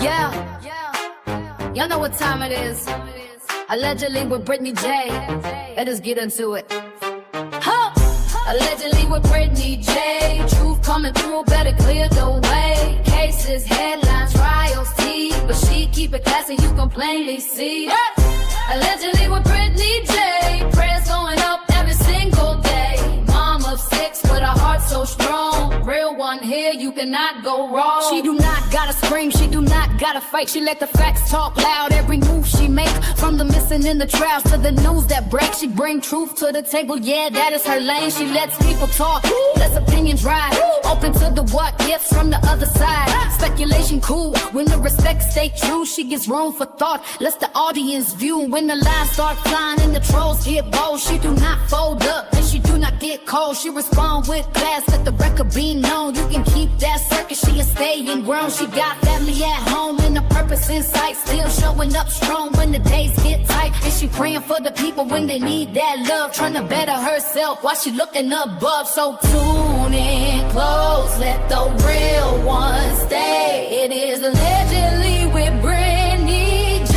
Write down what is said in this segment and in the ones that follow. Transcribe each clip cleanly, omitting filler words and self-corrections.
Yeah, y'all know what time it is. Allegedly with Brittany J. Let us get into it. Huh. Allegedly with Brittany J. Truth coming through, better clear the way. Cases, headlines, trials, tea, but she keep it classy, you can plainly see. Allegedly with Brittany J. Prayers going up every single day. Mom of 6 with a heart so strong. Real one here, you cannot go wrong. She do not gotta scream, she do not gotta fight. She let the facts talk loud, every move she make. From the missing in the trials to the news that breaks. She bring truth to the table, yeah, that is her lane. She lets people talk, lets opinions ride. Open to the what ifs from the other side. Speculation cool, when the respect stay true. She gives room for thought, lets the audience view. When the lies start flying and the trolls get bold, she do not fold up and she do not get cold. She respond with class, let the record be known. You can keep that circus, she is staying grown. She got family at home and a purpose in sight. Still showing up strong when the days get tight. And she praying for the people when they need that love. Trying to better herself while she looking above. So tune in close, let the real one stay. It is allegedly with Brittany J.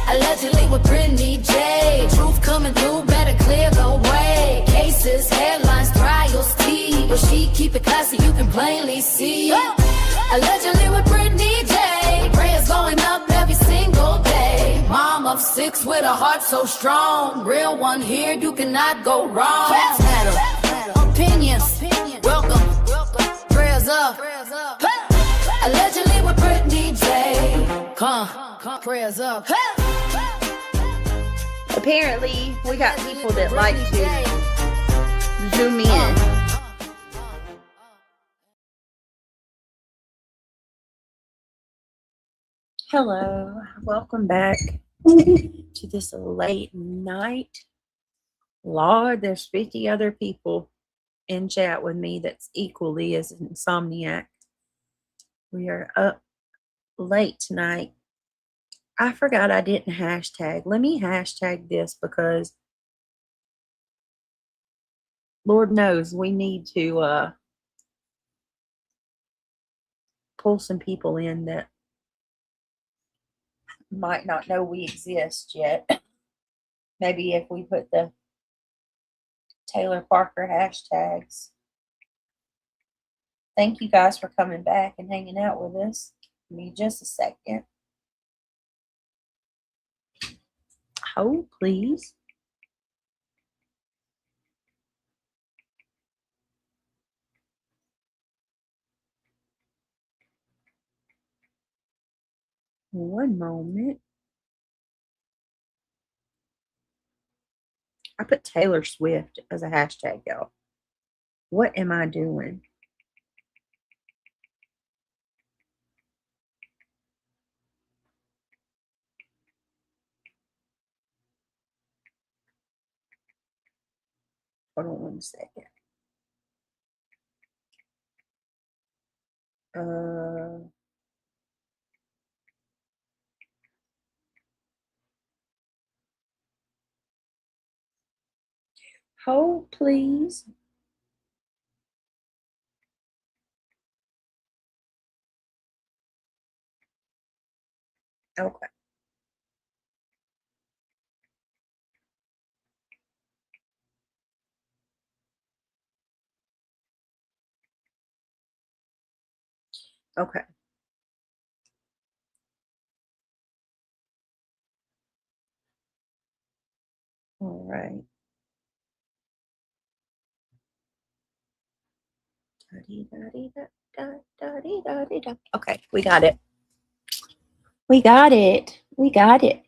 Allegedly with Brittany J. Truth coming through, better clear the way. Cases, headlines, trials, tea, but she keep it classy, you can plainly see. Allegedly with Brittany J. Prayers going up every single day. Mom of 6 with a heart so strong. Real one here, you cannot go wrong. Facts matter, opinions, welcome, prayers up. Allegedly with Brittany J. Come, prayers up. Apparently, we got people that like to zoom in. Hello, welcome back to this late night. Lord, there's 50 other people in chat with me that's equally as insomniac. We are up late tonight. I forgot I didn't hashtag. Let me hashtag this because Lord knows we need to pull some people in that might not know we exist yet. Maybe if we put the Taylor Parker hashtags. Thank you guys for coming back and hanging out with us. Give me just a second. Hold, please. One moment. I put Taylor Swift as a hashtag, y'all. What am I doing? Hold on one second. Hold, please. Okay. Okay. All right. Okay, we got it. We got it. We got it.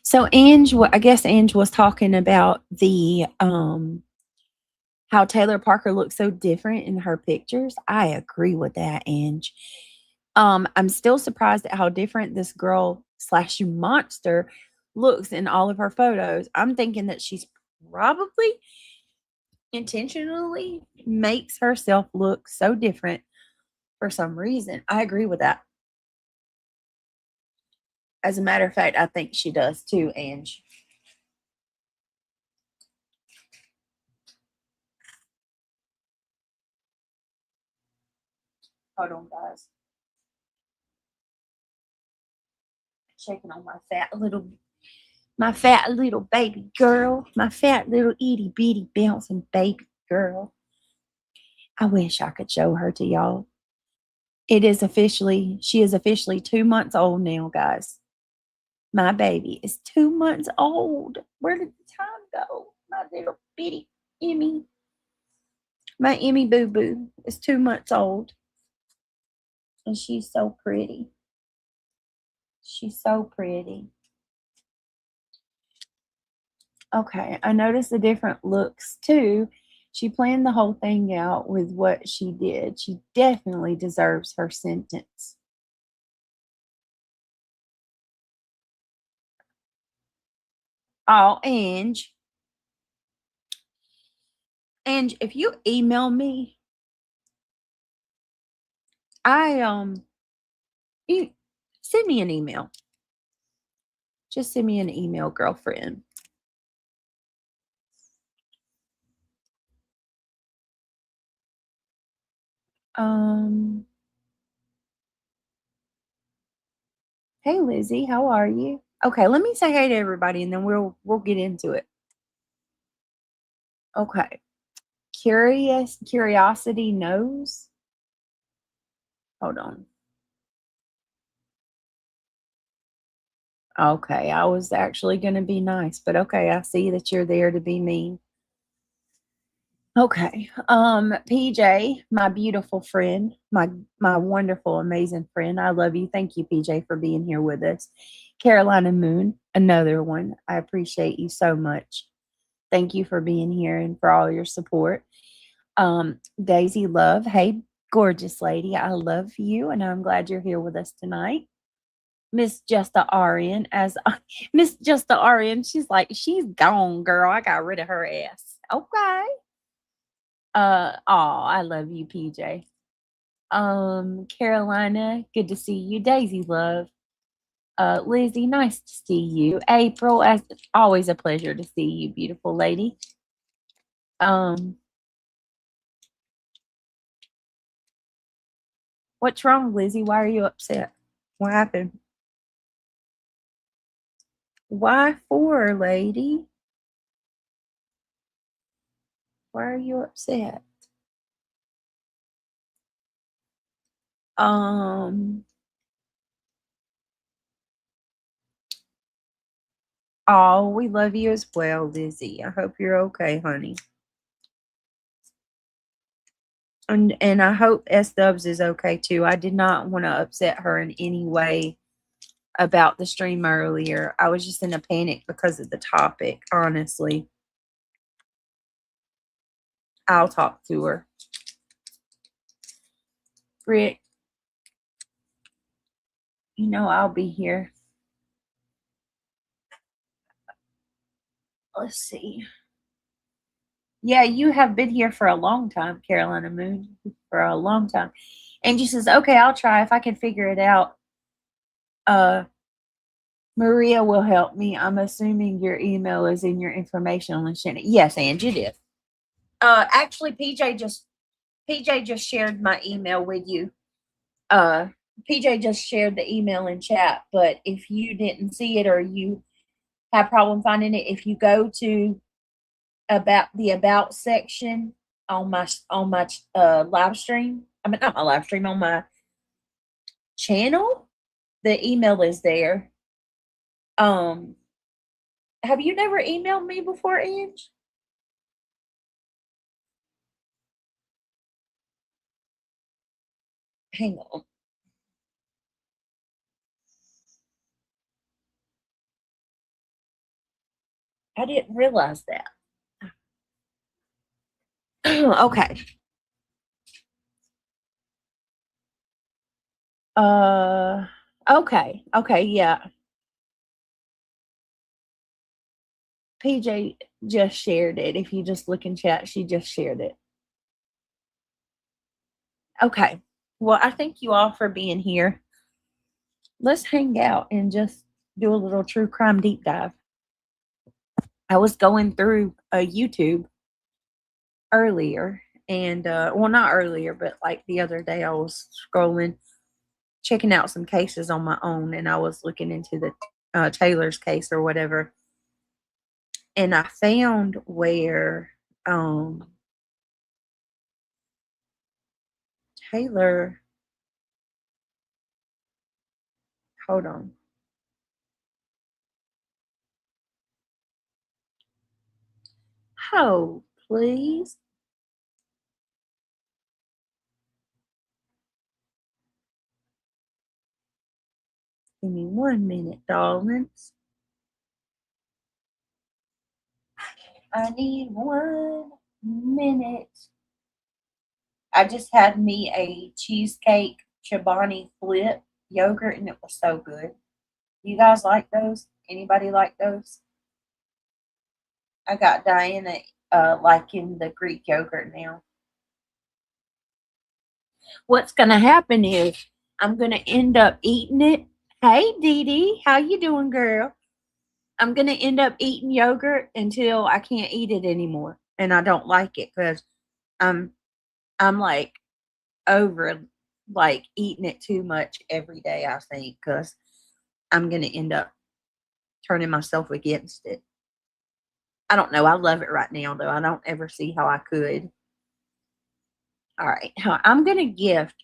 So Ange, I guess Ange was talking about the how Taylor Parker looks so different in her pictures. I agree with that, Ange. I'm still surprised at how different this girl / monster looks in all of her photos. I'm thinking that she's probably intentionally makes herself look so different for some reason. I agree with that. As a matter of fact, I think she does too, Ange. Hold on, guys. Checking on my fat little baby girl, my fat little itty bitty bouncing baby girl. I wish I could show her to y'all. She is officially 2 months old now, guys. My baby is 2 months old. Where did the time go? My little bitty Emmy. My Emmy Boo Boo is 2 months old. And she's so pretty. She's so pretty. Okay, I noticed the different looks too. She planned the whole thing out with what she did. She definitely deserves her sentence. Oh, Ange, if you email me, you send me an email. Just send me an email, girlfriend. Hey Lizzie, how are you? Okay, let me say hey to everybody and then we'll get into it. Okay. Curiosity knows. Hold on. Okay, I was actually going to be nice, but okay, I see that you're there to be mean. Okay. PJ, my beautiful friend, my wonderful, amazing friend. I love you. Thank you, PJ, for being here with us. Carolina Moon, another one. I appreciate you so much. Thank you for being here and for all your support. Daisy Love, hey, gorgeous lady. I love you, and I'm glad you're here with us tonight. Miss Justa Arian, Miss Justa Arian, she's like, she's gone, girl. I got rid of her ass. Okay. I love you, PJ. Carolina, good to see you. Daisy Love. Lizzie, nice to see you. April, as always a pleasure to see you, beautiful lady. What's wrong, Lizzie? Why are you upset? What happened? Why for, lady? Why are you upset? Oh, we love you as well, Lizzie. I hope you're okay, honey. And I hope S Dubs is okay too. I did not want to upset her in any way about the stream earlier. I was just in a panic because of the topic, honestly. I'll talk to her. Rick, you know I'll be here. Let's see. Yeah, you have been here for a long time, Carolina Moon, for a long time. And she says, okay, I'll try if I can figure it out. Maria will help me. I'm assuming your email is in your information on Shannon. Yes, Angie did. Actually, PJ just shared my email with you. PJ just shared the email in chat, but if you didn't see it or you have problem finding it, if you go to about section on my live stream, I mean not my live stream, on my channel, the email is there. Have you never emailed me before, Ange? Hang on. I didn't realize that. Okay. Okay, yeah. PJ just shared it. If you just look in chat, she just shared it. Okay. Well, I thank you all for being here. Let's hang out and just do a little true crime deep dive. I was going through YouTube earlier, and well, not earlier, but like the other day, I was scrolling checking out some cases on my own, and I was looking into the Taylor's case or whatever, and I found where Taylor, hold on. Hold, please. Give me 1 minute, darlings. I need 1 minute. I just had me a cheesecake Chobani flip yogurt, and it was so good. You guys like those? Anybody like those? I got Diana liking the Greek yogurt now. What's going to happen is I'm going to end up eating it. Hey, Dee Dee, how you doing, girl? I'm going to end up eating yogurt until I can't eat it anymore, and I don't like it because I'm like over like eating it too much every day, I think, because I'm going to end up turning myself against it. I don't know. I love it right now, though. I don't ever see how I could. All right. I'm going to gift,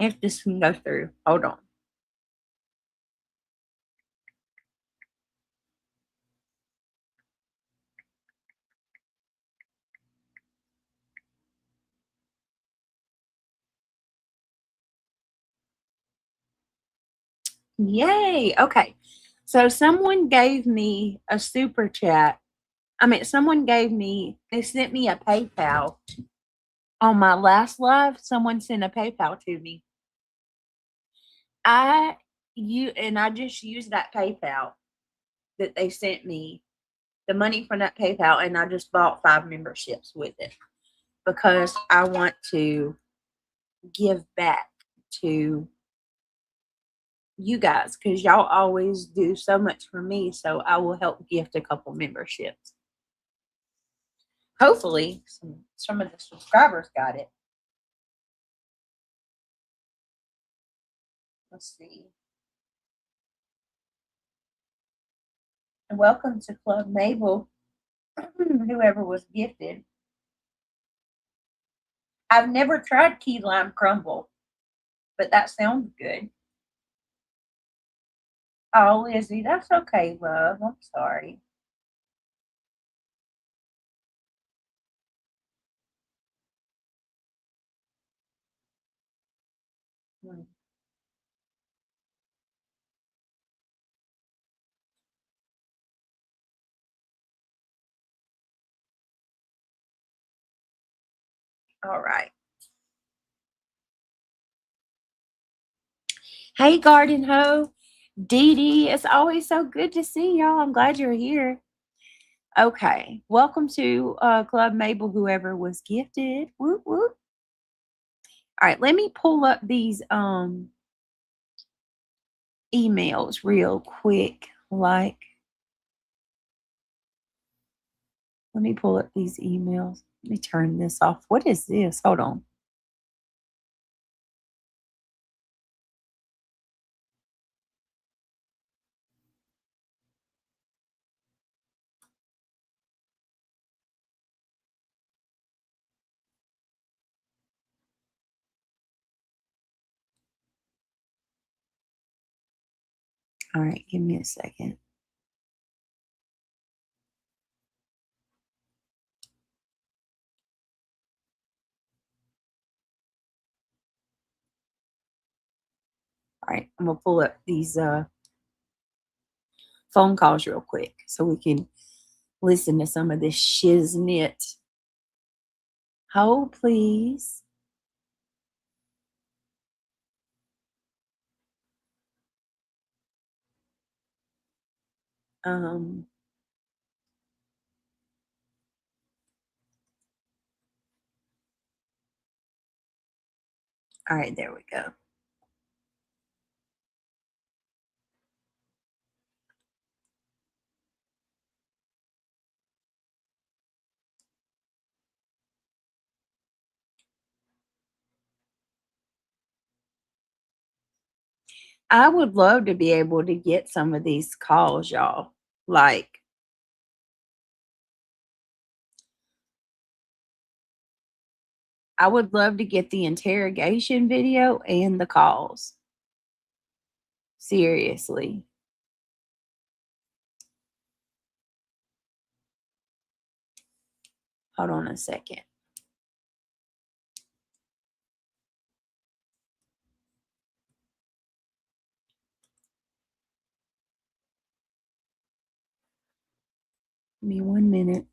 if this can go through. Hold on. Yay. Okay. So someone gave me a super chat. They sent me a PayPal on my last live. Someone sent a PayPal to me. I just used that PayPal that they sent me, the money from that PayPal, and I just bought 5 memberships with it because I want to give back to you guys because y'all always do so much for me. So I will help gift a couple memberships. Hopefully, some of the subscribers got it. Let's see. And welcome to Club Mabel, whoever was gifted. I've never tried key lime crumble, but that sounds good. Oh, Lizzie, that's okay, love. I'm sorry. All right. Hey, Garden Hoe. Dee Dee, it's always so good to see y'all. I'm glad you're here. Okay. Welcome to Club Mabel, whoever was gifted. Whoop, whoop. All right. Let me pull up these emails real quick. Let me pull up these emails. Let me turn this off. What is this? Hold on. All right, give me a second. All right, I'm gonna pull up these phone calls real quick so we can listen to some of this shiznit. Hold, please. Um, all right, there we go. I would love to be able to get some of these calls, y'all. Like, I would love to get the interrogation video and the calls. Seriously. Hold on a second. Give me 1 minute.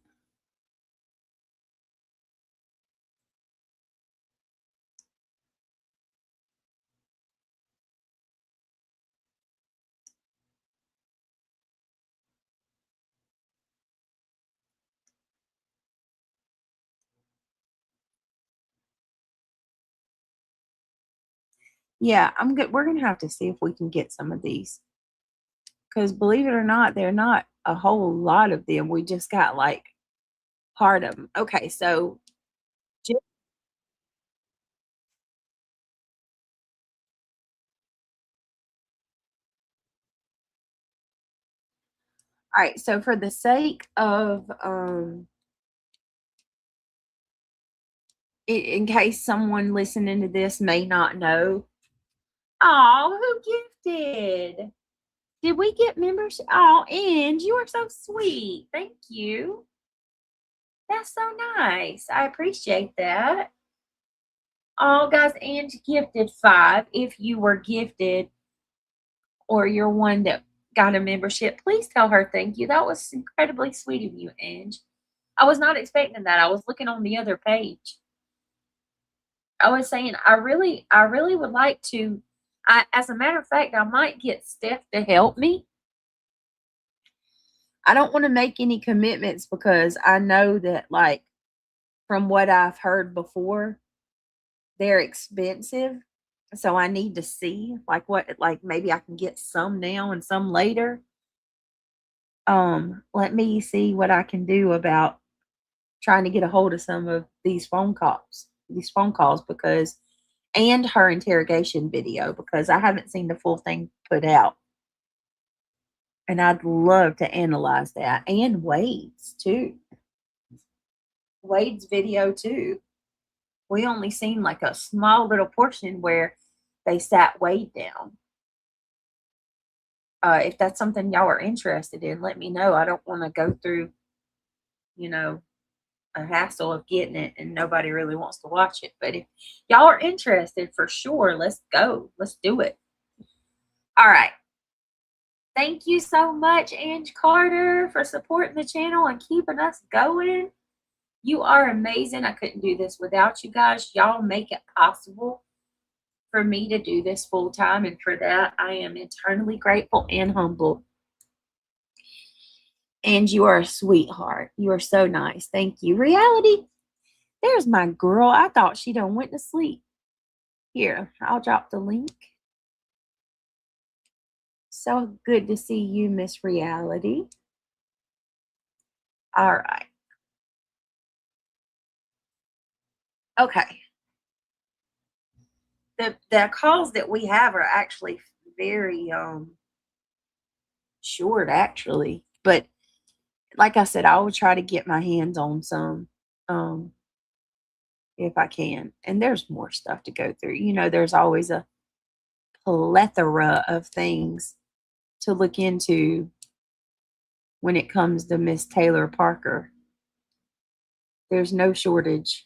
Yeah, I'm good. We're gonna have to see if we can get some of these. Because believe it or not, they're not a whole lot of them. We just got like part of them. Okay, so all right, so for the sake of in case someone listening to this may not know. Oh, who gifted? Did we get membership? Oh, and you are so sweet. Thank you. That's so nice. I appreciate that. Oh, guys, Ange gifted 5. If you were gifted or you're one that got a membership, please tell her thank you. That was incredibly sweet of you, Ange. I was not expecting that. I was looking on the other page. I was saying I really would like to. As a matter of fact, I might get Steph to help me. I don't want to make any commitments because I know that, like, from what I've heard before, they're expensive. So I need to see like what, like maybe I can get some now and some later. Let me see what I can do about trying to get a hold of some of these phone calls because, and her interrogation video, because I haven't seen the full thing put out. And I'd love to analyze that, and Wade's too. Wade's video too. We only seen like a small little portion where they sat Wade down. If that's something y'all are interested in, let me know. I don't want to go through, you know, a hassle of getting it and nobody really wants to watch it. But if y'all are interested, for sure, let's go. Let's do it. All right. Thank you so much, Ange Carter, for supporting the channel and keeping us going. You are amazing. I couldn't do this without you guys. Y'all make it possible for me to do this full time. And for that, I am eternally grateful and humble. And you are a sweetheart. You are so nice. Thank you. Reality, there's my girl. I thought she done went to sleep. Here, I'll drop the link. So good to see you, Miss Reality. All right. Okay. The calls that we have are actually very short, actually. But like I said, I will try to get my hands on some if I can. And there's more stuff to go through. You know, there's always a plethora of things to look into when it comes to Miss Taylor Parker. There's no shortage.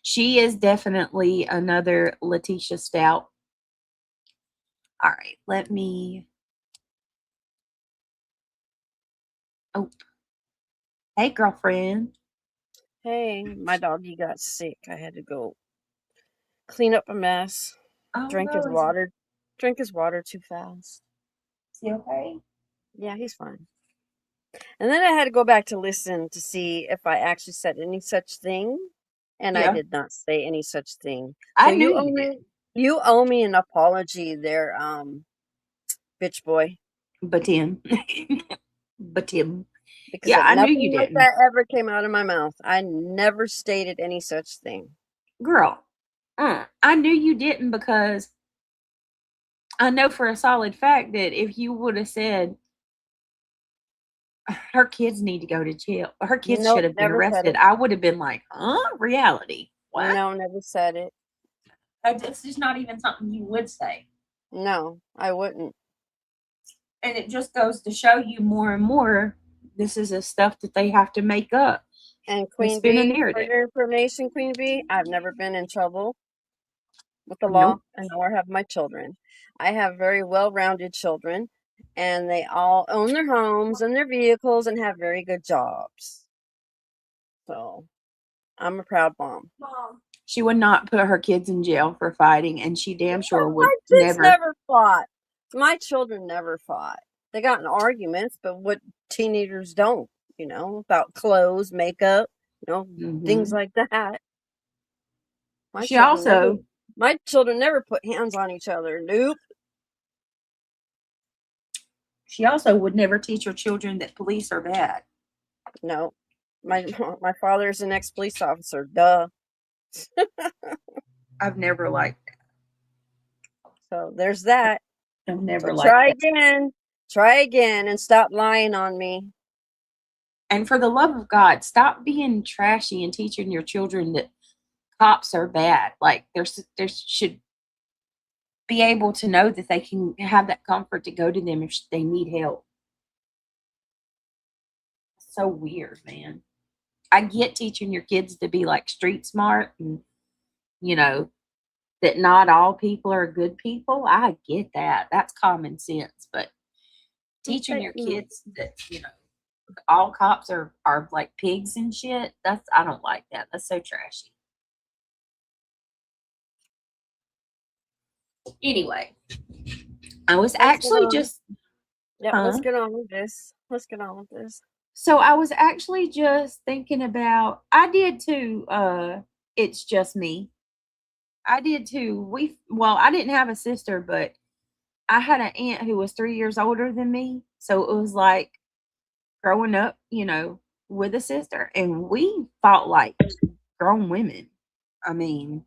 She is definitely another Letitia Stout. All right, let me. Oh, hey, girlfriend. Hey, my doggy got sick. I had to go clean up a mess. Oh, Drink no, his water. Drink his water too fast. is he okay? Yeah, he's fine. And then I had to go back to listen to see if I actually said any such thing, and I Yeah, did not say any such thing. I So knew you owe you did. me you owe me an apology there, bitch boy. But Tim, but Tim. Because Yeah, I knew you nothing like didn't. that ever came out of my mouth. I never stated any such thing. Girl, I knew you didn't because I know for a solid fact that if you would have said her kids need to go to jail, her kids should Nope, have been never said arrested, it. I would have been like, reality? What? No, never said it. This is not even something you would say. No, I wouldn't. And it just goes to show you more and more this is the stuff that they have to make up. And It's Queen been a Bee, for narrative. your information, Queen Bee, I've never been in trouble with the law, Nope. and nor have my children. I have very well-rounded children, and they all own their homes and their vehicles and have very good jobs. So I'm a proud mom. She would not put her kids in jail for fighting, and she damn sure would My kids never. never fought. My children never fought. They got in arguments, but what teenagers don't, about clothes, makeup, things Mhm. like that. She also My children never put hands on each other. Nope. would never teach her children that police are bad. No. My father's an ex-police officer. Duh. I've never liked that. So there's that. I've never So liked try that. again. Try again and stop lying on me. And for the love of God, stop being trashy and teaching your children that cops are bad. Like there should be able to know that they can have that comfort to go to them if they need help. So weird, man. I get teaching your kids to be like street smart and that not all people are good people. I get that. That's common sense. But teaching your kids that, all cops are like pigs and shit, I don't like that. That's so trashy. Anyway, I was actually just let's get on with this. So I was actually just thinking about I did too, It's Just Me. I did too. I didn't have a sister, but I had an aunt who was 3 years older than me. So it was like growing up, with a sister, and we fought like grown women. I mean,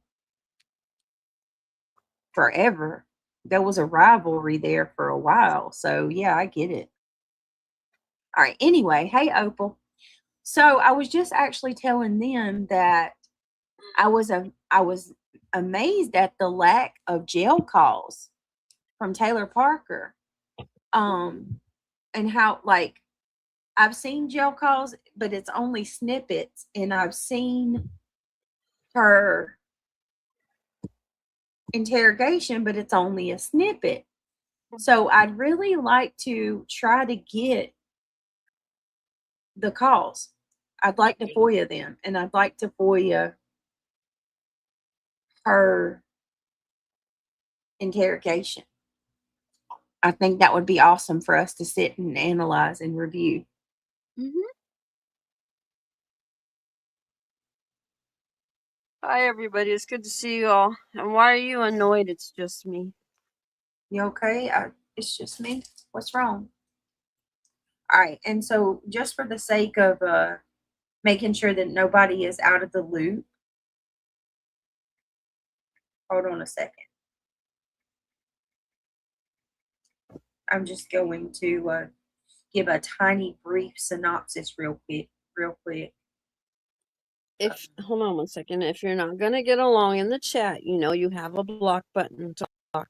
forever. There was a rivalry there for a while. So yeah, I get it. All right. Anyway, hey Opal. So I was just actually telling them that I was amazed at the lack of jail calls from Taylor Parker. And how like I've seen jail calls, but it's only snippets, and I've seen her interrogation, but it's only a snippet. So I'd really like to try to get the calls. I'd like to FOIA them, and I'd like to FOIA her interrogation. I think that would be awesome for us to sit and analyze and review. Hi, everybody. It's good to see you all. And why are you annoyed? It's just me. You okay? It's just me. What's wrong? All right. And so just for the sake of making sure that nobody is out of the loop, hold on a second. I'm just going to give a tiny brief synopsis real quick. Hold on one second. If you're not going to get along in the chat, you have a block button to block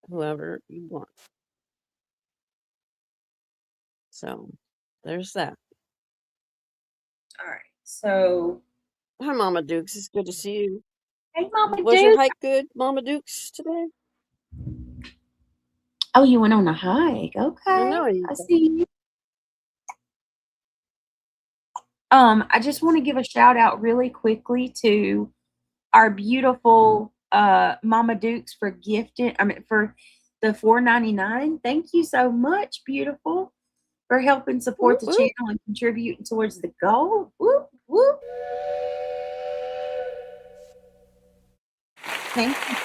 whoever you want. So there's that. All right. So hi, Mama Dukes. It's good to see you. Hey, Mama Was your Duke. hike good, Mama Dukes, today? Oh, you went on a hike. Okay. I see you. I just want to give a shout out really quickly to our beautiful Mama Dukes for for the $4.99. Thank you so much, beautiful, for helping support the channel and contributing towards the goal. Whoop, whoop. Thank you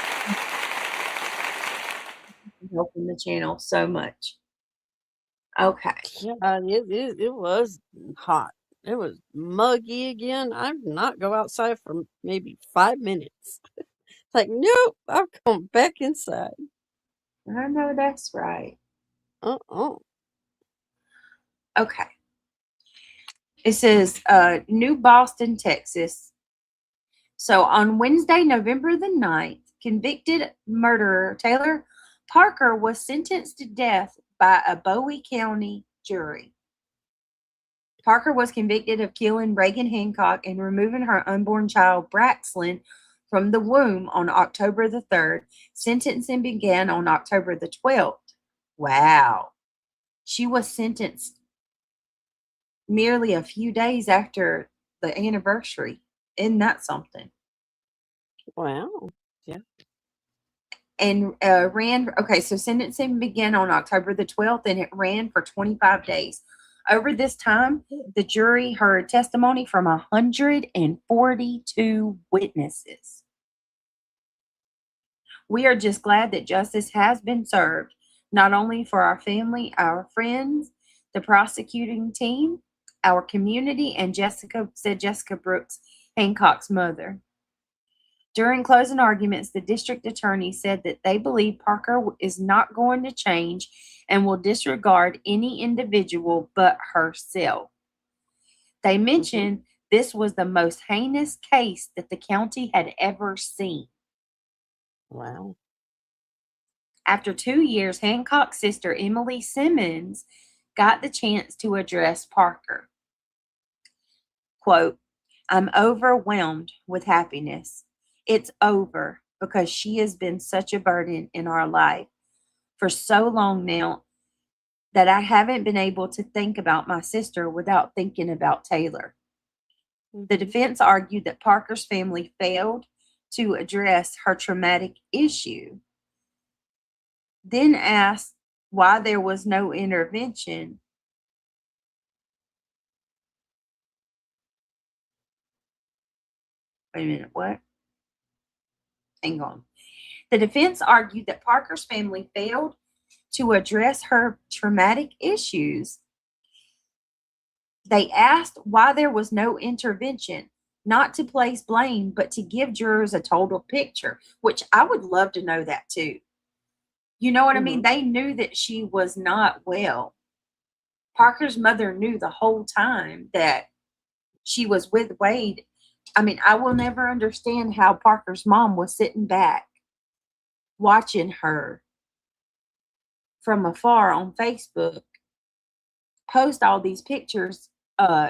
for helping the channel so much. Okay. Yeah, it was hot. It was muggy again. I did not go outside for maybe 5 minutes. It's like, nope, I'm going back inside. I know that's right. Oh. Okay. It says New Boston, Texas. So on Wednesday, November the 9th, convicted murderer Taylor Parker was sentenced to death by a Bowie County jury. Parker was convicted of killing Reagan Handcock and removing her unborn child Braxlin from the womb on October the 3rd. Sentencing began on October the 12th. Wow. She was sentenced merely a few days after the anniversary. Isn't that something? Wow. Yeah. And so sentencing began on October the 12th and it ran for 25 days. Over this time, the jury heard testimony from 142 witnesses. We are just glad that justice has been served, not only for our family, our friends, the prosecuting team, our community, and Jessica Brooks, Hancock's mother. During closing arguments, the district attorney said that they believe Parker is not going to change and will disregard any individual but herself. They mentioned this was the most heinous case that the county had ever seen. Wow. After 2 years, Hancock's sister, Emily Simmons, got the chance to address Parker. Quote, I'm overwhelmed with happiness. It's over because she has been such a burden in our life for so long now that I haven't been able to think about my sister without thinking about Taylor. The defense argued that Parker's family failed to address her traumatic issue, then asked why there was no intervention. Wait a minute, what? Hang on. The defense argued that Parker's family failed to address her traumatic issues. They asked why there was no intervention, not to place blame, but to give jurors a total picture, which I would love to know that too. You know what I mean? They knew that she was not well. Parker's mother knew the whole time that she was with Wade. I mean, I will never understand how Parker's mom was sitting back watching her from afar on Facebook post all these pictures,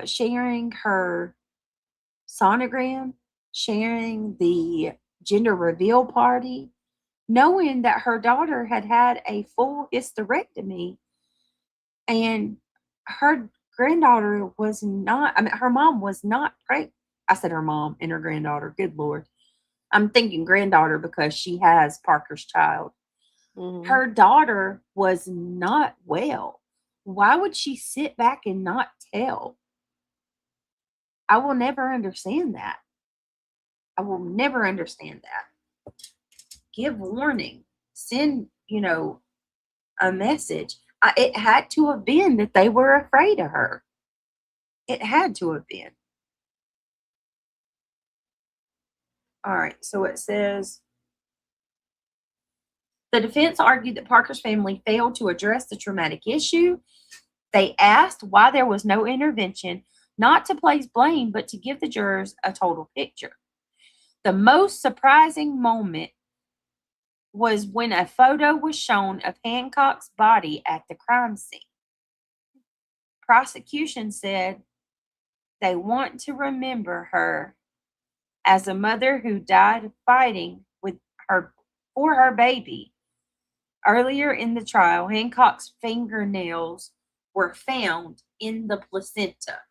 sharing her sonogram, sharing the gender reveal party, knowing that her daughter had had a full hysterectomy and her granddaughter was not, I mean, her mom was not pregnant. I said her mom and her granddaughter. Good Lord. I'm thinking granddaughter because she has Parker's child. Her daughter was not well. Why would she sit back and not tell? I will never understand that. I will never understand that. Give warning. Send, a message. It had to have been that they were afraid of her. It had to have been. All right, so it says the defense argued that Parker's family failed to address the traumatic issue. They asked why there was no intervention, not to place blame, but to give the jurors a total picture. The most surprising moment was when a photo was shown of Hancock's body at the crime scene. Prosecution said they want to remember her as a mother who died fighting for her baby. Earlier in the trial, Hancock's fingernails were found in the placenta.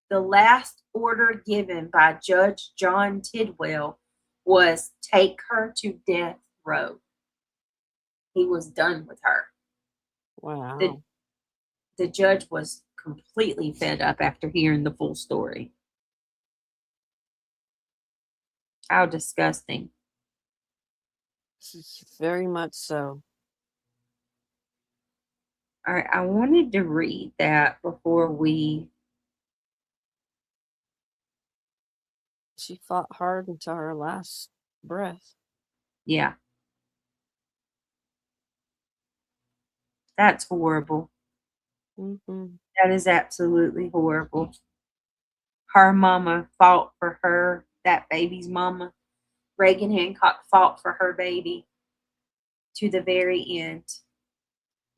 The last order given by Judge John Tidwell was take her to death row. He was done with her. Wow. The judge was completely fed up after hearing the full story. How disgusting. Very much so. All right, I wanted to read that before we. She fought hard until her last breath. Yeah. That's horrible. Mm-hmm. That is absolutely horrible. Her mama fought for her, that baby's mama. Reagan Handcock fought for her baby to the very end.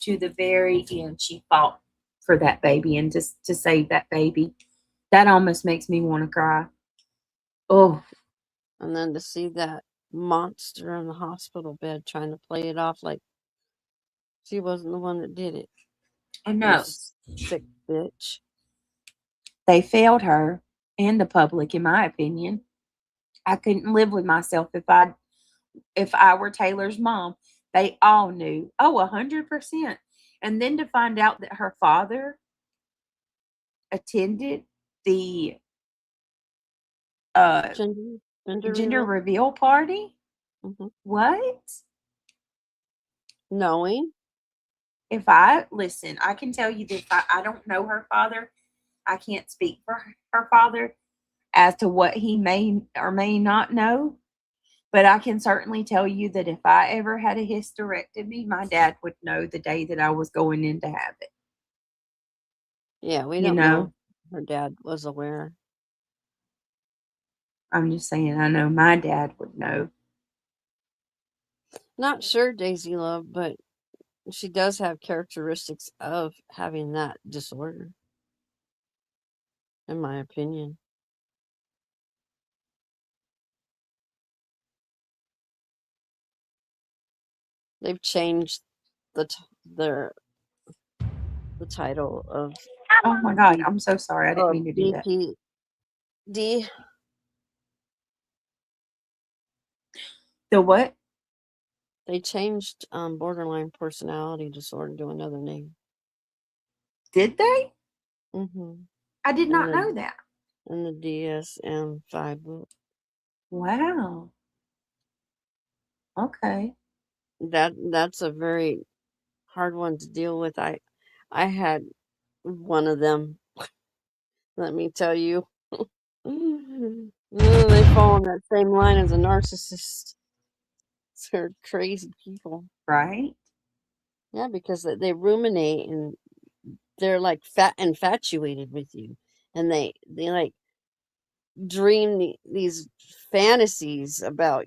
To the very end, she fought for that baby and just to save that baby. That almost makes me want to cry. Oh, And then to see that monster in the hospital bed trying to play it off like she wasn't the one that did it. I You know. sick bitch. They failed her and the public, in my opinion. I couldn't live with myself if I were Taylor's mom. They all knew. Oh, 100%. And then to find out that her father attended the uh Gender gender reveal. reveal party. Mm-hmm. What? Knowing. If I listen, I can tell you that if I don't know her father, I can't speak for her father as to what he may or may not know. But I can certainly tell you that if I ever had a hysterectomy, my dad would know the day that I was going in to have it. Yeah, we You don't know, know. Her dad was aware. I'm just saying, I know my dad would know. Not sure, Daisy Love, but she does have characteristics of having that disorder, in my opinion. They've changed the the title of Oh my God, I'm so sorry. I didn't mean to do that. BPD. The what? They changed borderline personality disorder to another name. Did they? Mm-hmm. I did not know that. In the DSM-5 book. Wow. Okay. That's a very hard one to deal with. I had one of them. Let me tell you. They fall in that same line as a narcissist. They're crazy people. Right. Yeah, because they ruminate and they're like infatuated with you, and they like dream these fantasies about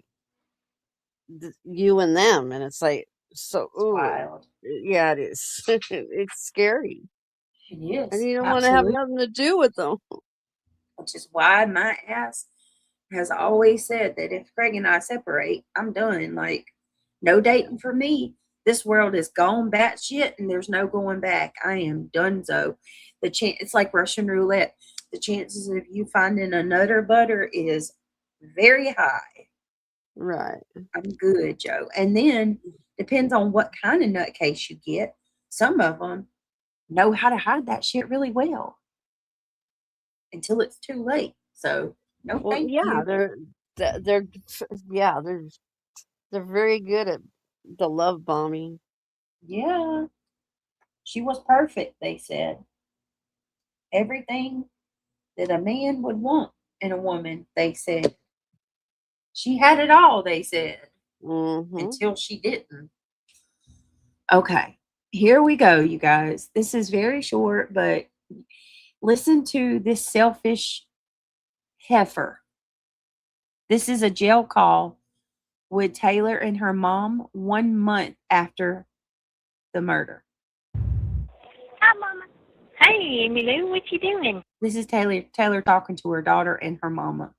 you and them, and it's like so. Ooh, Wild. yeah, it is. It's scary, It and is. you don't want to have Absolutely. nothing to do with them. Which is why my ass has always said that if Craig and I separate, I'm done. Like, no dating for me. This world is gone batshit and there's no going back. I am donezo. It's like Russian roulette. The chances of you finding a nutter butter is very high. Right. I'm good, Joe. And then depends on what kind of nutcase you get. Some of them know how to hide that shit really well until it's too late. So no, Well, thank yeah, you. they're yeah, they're very good at the love bombing. Yeah, she was perfect. They said everything that a man would want in a woman. They said she had it all. They said Mm-hmm. until she didn't. Okay, here we go, you guys. This is very short, but listen to this selfish heifer. This is a jail call with Taylor and her mom 1 month after the murder. Hi, Mama. Hey, Amy Lou, what you doing? This is Taylor talking to her daughter and her mama.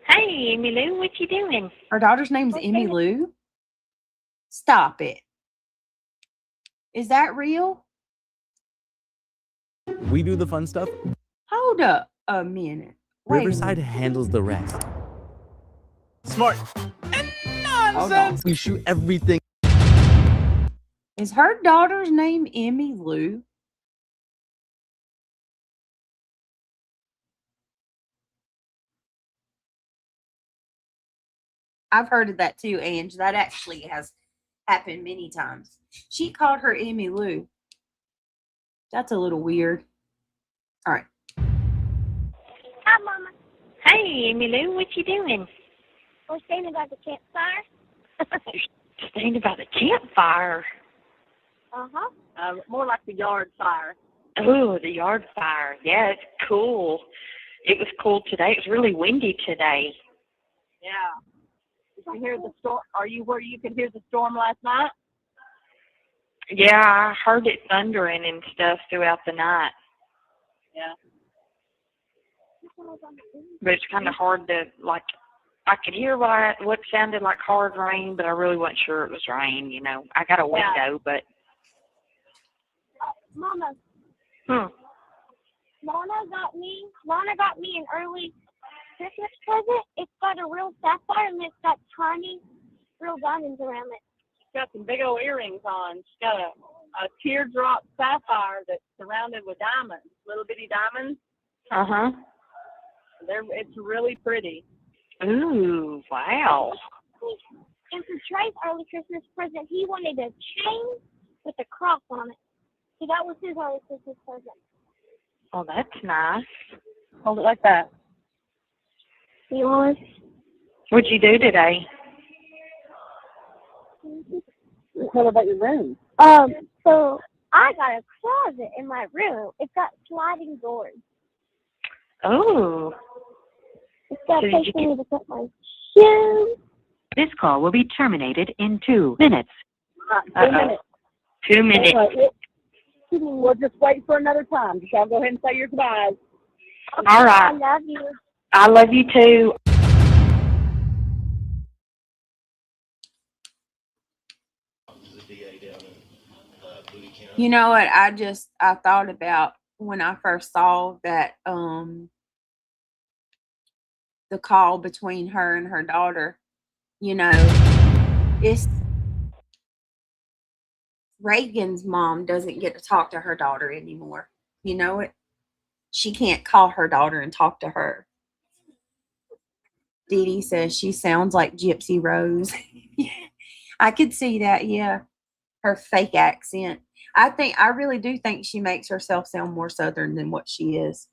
Hey, Amy Lou, what you doing? Her daughter's name's Emmy Lou. Stop it. Is that real? We do the fun stuff. Hold up a minute. Wait a Riverside minute. handles the rest. Smart and Hold on. nonsense. We shoot everything. Is her daughter's name Emmy Lou? I've heard of that too, Ange. That actually has happened many times. She called her Emmy Lou. That's a little weird. All right. Hi, Mama. Hey, Amy Lou, what you doing? We're saying about the campfire. Saying about the campfire. More like the yard fire. Oh, the yard fire. Yeah, it's cool. It was cool today. It was really windy today. Yeah. Did you hear the storm? Are you where you could hear the storm last night? Yeah, I heard it thundering and stuff throughout the night. Yeah. But it's kind of hard to, like, I could hear what sounded like hard rain, but I really wasn't sure it was rain, you know. I got a window, but... Mama, Hmm. Lana got me an early Christmas present. It's got a real sapphire and it's got tiny, real diamonds around it. She's got some big old earrings on. She's got a teardrop sapphire that's surrounded with diamonds, little bitty diamonds. Uh-huh. It's really pretty. Ooh, wow. And for Trey's early Christmas present, he wanted a chain with a cross on it. So that was his early Christmas present. Oh, that's nice. Hold it like that. You want? What'd you do today? What about your room? So I got a closet in my room. It's got sliding doors. Oh. It's got So a place did for you me to put my shoes. This call will be terminated in 2 minutes. 2 minutes. 2 minutes. We'll just wait for another time. Just y'all go ahead and say your goodbyes. All right. I love you. I love you too. You know what? I thought about when I first saw that the call between her and her daughter. You know, it's Reagan's mom doesn't get to talk to her daughter anymore. You know it? She can't call her daughter and talk to her. Dee Dee says she sounds like Gypsy Rose. I could see that, yeah. Her fake accent. I really do think she makes herself sound more Southern than what she is.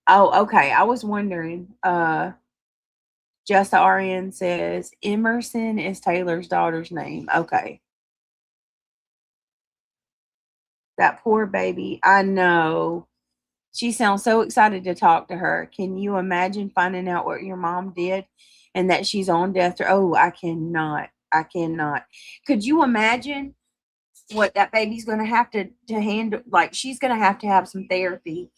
Oh, okay. I was wondering. Jessa RN says Emerson is Taylor's daughter's name. Okay. That poor baby. I know. She sounds so excited to talk to her. Can you imagine finding out what your mom did and that she's on death row? Oh, I cannot. I cannot. Could you imagine what that baby's going to have to handle? Like, she's going to have some therapy.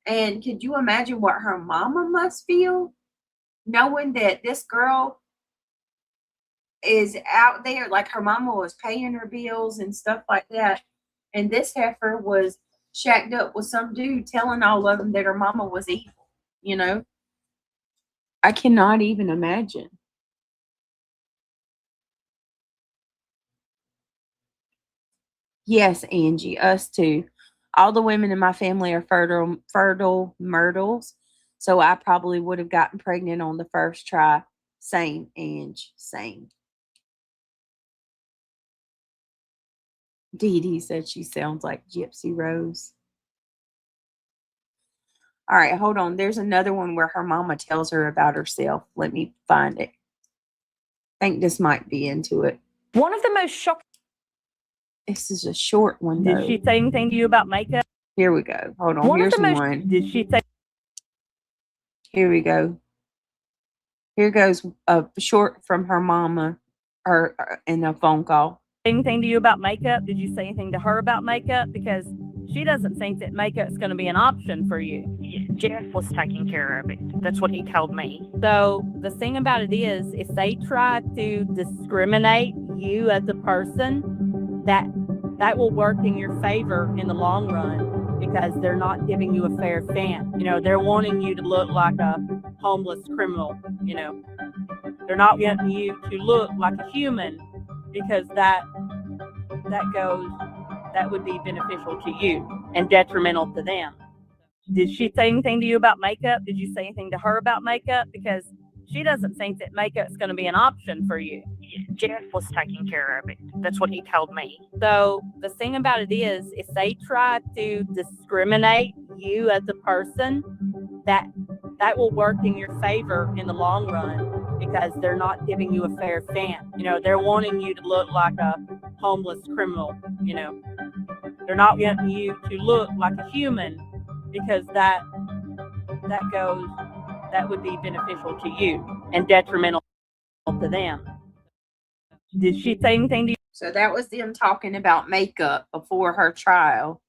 And could you imagine what her mama must feel knowing that this girl is out there? Like, her mama was paying her bills and stuff like that. And this heifer was shacked up with some dude telling all of them that her mama was evil, you know? I cannot even imagine. Yes, Angie, us too. All the women in my family are fertile myrtles, so I probably would have gotten pregnant on the first try. Same, Ange, same. Dee Dee said she sounds like Gypsy Rose. All right, hold on. There's another one where her mama tells her about herself. Let me find it. I think this might be into it. One of the most shocking. This is a short one, though. Did she say anything to you about makeup? Here we go. Hold on. Here's one. Did she say? Here we go. Here goes a short from her mama in a phone call. Anything to you about makeup? Did you say anything to her about makeup? Because she doesn't think that makeup's going to be an option for you. Jeff was taking care of it. That's what he told me. So the thing about it is, if they try to discriminate you as a person, that will work in your favor in the long run, because they're not giving you a fair chance. You know, they're wanting you to look like a homeless criminal. You know, they're not wanting you to look like a human, because that would be beneficial to you and detrimental to them. Did she say anything to you about makeup? Did you say anything to her about makeup? Because she doesn't think that makeup's going to be an option for you. Jeff was taking care of it. That's what he told me. So the thing about it is, if they try to discriminate you as a person, that will work in your favor in the long run, because they're not giving you a fair chance. You know, they're wanting you to look like a homeless criminal. You know, they're not wanting you to look like a human because that would be beneficial to you and detrimental to them. Did she say anything to you? So that was them talking about makeup before her trial.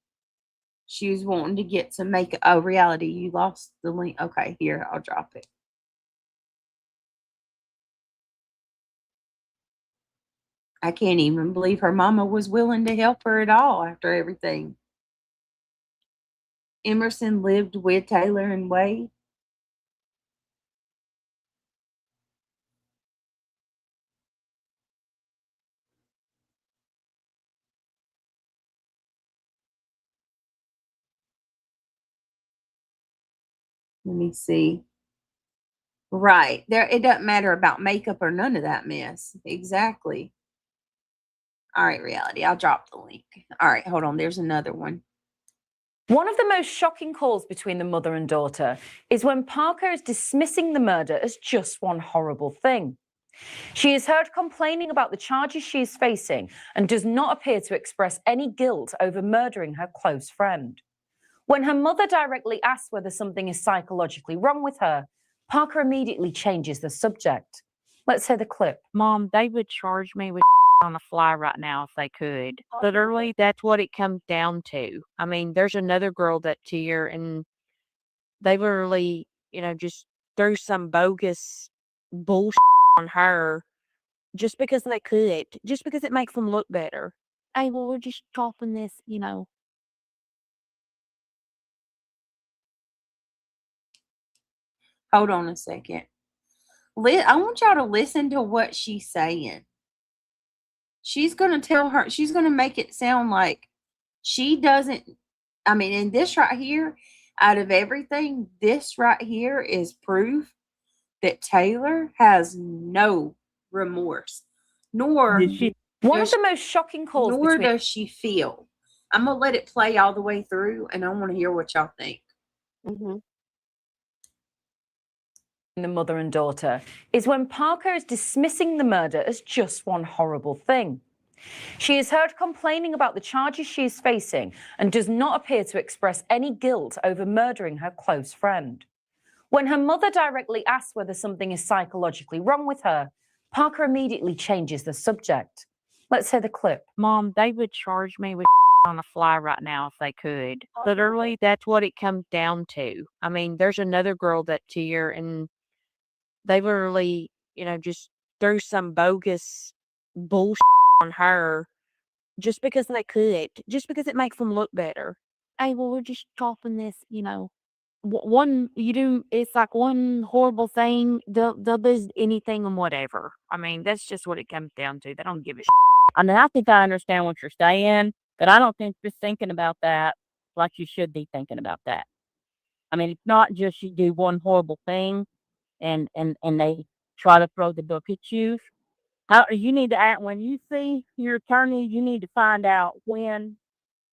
She was wanting to get some makeup. Oh, reality, you lost the link. Okay, here, I'll drop it. I can't even believe her mama was willing to help her at all after everything. Emerson lived with Taylor and Wade. Let me see. Right. There, it doesn't matter about makeup or none of that mess. Exactly. All right, reality. I'll drop the link. All right, hold on. There's another one. One of the most shocking calls between the mother and daughter is when Parker is dismissing the murder as just one horrible thing. She is heard complaining about the charges she is facing and does not appear to express any guilt over murdering her close friend. When her mother directly asks whether something is psychologically wrong with her, Parker immediately changes the subject. Let's hear the clip. Mom, they would charge me with on the fly right now if they could. Literally, that's what it comes down to. I mean, there's another girl that's here, and they literally, just threw some bogus bullshit on her just because they could, just because it makes them look better. Hey, well, we're just chopping this, Hold on a second. I want y'all to listen to what she's saying. She's going to tell her, she's going to make it sound like she doesn't, I mean, and this right here, out of everything, this right here is proof that Taylor has no remorse, nor Did she? One of the most shocking calls nor between does she feel. I'm going to let it play all the way through, and I want to hear what y'all think. Mm-hmm. the mother and daughter is when Parker is dismissing the murder as just one horrible thing. She is heard complaining about the charges she is facing and does not appear to express any guilt over murdering her close friend. When her mother directly asks whether something is psychologically wrong with her, Parker immediately changes the subject. Let's hear the clip. Mom, they would charge me with on the fly right now if they could. Literally, that's what it comes down to. I mean, there's another girl that's here, and they literally, just threw some bogus bullshit on her just because they could, just because it makes them look better. Hey, well, we're just chopping this, it's like one horrible thing, they'll do anything and whatever. I mean, that's just what it comes down to. They don't give a shit. I mean, I think I understand what you're saying, but I don't think you're thinking about that like you should be thinking about that. I mean, it's not just you do one horrible thing and they try to throw the book at you. How you need to act when you see your attorney, you need to find out when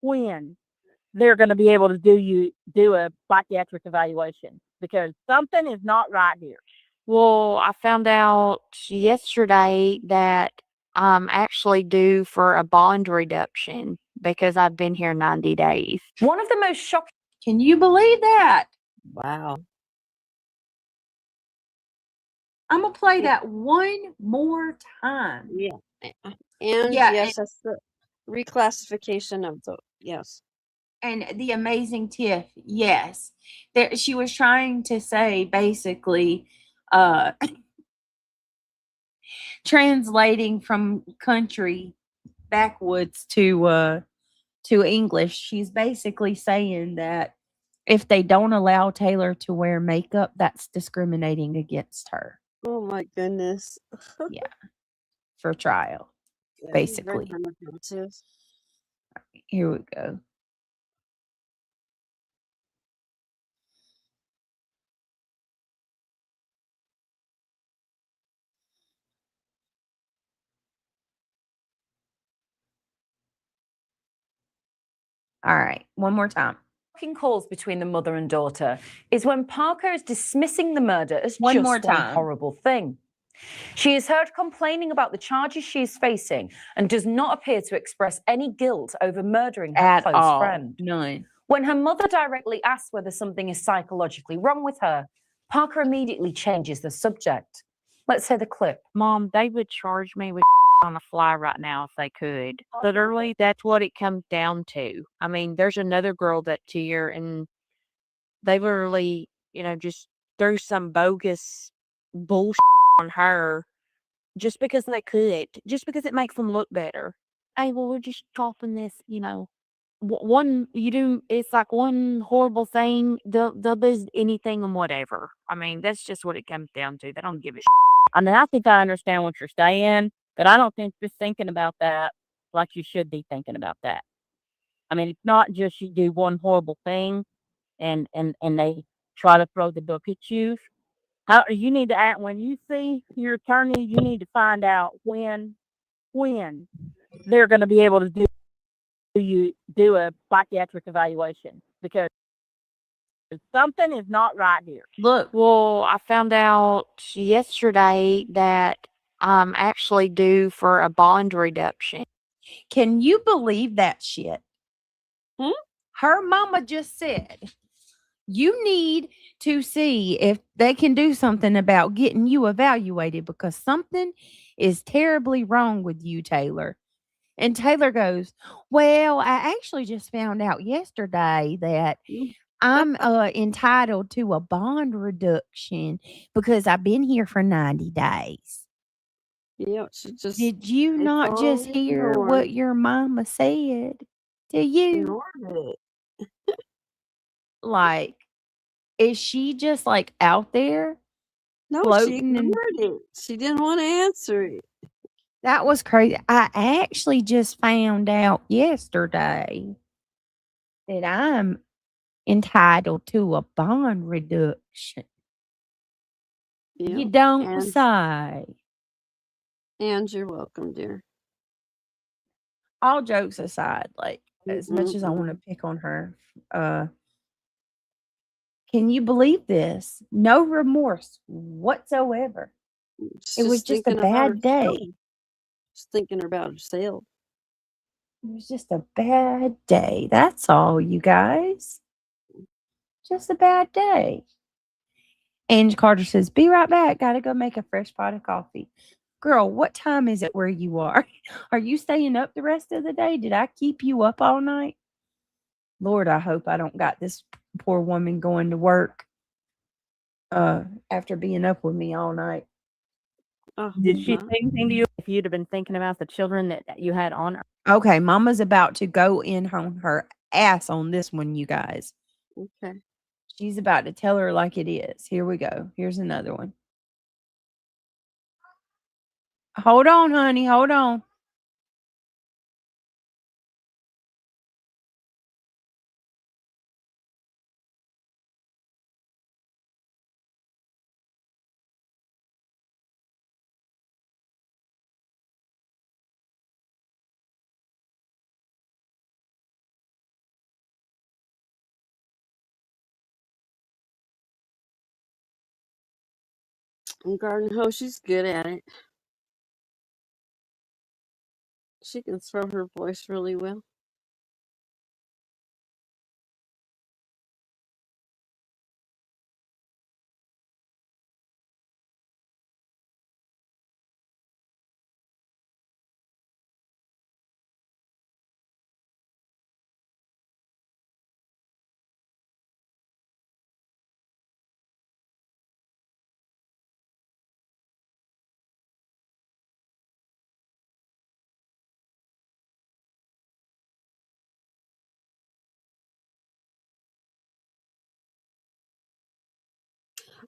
they're going to be able to do a psychiatric evaluation, because something is not right here. Well, I found out yesterday that I'm actually due for a bond reduction because I've been here 90 days. One of the most shocking. Can you believe that? Wow. I'm going to play that one more time. Yeah. And Yeah, yes, that's the reclassification of the, yes. And the amazing Tiff, yes. She was trying to say basically translating from country backwoods to English. She's basically saying that if they don't allow Taylor to wear makeup, that's discriminating against her. Oh my goodness. Yeah. For trial. Yeah, Basically. very manipulative. Here we go. All right, one more time. Calls between the mother and daughter is when Parker is dismissing the murder as One just more one time. horrible thing. She is heard complaining about the charges she is facing and does not appear to express any guilt over murdering her At close all. friend. None. When her mother directly asks whether something is psychologically wrong with her, Parker immediately changes the subject. Let's hear the clip. Mom, they would charge me with on the fly right now if they could. Literally, that's what it comes down to. I mean, there's another girl that's here, and they literally, just threw some bogus bullshit on her just because they could, just because it makes them look better. Hey, well, we're just talking this, it's like one horrible thing, they'll do anything and whatever. I mean, that's just what it comes down to. They don't give a shit. I mean, I think I understand what you're saying, but I don't think you're thinking about that like you should be thinking about that. I mean, it's not just you do one horrible thing and they try to throw the book at you. How you need to act when you see your attorney, you need to find out when they're going to be able to do a psychiatric evaluation, because something is not right here. Look, Well, I found out yesterday that I'm actually due for a bond reduction. can you believe that shit? Hmm? Her mama just said, you need to see if they can do something about getting you evaluated because something is terribly wrong with you, Taylor. And Taylor goes, well, I actually just found out yesterday that I'm entitled to a bond reduction because I've been here for 90 days. Yeah, she just Did you not just hear what your mama said to you? ignored it. Like, is she just like out there No, she floating? And ignored it. She didn't want to answer it. that was crazy. I actually just found out yesterday that I'm entitled to a bond reduction. Yeah. You don't And, say. and you're welcome, dear. All jokes aside, like as much as I want to pick on her, can you believe this? No remorse whatsoever. She's It was just a thinking about bad day. herself. She's thinking about herself. It was just a bad day. That's all, you guys. Just a bad day. Ange Carter says, be right back. Gotta go make a fresh pot of coffee. Girl, what time is it where you are? Are you staying up the rest of the day? Did I keep you up all night? Lord, I hope I don't got this poor woman going to work after being up with me all night. Oh, Did she say anything to you if you'd have been thinking about the children that you had on her? Okay, Mama's about to go in on her ass on this one, you guys. Okay. She's about to tell her like it is. Here we go. Here's another one. Hold on, honey. Hold on. And Garden Hoe, she's good at it. She can throw her voice really well.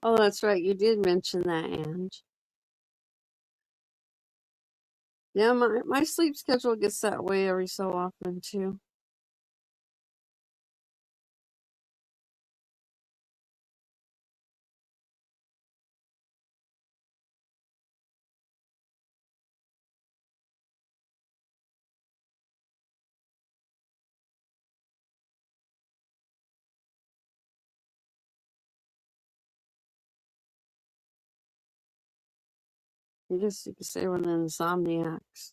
Oh, that's right. You did mention that, Ange. Yeah, my sleep schedule gets that way every so often, too. I guess you could say we're the insomniacs.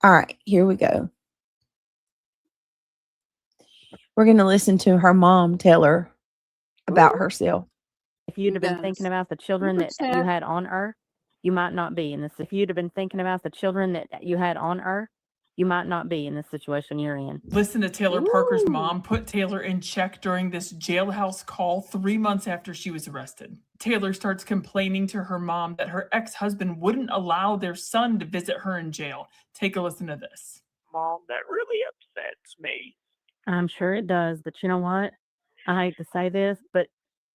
All right, here we go. We're going to listen to her mom tell her about Ooh, herself. If you'd have been thinking yes. about the children Super that you chat. had on Earth, you might not be in this. If you'd have been thinking about the children that you had on Earth, you might not be in the situation you're in. Listen to Taylor Parker's Ooh. mom put Taylor in check during this jailhouse call 3 months after she was arrested. Taylor starts complaining to her mom that her ex-husband wouldn't allow their son to visit her in jail. Take a listen to this. Mom, that really upsets me. I'm sure it does, but you know what? I hate to say this, but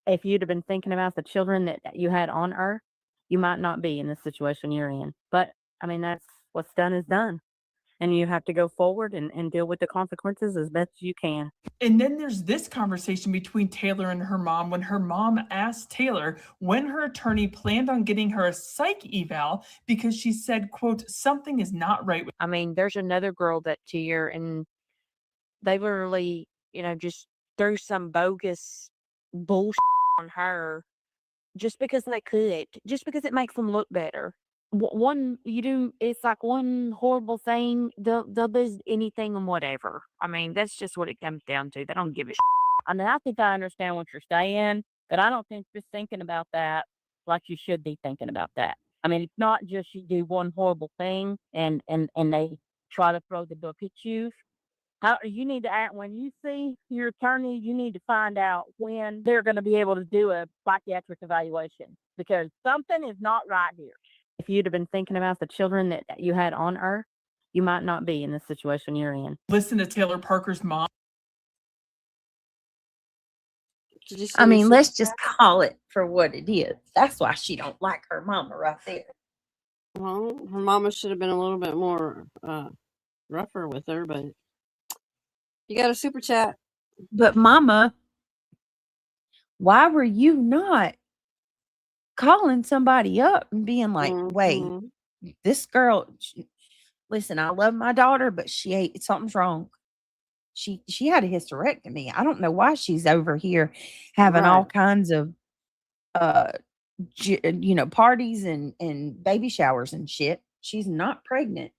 if you'd have been thinking about the children that you had on Earth, you might not be in the situation you're in. But I mean, that's what's done is done. And you have to go forward and deal with the consequences as best you can. And then there's this conversation between Taylor and her mom when her mom asked Taylor when her attorney planned on getting her a psych eval because she said, quote, something is not right with. I mean, there's another girl that year, and they literally, just threw some bogus bullshit on her just because they could, just because it makes them look better. It's like one horrible thing, they'll do anything and whatever. I mean, that's just what it comes down to. They don't give a shit. I mean, I think I understand what you're saying, but I don't think you're thinking about that like you should be thinking about that. I mean, it's not just you do one horrible thing and they try to throw the book at you. How you need to act when you see your attorney, you need to find out when they're going to be able to do a psychiatric evaluation because something is not right here. If you'd have been thinking about the children that you had on Earth, you might not be in the situation you're in. Listen to Taylor Parker's mom. Did you see I mean, the let's super just chat? call it for what it is. That's why she don't like her mama right there. Well, her mama should have been a little bit more rougher with her, but you got a super chat. But mama, why were you not calling somebody up and being like, wait, Mhm. this girl, listen, I love my daughter, but something's wrong. She had a hysterectomy. I don't know why she's over here having all Right. kinds of parties and baby showers and shit. She's not pregnant.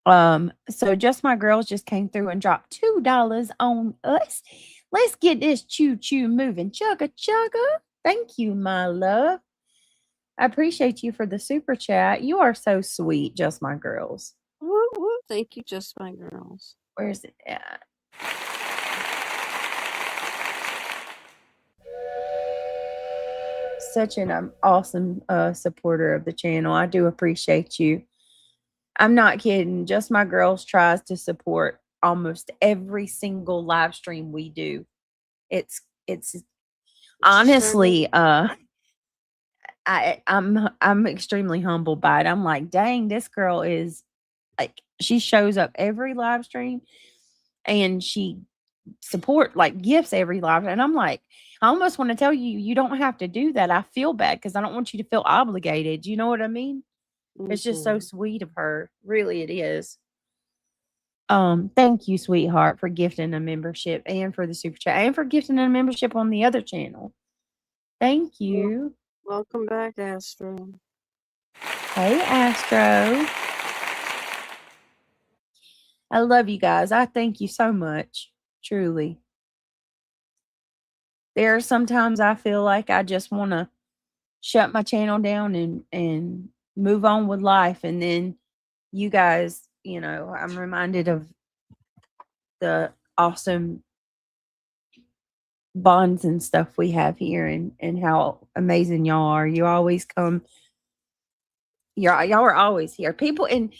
So just my girls just came through and dropped $2 on us. Let's get this choo-choo moving. Chugga chugga. Thank you, my love. I appreciate you for the super chat. You are so sweet, just my girls. Woo, woo. Thank you, just my girls. Where's it at? Such an awesome supporter of the channel. I do appreciate you. I'm not kidding. Just my girls tries to support almost every single live stream we do. It's honestly I'm extremely humbled by it. I'm like, dang, this girl is like, she shows up every live stream and she gifts every live, and I'm like, I almost want to tell you, you don't have to do that. I feel bad because I don't want you to feel obligated. You know what I mean? It's just so sweet of her. Really, it is. Thank you, sweetheart, for gifting a membership and for the super chat and for gifting a membership on the other channel. Thank you. Welcome back, Astro. Hey, Astro. I love you guys. I thank you so much. Truly. There are sometimes I feel like I just want to shut my channel down and move on with life. And then you guys, I'm reminded of the awesome bonds and stuff we have here and how amazing y'all are. You always come. Y'all are always here. People, and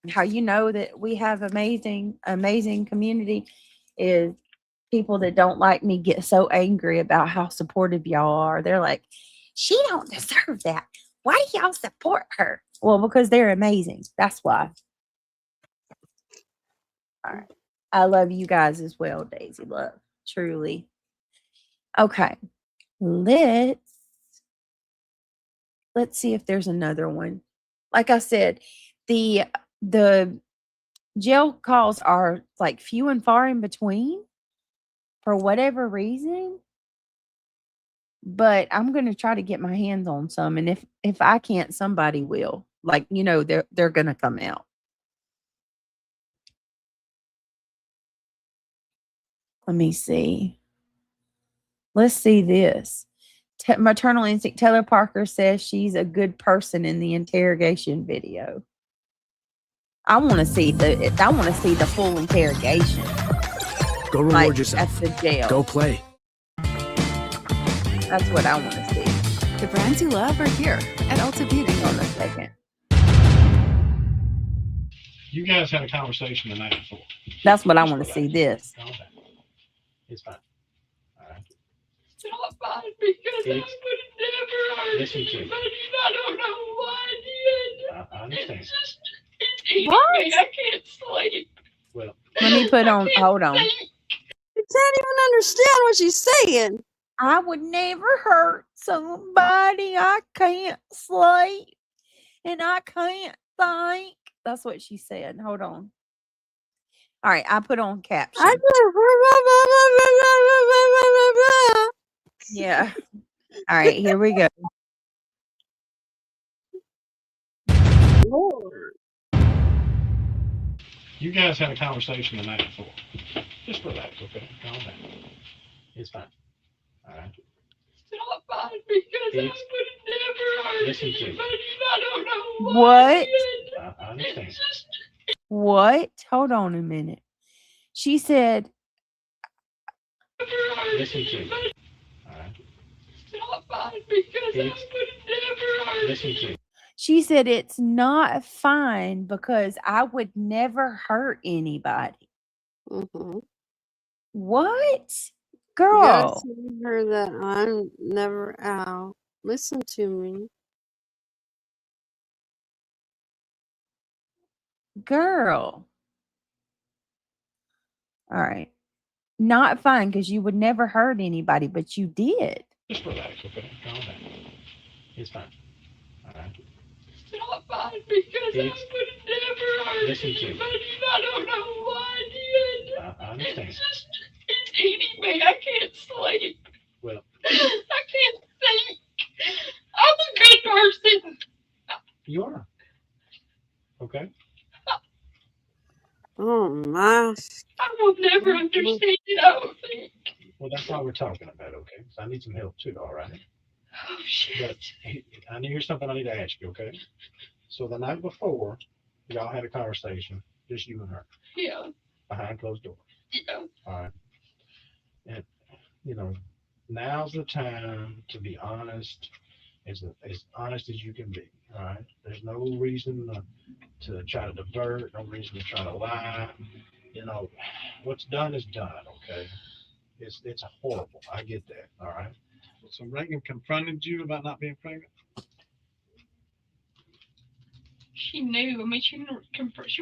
how you know that we have amazing community is people that don't like me get so angry about how supportive y'all are. They're like, she don't deserve that. Why do y'all support her? Well, because they're amazing. That's why. All right. I love you guys as well, Daisy Love. Truly. Okay. Let's see if there's another one. Like I said, the jail calls are like few and far in between for whatever reason. But I'm gonna try to get my hands on some, and if I can't, somebody will. Like, they're gonna come out. Let me see. Let's see this. Maternal instinct. Taylor Parker says she's a good person in the interrogation video. I want to see the full interrogation. Go reward yourself. At the jail. Go play. That's what I want to see. The brands you love are here at Ulta Beauty. Hang on a second. You guys had a conversation the night before. That's what I want to see. This. Calm down. It's fine. All right. It's not fine because I would never hurt Listen to me. anybody. I don't know why I did. I understand. It's eating What? me. I can't sleep. Well, Let me put on. Hold on. You can't even understand what she's saying. I would never hurt somebody. I can't sleep and I can't think. That's what she said. Hold on. All right, I put on caption. Yeah. All right, here we go. Lord. you guys had a conversation the night before. Just relax, okay? Calm down. It's fine. All right. It's not fine because I would never hurt Listen to me. anybody. I don't know why What? I did. I understand. What? Hold on a minute. She said, Listen to me. All right. It's not fine because I would never hurt Listen to me. she said it's not fine because I would never hurt anybody. Mm-hmm. What? You gotta Girl. tell her that I'm never out. Listen to me. Girl. All right. Not fine because you would never hurt anybody, but you did. Just relax, okay? Calm down. It's fine. All right. It's not fine because I would never hurt Listen to me. anybody. I don't know why I did. I understand. It's eating me. I can't sleep. Well, I can't think. I'm a good person. you are. Okay? Oh my. I will never understand it. I don't think. Well, that's why we're talking about, okay? So I need some help too, all right? Oh shit. But I need here's something I need to ask you, okay? So the night before, y'all had a conversation, just you and her, Yeah. behind closed doors. Yeah. All right. And now's the time to be honest, as honest as you can be. All right. There's no reason to try to divert, no reason to try to lie. What's done is done. Okay. It's horrible. I get that. All right. So Reagan confronted you about not being pregnant. She knew. I mean, she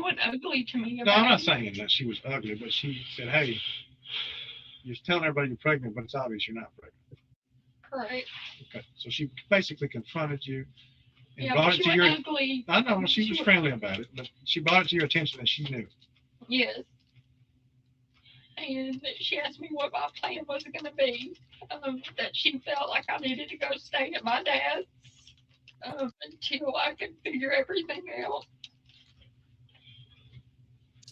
wasn't ugly to me. No, I'm not saying that she was ugly, but she said, "Hey, you're telling everybody you're pregnant, but it's obvious you're not pregnant." Correct. Okay. So she basically confronted you and Yeah, brought but it she to wasn't your. ugly. I know she was friendly about it, but she brought it to your attention and she knew. Yes. And she asked me what my plan was going to be. That she felt like I needed to go stay at my dad's until I could figure everything out.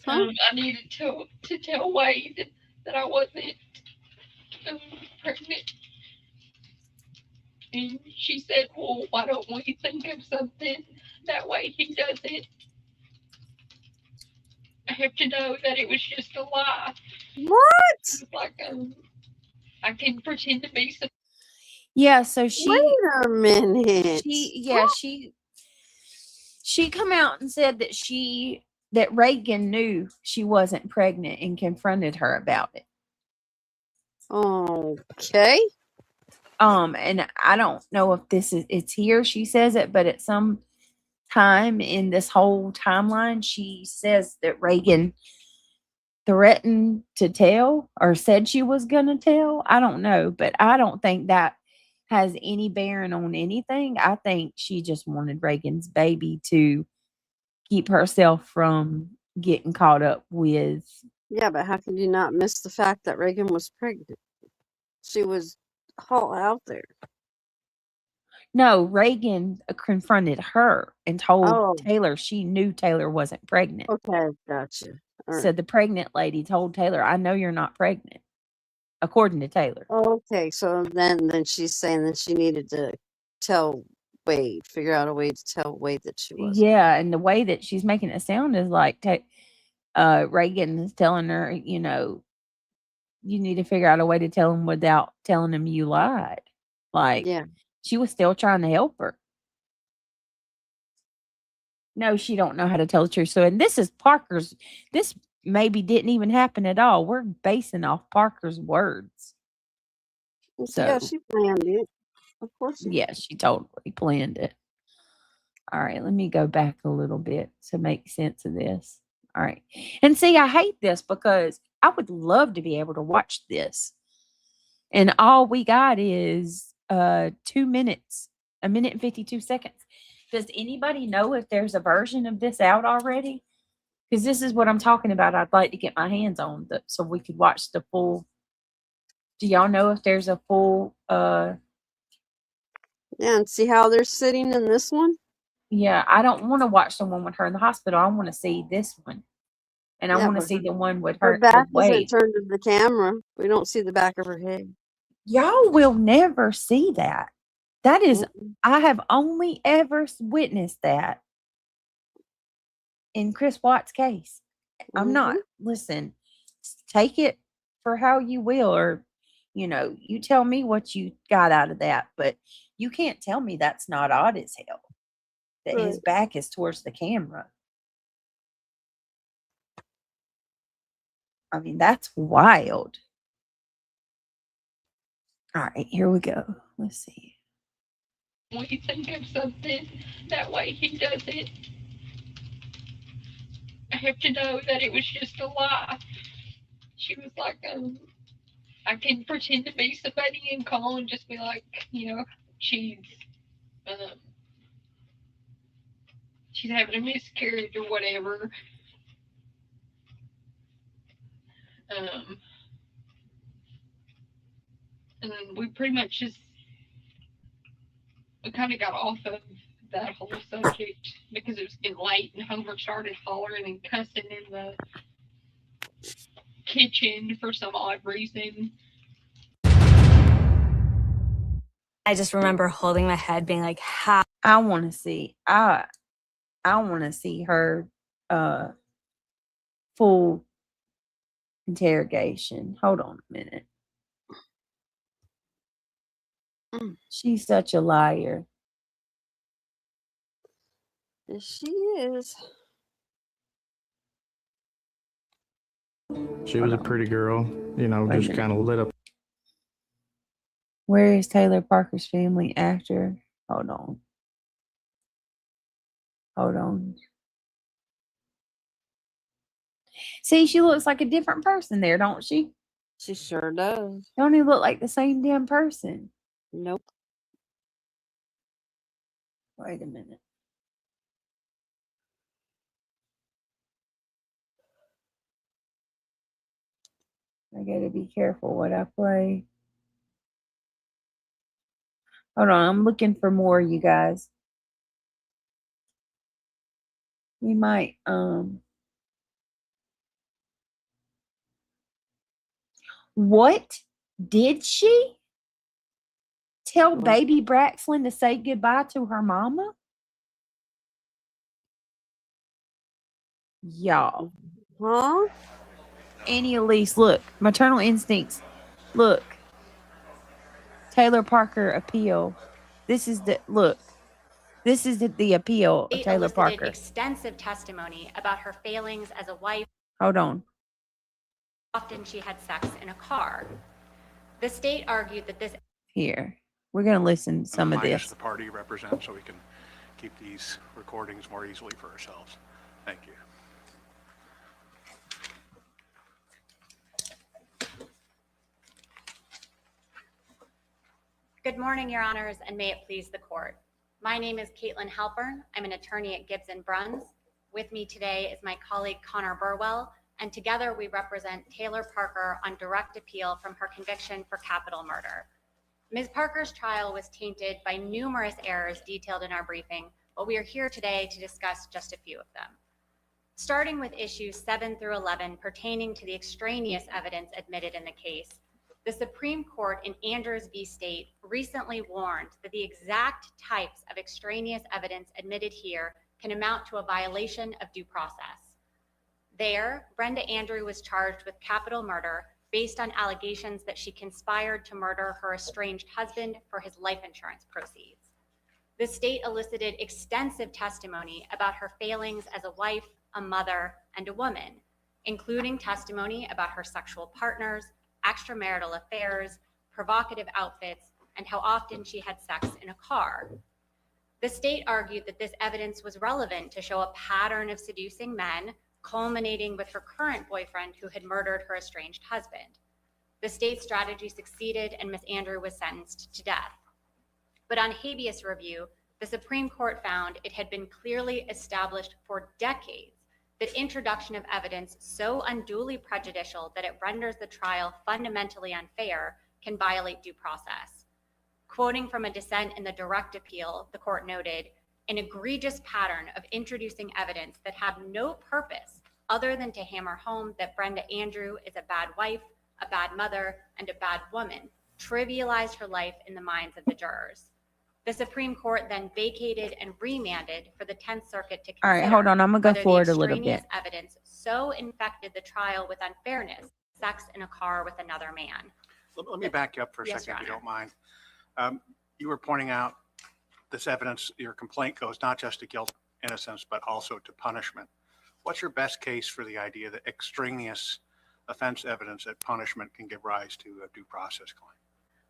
I needed to tell Wade that I wasn't pregnant. And she said, well, why don't we think of something that way he doesn't have to know that it was just a lie. What? Like, I can pretend to be some. Yeah, so she Wait a minute. she come out and said that Reagan knew she wasn't pregnant and confronted her about it. Okay. And I don't know if it's here she says it, but at some time in this whole timeline, she says that Reagan threatened to tell or said she was gonna tell. I don't know, but I don't think that has any bearing on anything. I think she just wanted Reagan's baby to keep herself from getting caught up with. Yeah, but how could you not miss the fact that Reagan was pregnant? She was all out there. No, Reagan confronted her and told Oh, Taylor she knew Taylor wasn't pregnant. okay, gotcha. All So right. the pregnant lady told Taylor, I know you're not pregnant, according to Taylor. Okay, so then she's saying that she needed to tell Wade, figure out a way to tell Wade that she wasn't. Yeah, and the way that she's making it sound is like Reagan is telling her, you know, you need to figure out a way to tell him without telling him you lied. Like, Yeah. she was still trying to help her. No, she don't know how to tell the truth. So, and this is Parker's, this maybe didn't even happen at all. We're basing off Parker's words. So, Yeah, she planned it. Of course she yeah, she totally planned it. All right, let me go back a little bit to make sense of this. All right. And see, I hate this because I would love to be able to watch this. And all we got is 2 minutes, 1 minute and 52 seconds. Does anybody know if there's a version of this out already? Because this is what I'm talking about. I'd like to get my hands on so we could watch the full. Do y'all know if there's a full Yeah, and see how they're sitting in this one? Yeah, I don't want to watch the one with her in the hospital. I want to see this one. And I Yeah, want to but see the one with her her back with isn't Wade. turned to the camera. We don't see the back of her head. Y'all will never see that. That is, I have only ever witnessed that in Chris Watt's case. I'm not, listen, take it for how you will, or, you know, you tell me what you got out of that, but you can't tell me that's not odd as hell, that his back is towards the camera. I mean, that's wild. All right, here we go. Let's see. When you think of something that way he does it, I have to know that it was just a lie. She was like, I can pretend to be somebody and call and just be like, you know, she's having a miscarriage or whatever. And then we pretty much we kind of got off of that whole subject because it was getting late and Homer started hollering and cussing in the kitchen for some odd reason. I just remember holding my head being like, how? I want to see, I want to see her full interrogation. Hold on a minute. She's such a liar. Yes, she is. She was a pretty girl, you know, just kind of lit up. Where is Taylor Parker's family after? Hold on. Hold on. See, she looks like a different person there, don't she? She sure does. Don't even look like the same damn person. Nope. Wait a minute. I gotta be careful what I play. Hold on, I'm looking for more, you guys. We might, what? Did she tell baby Braxlin to say goodbye to her mama? Y'all. Huh? Annie Elise, look. Maternal instincts. Look. Taylor Parker appeal. This is the, look. This is the appeal of Taylor Parker. Extensive testimony about her failings as a wife. Hold on. Often she had sex in a car. The state argued that this. Here. We're going to listen to some of this. The party you represent, so we can keep these recordings more easily for ourselves. Thank you. Good morning, Your Honors, and may it please the court. My name is Caitlin Halpern. I'm an attorney at Gibbs & Bruns. With me today is my colleague Connor Burwell, and together we represent Taylor Parker on direct appeal from her conviction for capital murder. Ms. Parker's trial was tainted by numerous errors detailed in our briefing, but we are here today to discuss just a few of them. Starting with issues 7 through 11 pertaining to the extraneous evidence admitted in the case, the Supreme Court in Andrews v. State recently warned that the exact types of extraneous evidence admitted here can amount to a violation of due process. There, Brenda Andrew was charged with capital murder based on allegations that she conspired to murder her estranged husband for his life insurance proceeds. The state elicited extensive testimony about her failings as a wife, a mother, and a woman, including testimony about her sexual partners, extramarital affairs, provocative outfits, and how often she had sex in a car. The state argued that this evidence was relevant to show a pattern of seducing men, culminating with her current boyfriend who had murdered her estranged husband. The state's strategy succeeded and Ms. Andrew was sentenced to death. But on habeas review, the Supreme Court found it had been clearly established for decades that introduction of evidence so unduly prejudicial that it renders the trial fundamentally unfair can violate due process. Quoting from a dissent in the direct appeal, the court noted, an egregious pattern of introducing evidence that had no purpose other than to hammer home that Brenda Andrew is a bad wife, a bad mother, and a bad woman, trivialized her life in the minds of the jurors. The Supreme Court then vacated and remanded for the 10th Circuit to consider All right, hold on. I'm going to go forward a little bit. Evidence so infected the trial with unfairness, sex in a car with another man. Let me back you up for a Yes, second, if you Your don't mind. You were pointing out this evidence, your complaint goes not just to guilt, innocence, but also to punishment. What's your best case for the idea that extraneous offense evidence at punishment can give rise to a due process claim?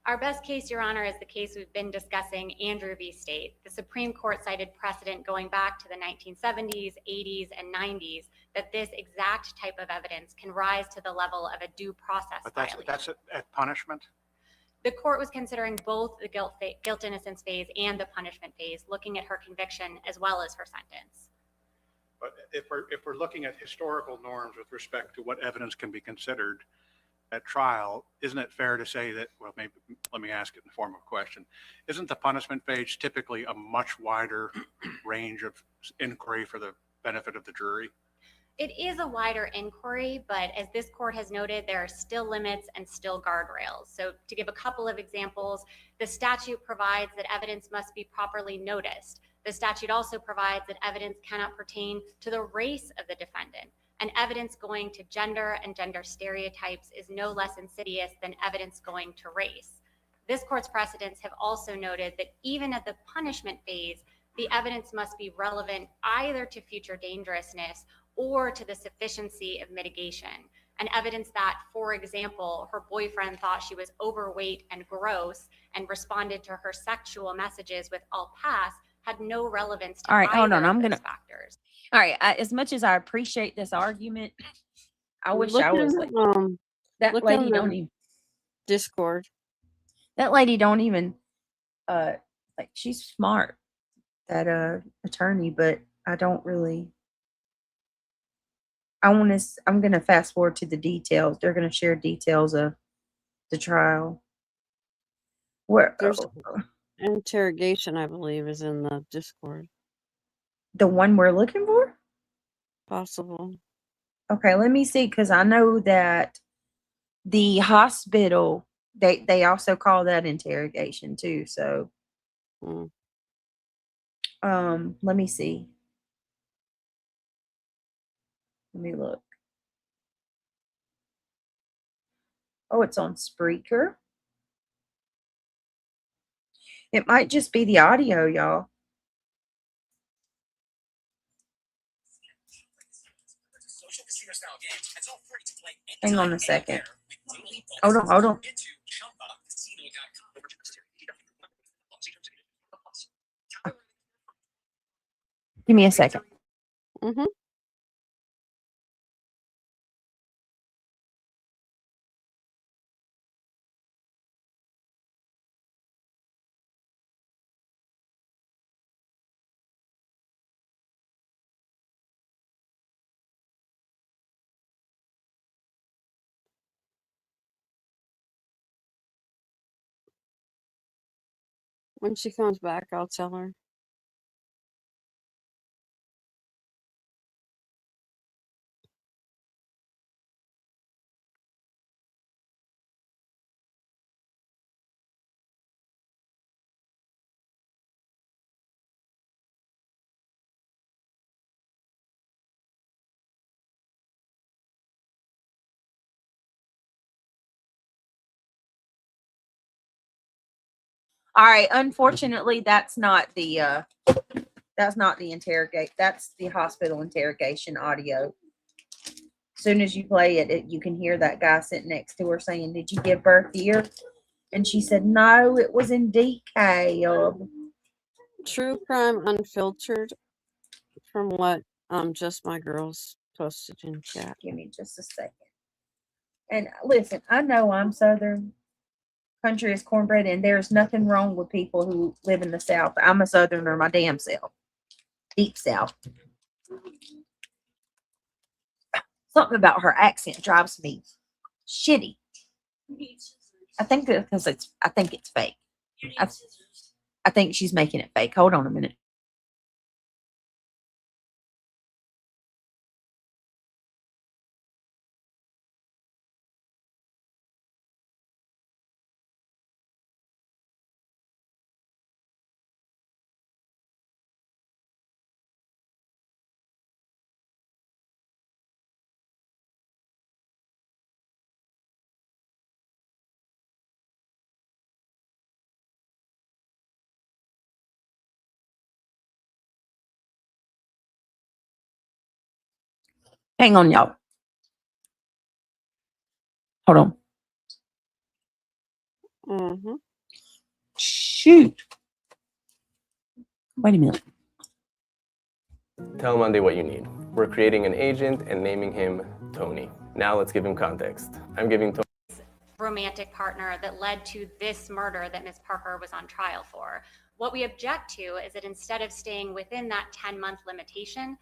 Our best case, Your Honor, is the case we've been discussing, Andrew v. State. The Supreme Court cited precedent going back to the 1970s, 80s, and 90s that this exact type of evidence can rise to the level of a due process violation. But that's at punishment? The court was considering both the guilt innocence phase and the punishment phase, looking at her conviction as well as her sentence. But if we're looking at historical norms with respect to what evidence can be considered at trial, isn't it fair to say that, well, maybe let me ask it in the form of a question. Isn't the punishment phase typically a much wider range of inquiry for the benefit of the jury? It is a wider inquiry, but as this court has noted, there are still limits and still guardrails. So to give a couple of examples, the statute provides that evidence must be properly noticed. The statute also provides that evidence cannot pertain to the race of the defendant. And evidence going to gender and gender stereotypes is no less insidious than evidence going to race. This court's precedents have also noted that even at the punishment phase, the evidence must be relevant either to future dangerousness or to the sufficiency of mitigation. And evidence that, for example, her boyfriend thought she was overweight and gross and responded to her sexual messages with "I'll pass" had no relevance to All right, hold on. either of I'm those going to. factors. All right. As much as I appreciate this argument, I wish Look I was in like the, that look lady. in Don't the even. Discord. That lady don't even. Like she's smart, that attorney, but I don't really. I'm gonna fast forward to the details. They're gonna share details of the trial. Where There's interrogation, I believe, is in the Discord. the one we're looking for? Possible. Okay, let me see, because I know that the hospital they also call that interrogation too. So, let me see. Let me look. Oh, it's on Spreaker. It might just be the audio, y'all. Hang on a second. Hold on. Give me a second. Mm-hmm. When she comes back, I'll tell her. All right. Unfortunately, that's not the interrogate. That's the hospital interrogation audio. As soon as you play it, you can hear that guy sitting next to her saying, "Did you give birth here?" And she said, "No, it was in DK." True Crime Unfiltered, from what Just My Girls posted in chat. Give me just a second. And listen, I know I'm Southern. Country is cornbread, and there's nothing wrong with people who live in the South. I'm a Southerner, my damn self. Deep South. Something about her accent drives me shitty. I think because I think it's fake. I think she's making it fake. Hold on a minute. Hang on, y'all. Hold on. Mm-hmm. Shoot. Wait a minute. Tell Monday what you need. We're creating an agent and naming him Tony. Now let's give him context. I'm giving Tony romantic partner that led to this murder that Ms. Parker was on trial for. What we object to is that instead of staying within that 10-month limitation,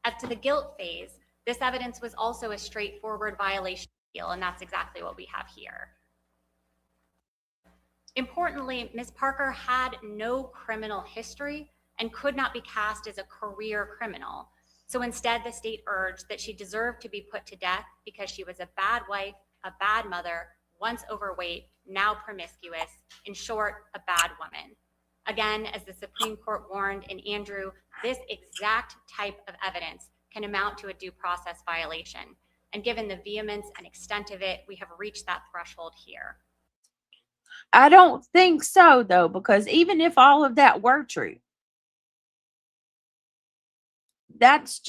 as to the guilt phase, this evidence was also a straightforward violation appeal, and that's exactly what we have here. Importantly, Ms. Parker had no criminal history and could not be cast as a career criminal. So instead, the state urged that she deserved to be put to death because she was a bad wife, a bad mother, once overweight, now promiscuous, in short, a bad woman. Again, as the Supreme Court warned in Andrew, this exact type of evidence can amount to a due process violation. And given the vehemence and extent of it, we have reached that threshold here. I don't think so, though, because even if all of that were true, that's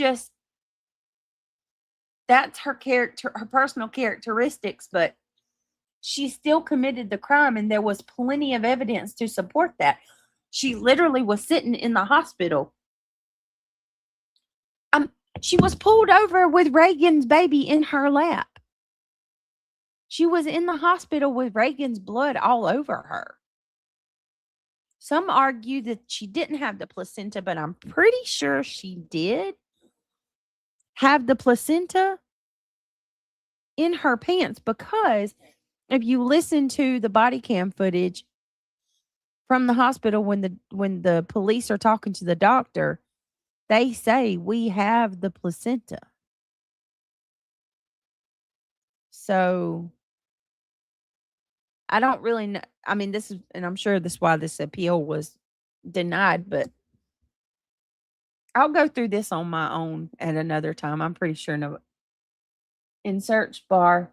her character, her personal characteristics, but she still committed the crime, and there was plenty of evidence to support that. She literally was sitting in the hospital. She was pulled over with Reagan's baby in her lap. She was in the hospital with Reagan's blood all over her. Some argue that she didn't have the placenta, but I'm pretty sure she did have the placenta in her pants, because if you listen to the body cam footage from the hospital when the police are talking to the doctor, they say we have the placenta. So I don't really know. I mean, this is, and I'm sure this is why this appeal was denied, but I'll go through this on my own at another time. I'm pretty sure in search bar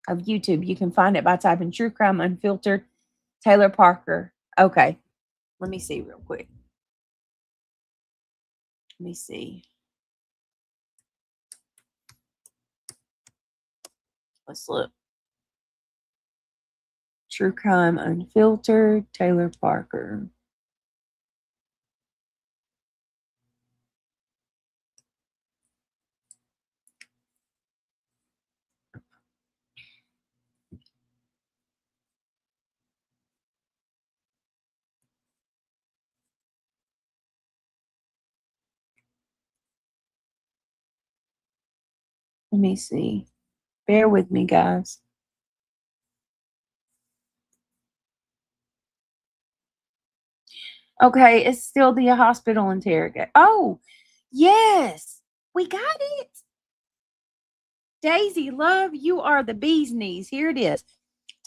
of YouTube, you can find it by typing True Crime Unfiltered, Taylor Parker. Okay. Let me see real quick. Let me see. Let's look. True Crime Unfiltered, Taylor Parker. Let me see. Bear with me, guys. Okay, it's still the hospital interrogate. Oh, yes, we got it. Daisy, love, you are the bee's knees. Here it is.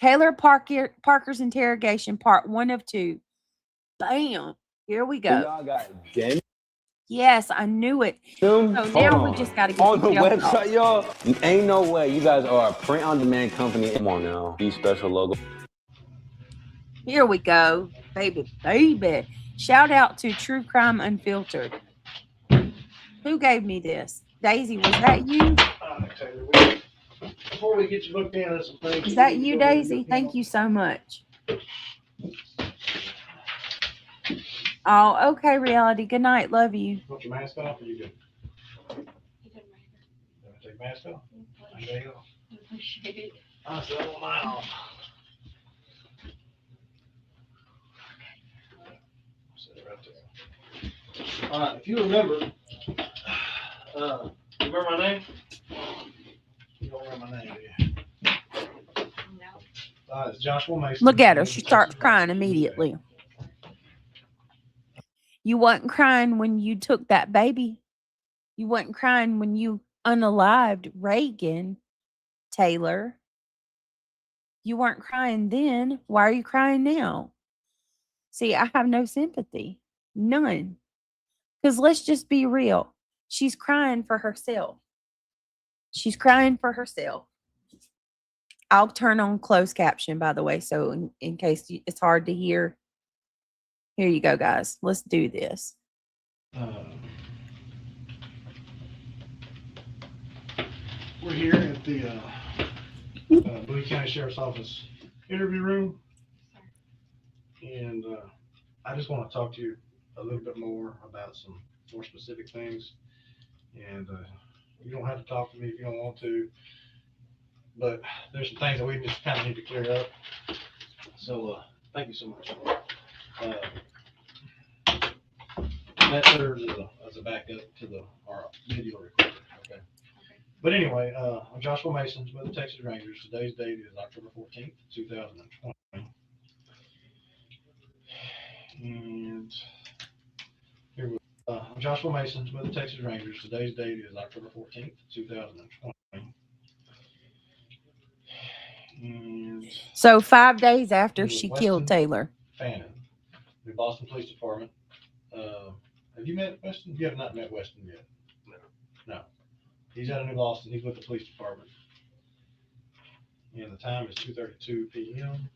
Parker's interrogation, part 1 of 2. Bam. Here we go. Y'all got game. Yes, I knew it. So now we just got to get on the jail website, y'all. Ain't no way you guys are a print-on-demand company. Come on now, these special logo. Here we go, baby. Shout out to True Crime Unfiltered. Who gave me this? Daisy, was that you? Before we get you booked in, there's some things. Is that you, Daisy? Thank you so much. Oh, okay, reality. Good night. Love you. Want your mask off or you good? Take your mask off? There you go. Appreciate it. I said, oh, mine off. Set it right there. All right, if you remember, remember my name? You don't remember my name, do you? No. It's Joshua Mason. Look at her. She starts crying immediately. You wasn't crying when you took that baby. You wasn't crying when you unalived Reagan, Taylor. You weren't crying then. Why are you crying now? See, I have no sympathy. None. Because let's just be real. She's crying for herself. She's crying for herself. I'll turn on closed caption, by the way, so in case it's hard to hear. Here you go, guys. Let's do this. We're here at the Bowie County Sheriff's Office interview room. And I just want to talk to you a little bit more about some more specific things. And you don't have to talk to me if you don't want to. But there's some things that we just kind of need to clear up. So thank you so much. That serves as a backup to our video recorder. Okay. But anyway, I'm Joshua Mason with the Texas Rangers. Today's date is October 14th, 2020. And here we go. I'm Joshua Mason with the Texas Rangers. Today's date is October 14th, 2020. And so 5 days after she killed Taylor. Fannin, the Boston Police Department. Have you met Weston? You have not met Weston yet. No. He's out of New Boston. He's with the police department. And the time is 2:32 p.m.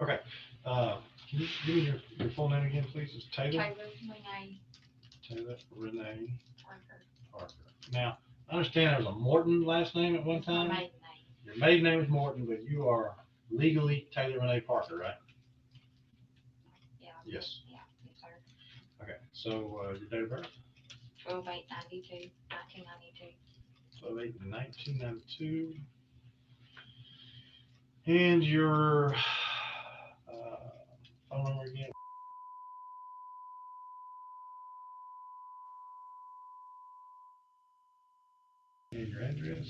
Okay. Can you give me your full name again, please? It's Taylor? Taylor Renee Parker. Now, I understand there was a Morton last name at one time. My maiden name. Your maiden name is Morton, but you are legally Taylor Renee Parker, right? Yeah. Yes. Yeah, yes, sir. Okay. So your date of birth? 12/8/92, 1992. 12/8/1992. And your phone number again? And your address?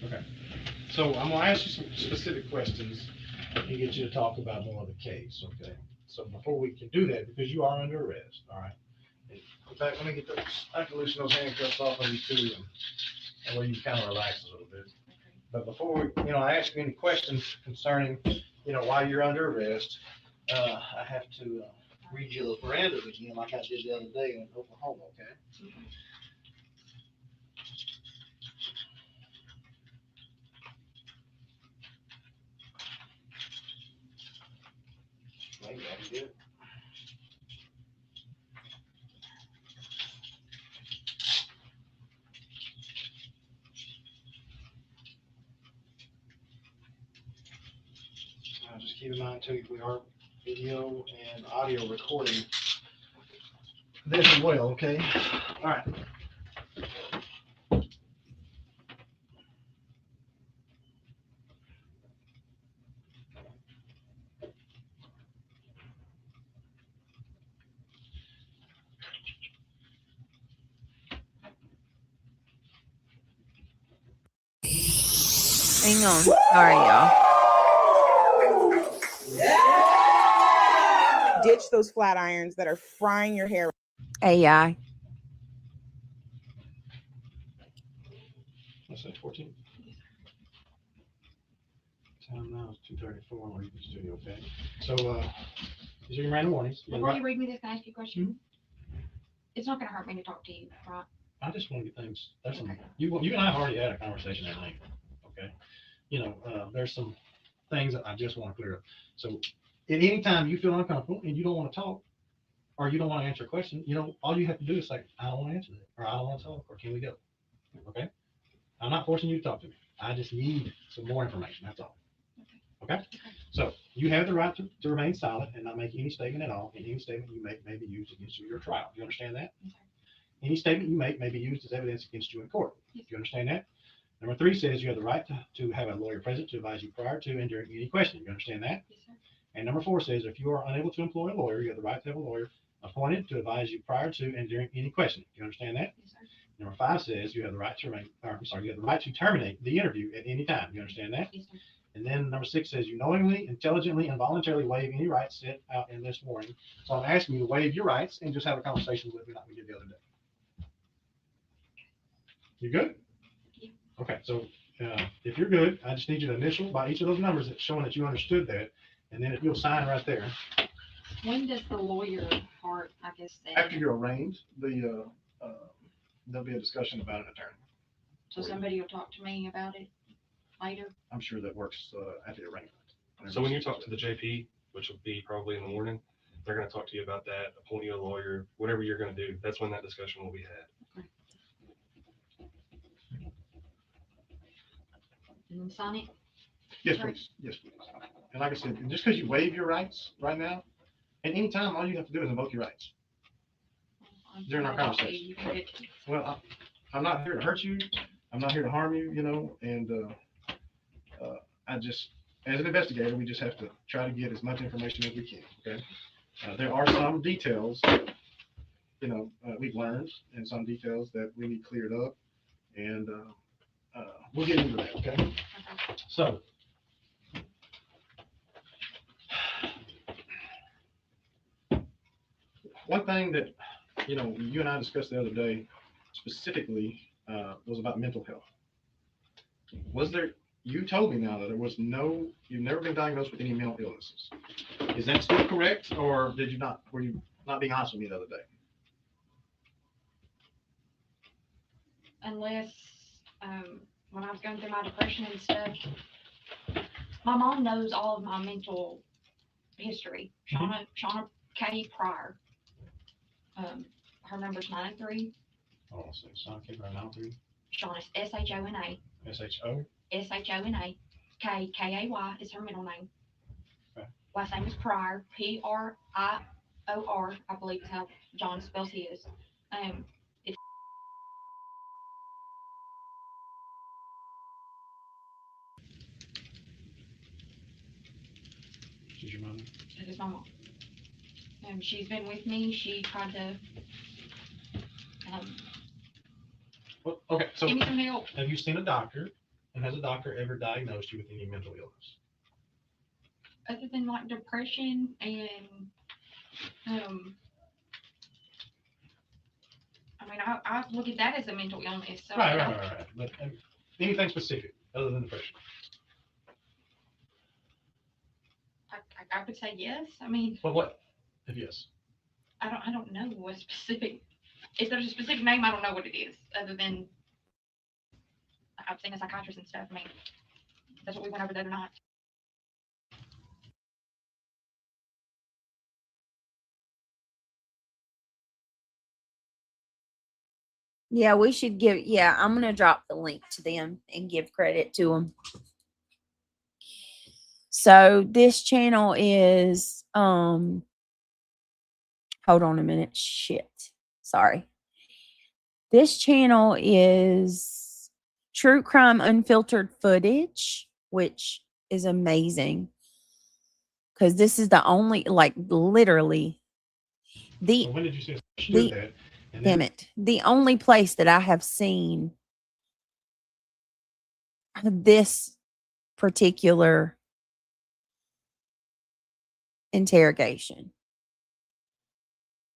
Okay. So I'm going to ask you some specific questions and get you to talk about more of the case, okay? So before we can do that, because you are under arrest, all right? In fact, let me get those, I can loosen those handcuffs off of you too, and that way you kind of relax a little bit. But before we, I ask you any questions concerning, why you're under arrest, I have to read you the parameters again, like I did the other day in Oklahoma, okay? Maybe I can do it. mind too, we are video and audio recording this as well, okay? All right. Hang on. Sorry, y'all. Ditch those flat irons that are frying your hair. AI. What's that, 14? Time now is 2:34. We're in the studio, okay? So, these are your random warnings. Before you read me this, can I ask you a question? It's not going to hurt me to talk to you, right? I just want to get things, there's some, you and I have already had a conversation at length, okay? You know, there's some things that I just want to clear up. So at any time you feel uncomfortable and you don't want to talk, or you don't want to answer a question, you know, all you have to do is say, I don't want to answer that, or I don't want to talk, or can we go? Okay? I'm not forcing you to talk to me. I just need some more information, that's all. Okay? So you have the right to remain silent and not make any statement at all, and any statement you make may be used against you in your trial. Do you understand that? Any statement you make may be used as evidence against you in court. Do you understand that? Number 3 says you have the right to have a lawyer present to advise you prior to and during any question. You understand that? Yes, sir. And number 4 says if you are unable to employ a lawyer, you have the right to have a lawyer appointed to advise you prior to and during any question. Do you understand that? Yes, sir. Number 5 says you have the right to you have the right to terminate the interview at any time. You understand that? Yes, sir. And then number 6 says you knowingly, intelligently, and voluntarily waive any rights set out in this warning. So I'm asking you to waive your rights and just have a conversation with me like we did the other day. You good? Yeah. Okay, so if you're good, I just need you to initial by each of those numbers that's showing that you understood that. And then if you'll sign right there. When does the lawyer part, I guess, say? After you're arraigned, there'll be a discussion about an attorney. So somebody will talk to me about it later? I'm sure that works at the arraignment. So when you talk to the JP, which will be probably in the morning, they're going to talk to you about that, appoint you a lawyer, whatever you're going to do. That's when that discussion will be had. And then sign it? Yes, please. Yes, please. And like I said, just because you waive your rights right now, at any time, all you have to do is invoke your rights during our conversation. Well, I'm not here to hurt you. I'm not here to harm you, you know, and I just, as an investigator, we just have to try to get as much information as we can, okay? There are some details, you know, we've learned, and some details that we need cleared up, and we'll get into that, okay? So, one thing that, you know, you and I discussed the other day specifically was about mental health. Was there, you told me now that there was no, you've never been diagnosed with any mental illnesses. Is that still correct, or did you not, were you not being honest with me the other day? Unless, when I was going through my depression and stuff, my mom knows all of my mental history. Shauna K. Pryor. Her number's 903. Oh, so Shauna K. Pryor 903. Shauna, S-H-O-N-A. S-H-O? S-H-O-N-A. K, K-A-Y is her middle name. Okay. Last name is Pryor. P-R-I-O-R, I believe is how John spells his. It's She's your mother? That is my mom. She's been with me. She tried to Well, okay, so give me some help. have you seen a doctor, and has a doctor ever diagnosed you with any mental illness? Other than like depression and I mean, I look at that as a mental illness. So Right. But anything specific other than depression? I would say yes. I mean, But what? If yes. I don't know what specific. If there's a specific name, I don't know what it is. Other than I've seen a psychiatrist and stuff. I mean, that's what we went over the other night. Yeah, we should give, yeah, I'm going to drop the link to them and give credit to them. So this channel is hold on a minute. Shit. Sorry. This channel is True Crime Unfiltered Footage, which is amazing. Because this is the only, like, literally the So when did you say she the did that? And damn then it. The only place that I have seen this particular interrogation.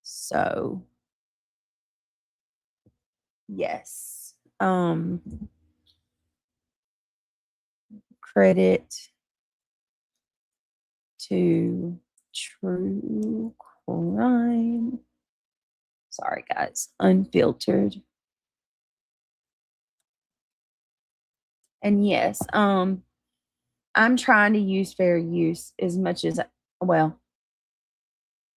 So yes. Credit to True Crime. Sorry guys, Unfiltered. And yes, I'm trying to use fair use as much as, well,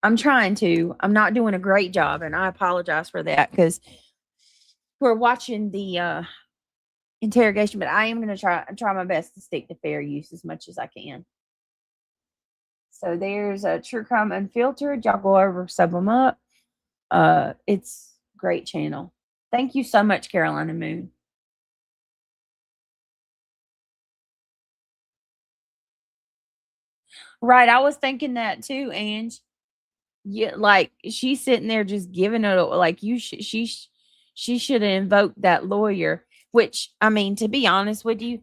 I'm trying to. I'm not doing a great job, and I apologize for that because we're watching the interrogation, but I am going to try my best to stick to fair use as much as I can. So there's a True Crime Unfiltered. Y'all go over, sub them up. It's great channel. Thank you so much, Carolina Moon. Right, I was thinking that too, Ange. Yeah, like she's sitting there just giving it, like she should have invoked that lawyer. Which, I mean, to be honest with you,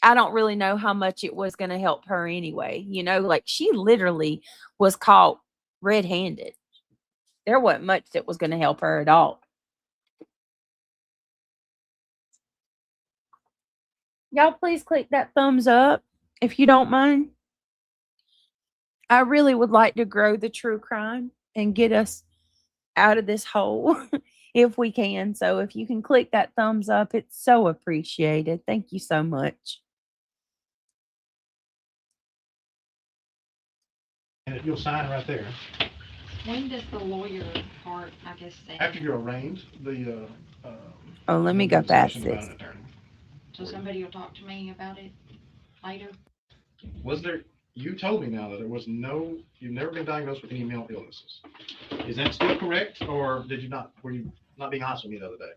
I don't really know how much it was going to help her anyway. You know, like she literally was caught red-handed. There wasn't much that was going to help her at all. Y'all please click that thumbs up if you don't mind. I really would like to grow the true crime and get us out of this hole if we can. So if you can click that thumbs up, it's so appreciated. Thank you so much. and if you'll sign right there. When does the lawyer part, I guess, say? After you're arraigned, the Oh, let me go past this. So somebody will talk to me about it later? Was there, you told me now that there was no, you've never been diagnosed with any mental illnesses. Is that still correct, or did you not, were you not being honest with me the other day?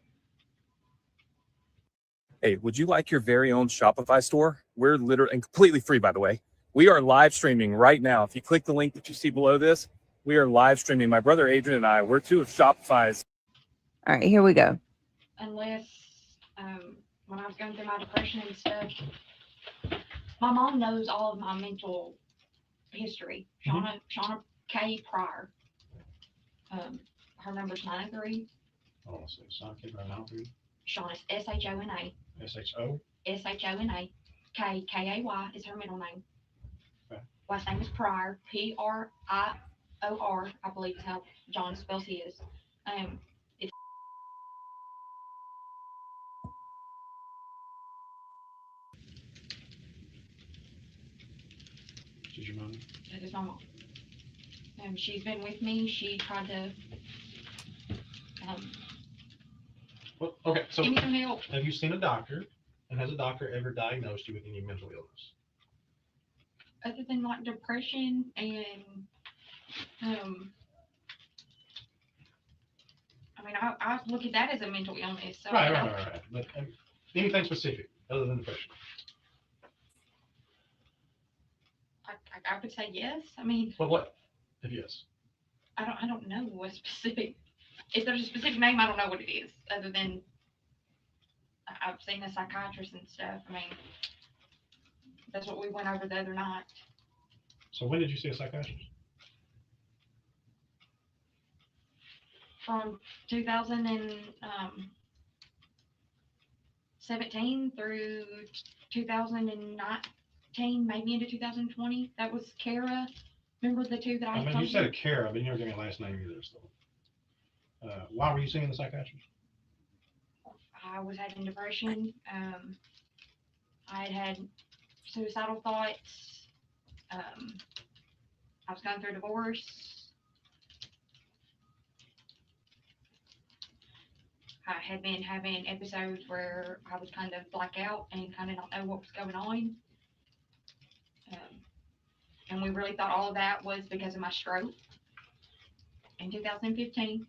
Hey, would you like your very own Shopify store? We're literally, and completely free, by the way. We are live streaming right now. If you click the link that you see below this, we are live streaming. My brother Adrian and I, we're two of Shopify's. All right, here we go. Unless, when I was going through my depression and stuff, my mom knows all of my mental history. Shauna K. Pryor. Her number's 903. Oh, let's see, Shauna K. Pryor, 903. Shauna is S-H-O-N-A. S-H-O? S-H-O-N-A. K-A-Y is her middle name. Okay. Last name is Pryor. P-R-I-O-R, I believe is how John spells his. It's Is your mom? that is my mom. She's been with me. She tried to Well, okay, so give me some help. have you seen a doctor, and has a doctor ever diagnosed you with any mental illness? Other than like depression and I mean, I look at that as a mental illness. So Right. But anything specific other than depression? I would say yes. I mean, Well, what? If yes. I don't know what specific. If there's a specific name, I don't know what it is. Other than I've seen a psychiatrist and stuff. I mean, that's what we went over the other night. So when did you see a psychiatrist? From 2017 through 2019, maybe into 2020. That was Kara. Remember the two that I I mean, told you said a Kara, but you never gave me a last name either. So, why were you seeing the psychiatrist? I was having depression. I had suicidal thoughts. I was going through a divorce. I had been having episodes where I was kind of black out and kind of not know what was going on. And we really thought all of that was because of my stroke in 2015.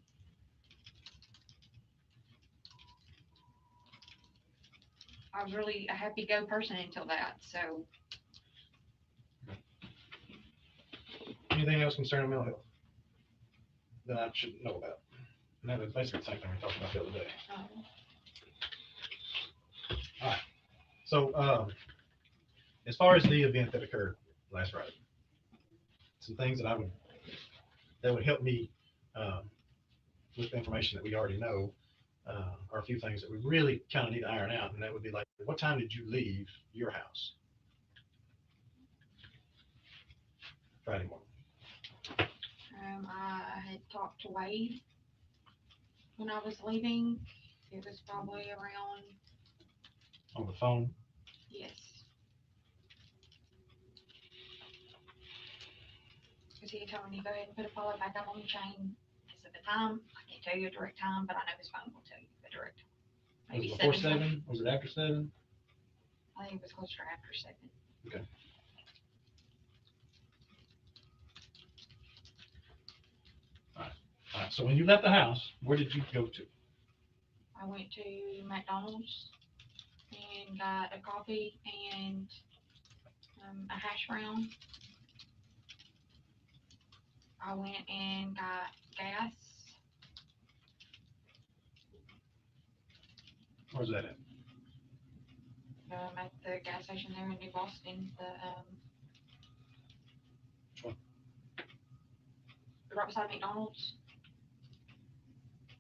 I was really a happy-go person until that. So, Anything else concerning mental health that I should know about? And that was basically the same thing we talked about the other day. All right. So, as far as the event that occurred last Friday, some things that would help me with the information that we already know are a few things that we really kind of need to iron out, and that would be like, what time did you leave your house Friday morning? I had talked to Wade when I was leaving. It was probably around. On the phone? Yes. Because he had told me to go ahead and put a follow back up on the chain. Because at the time, I can't tell you a direct time, but I know his phone will tell you a direct time. Was it before 7? Was it after 7? I think it was closer after 7. Okay. All right. So when you left the house, where did you go to? I went to McDonald's and got a coffee and a hash brown. I went and got gas. Where's that at? At the gas station there in New Boston. Which one? Right beside McDonald's.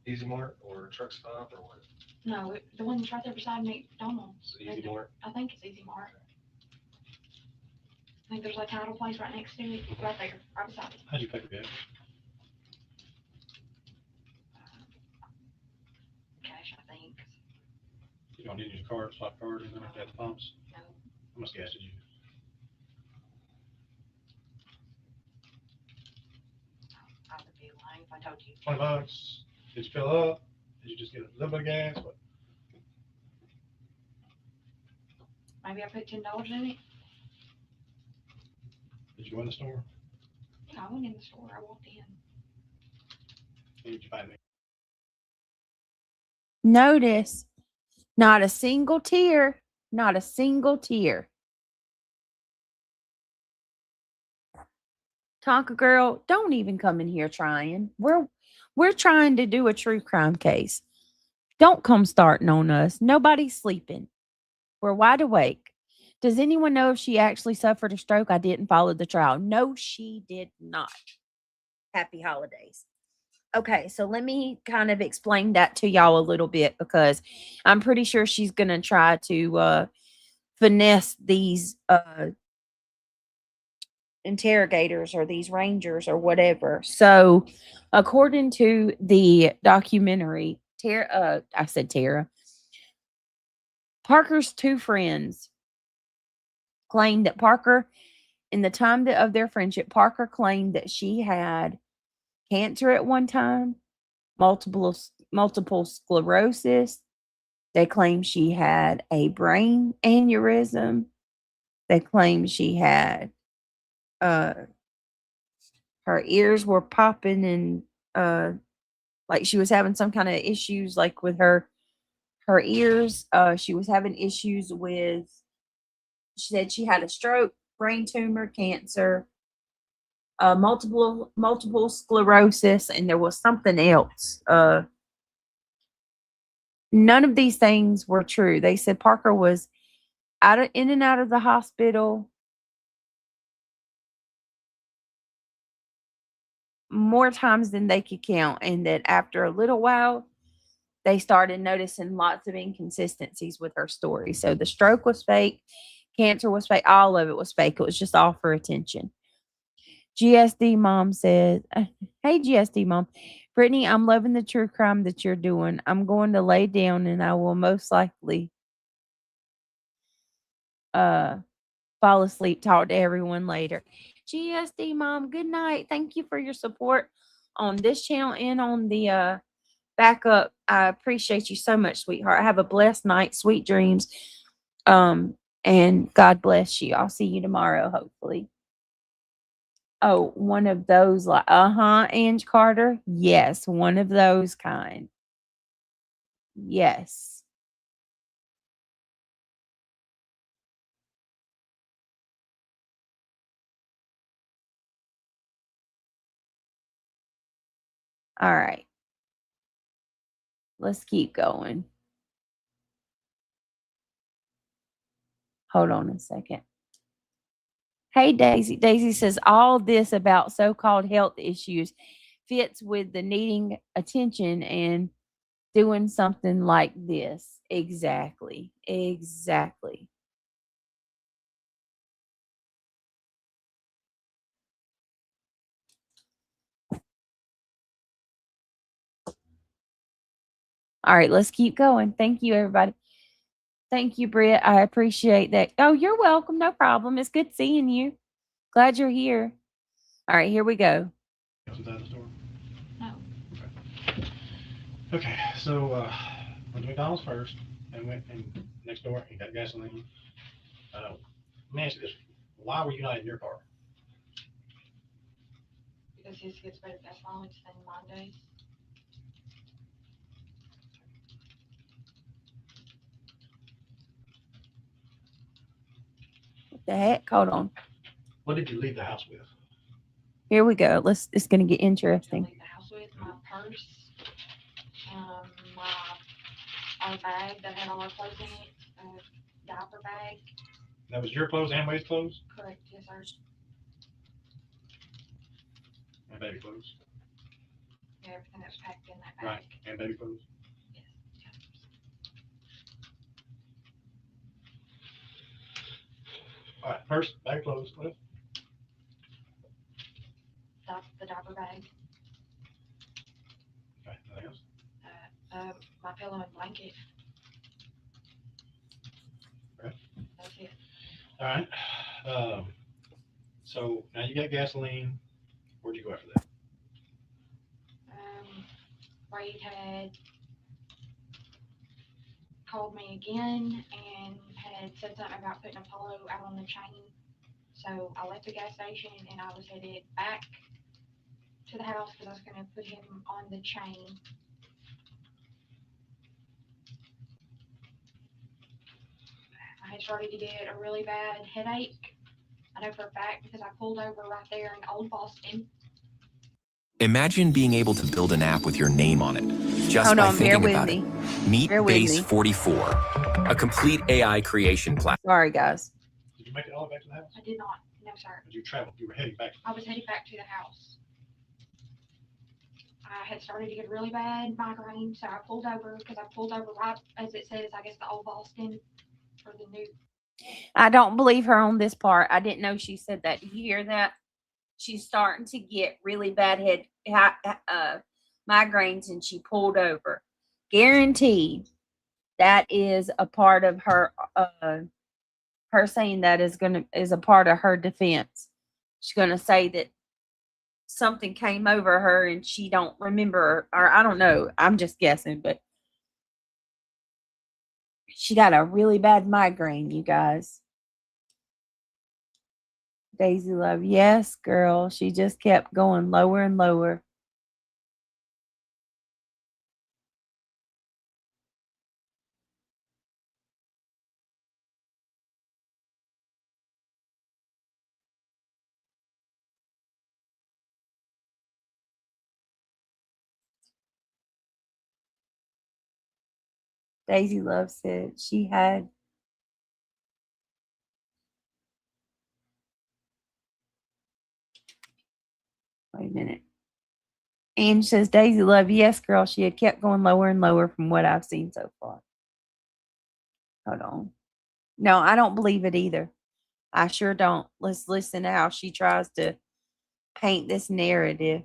Easy Mart or Truck Stop or what? No, the one that's right there beside McDonald's. Easy Mart? I think it's Easy Mart. I think there's a title place right next to it, right there, right beside it. How'd you pay for gas? Cash, I think. You don't need your card, swap card, anything like that at the pumps? No. How much gas did you use? I would be lying if I told you. $20. Did you fill up? Did you just get a little bit of gas? What? Maybe I put $10 in it. Did you go in the store? Yeah, I went in the store. I walked in. Did you buy me? Notice, not a single tear, not a single tear. Tonka girl, don't even come in here trying. We're trying to do a true crime case. Don't come starting on us. Nobody's sleeping. We're wide awake. Does anyone know if she actually suffered a stroke? I didn't follow the trial. No, she did not. Happy holidays. Okay, so let me kind of explain that to y'all a little bit because I'm pretty sure she's going to try to finesse these interrogators or these rangers or whatever. So, according to the documentary, Tara, Parker's two friends claimed that Parker, in the time of their friendship, Parker claimed that she had cancer at one time, multiple sclerosis. They claimed she had a brain aneurysm. They claimed she had her ears were popping and like she was having some kind of issues like with her ears. She was having issues with, she said she had a stroke, brain tumor, cancer, multiple sclerosis, and there was something else. None of these things were true. They said Parker was in and out of the hospital more times than they could count, and that after a little while they started noticing lots of inconsistencies with her story. So the stroke was fake, cancer was fake, all of it was fake. It was just all for attention. GSD mom says, hey GSD mom, Brittany, I'm loving the true crime that you're doing. I'm going to lay down and I will most likely fall asleep. Talk to everyone later. GSD mom, good night. Thank you for your support on this channel and on the backup. I appreciate you so much, sweetheart. Have a blessed night, sweet dreams. And God bless you. I'll see you tomorrow, hopefully. Oh, one of those, like, Ange Carter. Yes, one of those kind. Yes. All right. Let's keep going. Hold on a second. Hey, Daisy. Daisy says all this about so-called health issues fits with the needing attention and doing something like this. Exactly. Exactly. All right, let's keep going. Thank you, everybody. Thank you, Britt. I appreciate that. Oh, you're welcome. No problem. It's good seeing you. Glad you're here. All right, here we go. Outside the store? No. Okay, so went to McDonald's first and went in next door and got gasoline. Let me ask you this. Why were you not in your car? Because his gets better gas mileage than mine does. What the heck? Hold on. What did you leave the house with? Here we go. It's gonna get I interesting. leave the house with my purse, our bag that had all our clothes in it, a diaper bag. That was your clothes and Wade's clothes? Correct, yes, sir. And baby clothes? Yeah, everything that was packed in that bag. Right, and baby clothes? Yes. All right, first, bag clothes, what else? The diaper bag, Okay, anything else? my pillow and blanket. Okay. That's it. All right. So now you got gasoline. Where'd you go after that? Wade had called me again and had said something about putting a polo out on the chain. So I left the gas station and I was headed back to the house because I was going to put him on the chain. I had started to get a really bad headache. I know for a fact because I pulled over right there in Old Boston. Imagine being able to build an app with your name on it, just Hold by on, bear thinking with about me. it. Meet Bear with Base me. 44, a complete AI creation platform. Sorry, guys. Did you make it all the way back to the house? I did not. No, sir. Did you travel? You were heading back? I was headed back to the house. I had started to get really bad migraine, so I pulled over because I pulled over right as it says, I guess, the Old Boston for the new. I don't believe her on this part. I didn't know she said that. Did you hear that? She's starting to get really bad migraines, and she pulled over. Guaranteed. That is a part of her. Her saying that is a part of her defense. She's gonna say that something came over her and she don't remember, or I don't know. I'm just guessing, but she got a really bad migraine, you guys. Daisy Love, yes, girl. She just kept going lower and lower. Daisy Love said she had wait a minute. And says Daisy Love, yes, girl. She had kept going lower and lower from what I've seen so far. Hold on. No, I don't believe it either. I sure don't. Let's listen to how she tries to paint this narrative.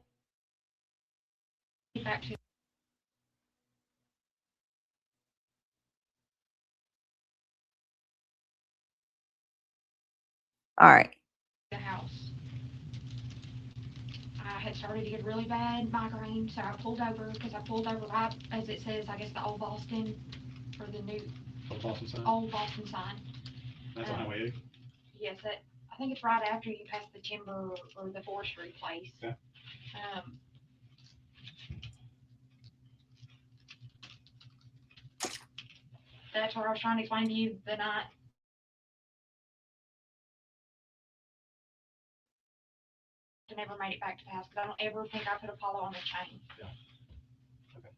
Back to All right. the house. I had started to get really bad migraine, so I pulled over because I pulled over right as it says, I guess, the Old Boston for the new Old Boston sign? Old Boston sign. That's on Highway 8? Yes, that I think it's right after you pass the timber or the forestry place. Yeah. That's what I was trying to explain to you the night. I never made it back to the house because I don't ever think I put Apollo on the chain. Yeah. Okay.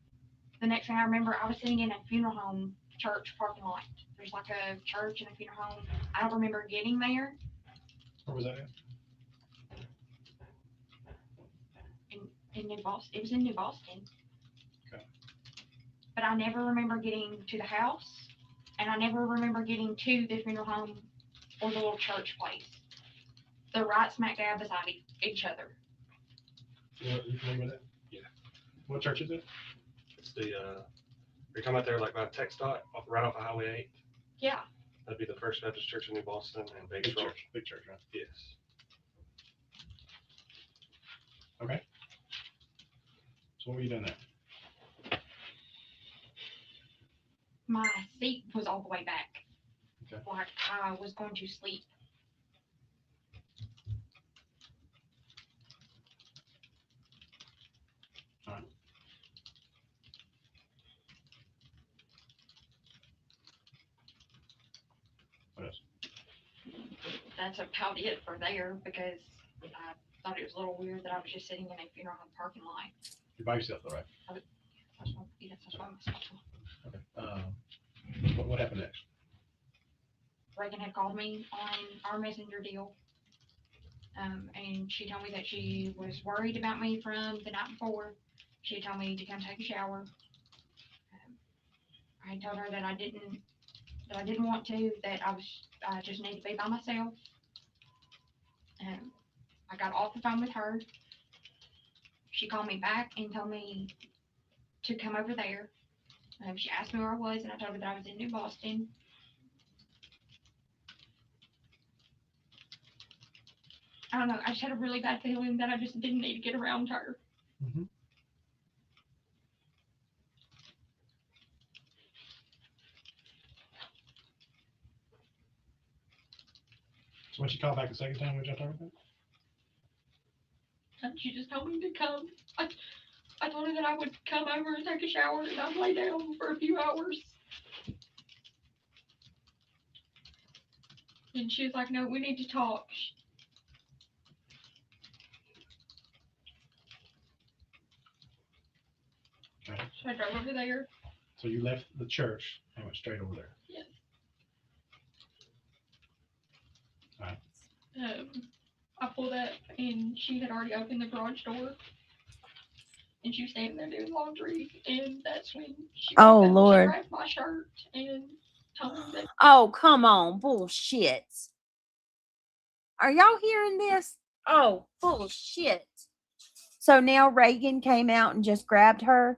The next thing I remember, I was sitting in a funeral home church parking lot. There's like a church and a funeral home. I don't remember getting there. Where was that at? In New Boston. It was in New Boston. Okay. But I never remember getting to the house, and I never remember getting to the funeral home or the little church place. They're right smack dab beside each other. You remember that? Yeah. What church is it? It's the, you're talking about there like by Tech Dot, right off of Highway 8? Yeah. That'd be the First Baptist Church in New Boston and Vegas Rock. Big church, right? Yes. Okay. So what were you doing there? My seat was all the way back. Okay. Like I was going to sleep. All right. What else? That's about it for there because I thought it was a little weird that I was just sitting in a funeral home parking lot. You're by yourself, though, right? That's what I'm supposed to. Okay. What happened next? Reagan had called me on our messenger deal. And she told me that she was worried about me from the night before. She told me to come take a shower. I told her that I didn't want to, that I just need to be by myself. I got off the phone with her. She called me back and told me to come over there. She asked me where I was, and I told her that I was in New Boston. I don't know. I just had a really bad feeling that I just didn't need to get around her. Mm-hmm. So when she called back the second time, what y'all talking about? And she just told me to come. I told her that I would come over and take a shower and I'd lay down for a few hours. And she was like, no, we need to talk. Okay. So I drove over there. So you left the church and went straight over there. Yes. All right. I pulled up and she had already opened the garage door. And she was standing there doing laundry. And that's when she Oh, grabbed, Lord. she grabbed my shirt and told me that. Oh, come on. Bullshit. Are y'all hearing this? Oh, bullshit. So now Reagan came out and just grabbed her.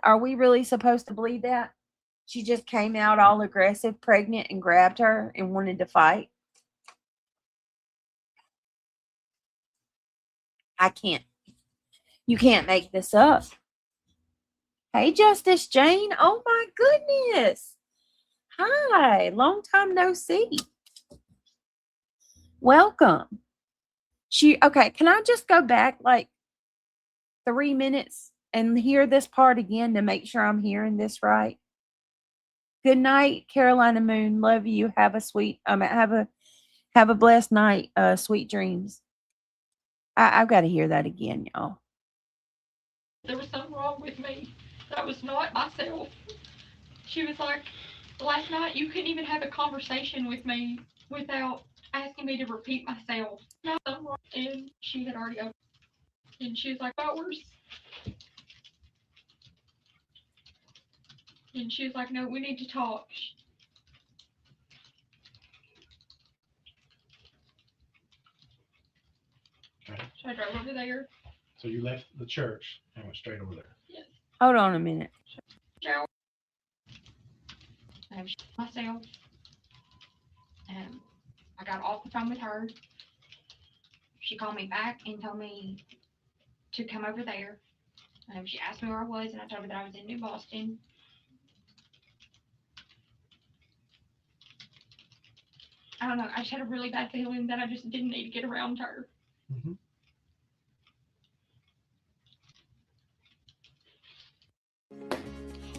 Are we really supposed to believe that? She just came out all aggressive, pregnant, and grabbed her and wanted to fight. I can't. You can't make this up. Hey, Justice Jane. Oh my goodness. Hi. Long time no see. Welcome. Okay, can I just go back like 3 minutes and hear this part again to make sure I'm hearing this right? Good night, Carolina Moon. Love you. Have a sweet have a blessed night. Sweet dreams. I've got to hear that again, y'all. There was something wrong with me. That was not myself. She was like, last night you couldn't even have a conversation with me without asking me to repeat myself. And she had already opened. And she was like, hours. And she was like, no, we need to talk. Okay. So I drove over there. So you left the church and went straight over there. Yes. Hold on a minute. Shower. Myself. I got off the phone with her. She called me back and told me to come over there. She asked me where I was, and I told her that I was in New Boston. I don't know. I just had a really bad feeling that I just didn't need to get around her. Mhm.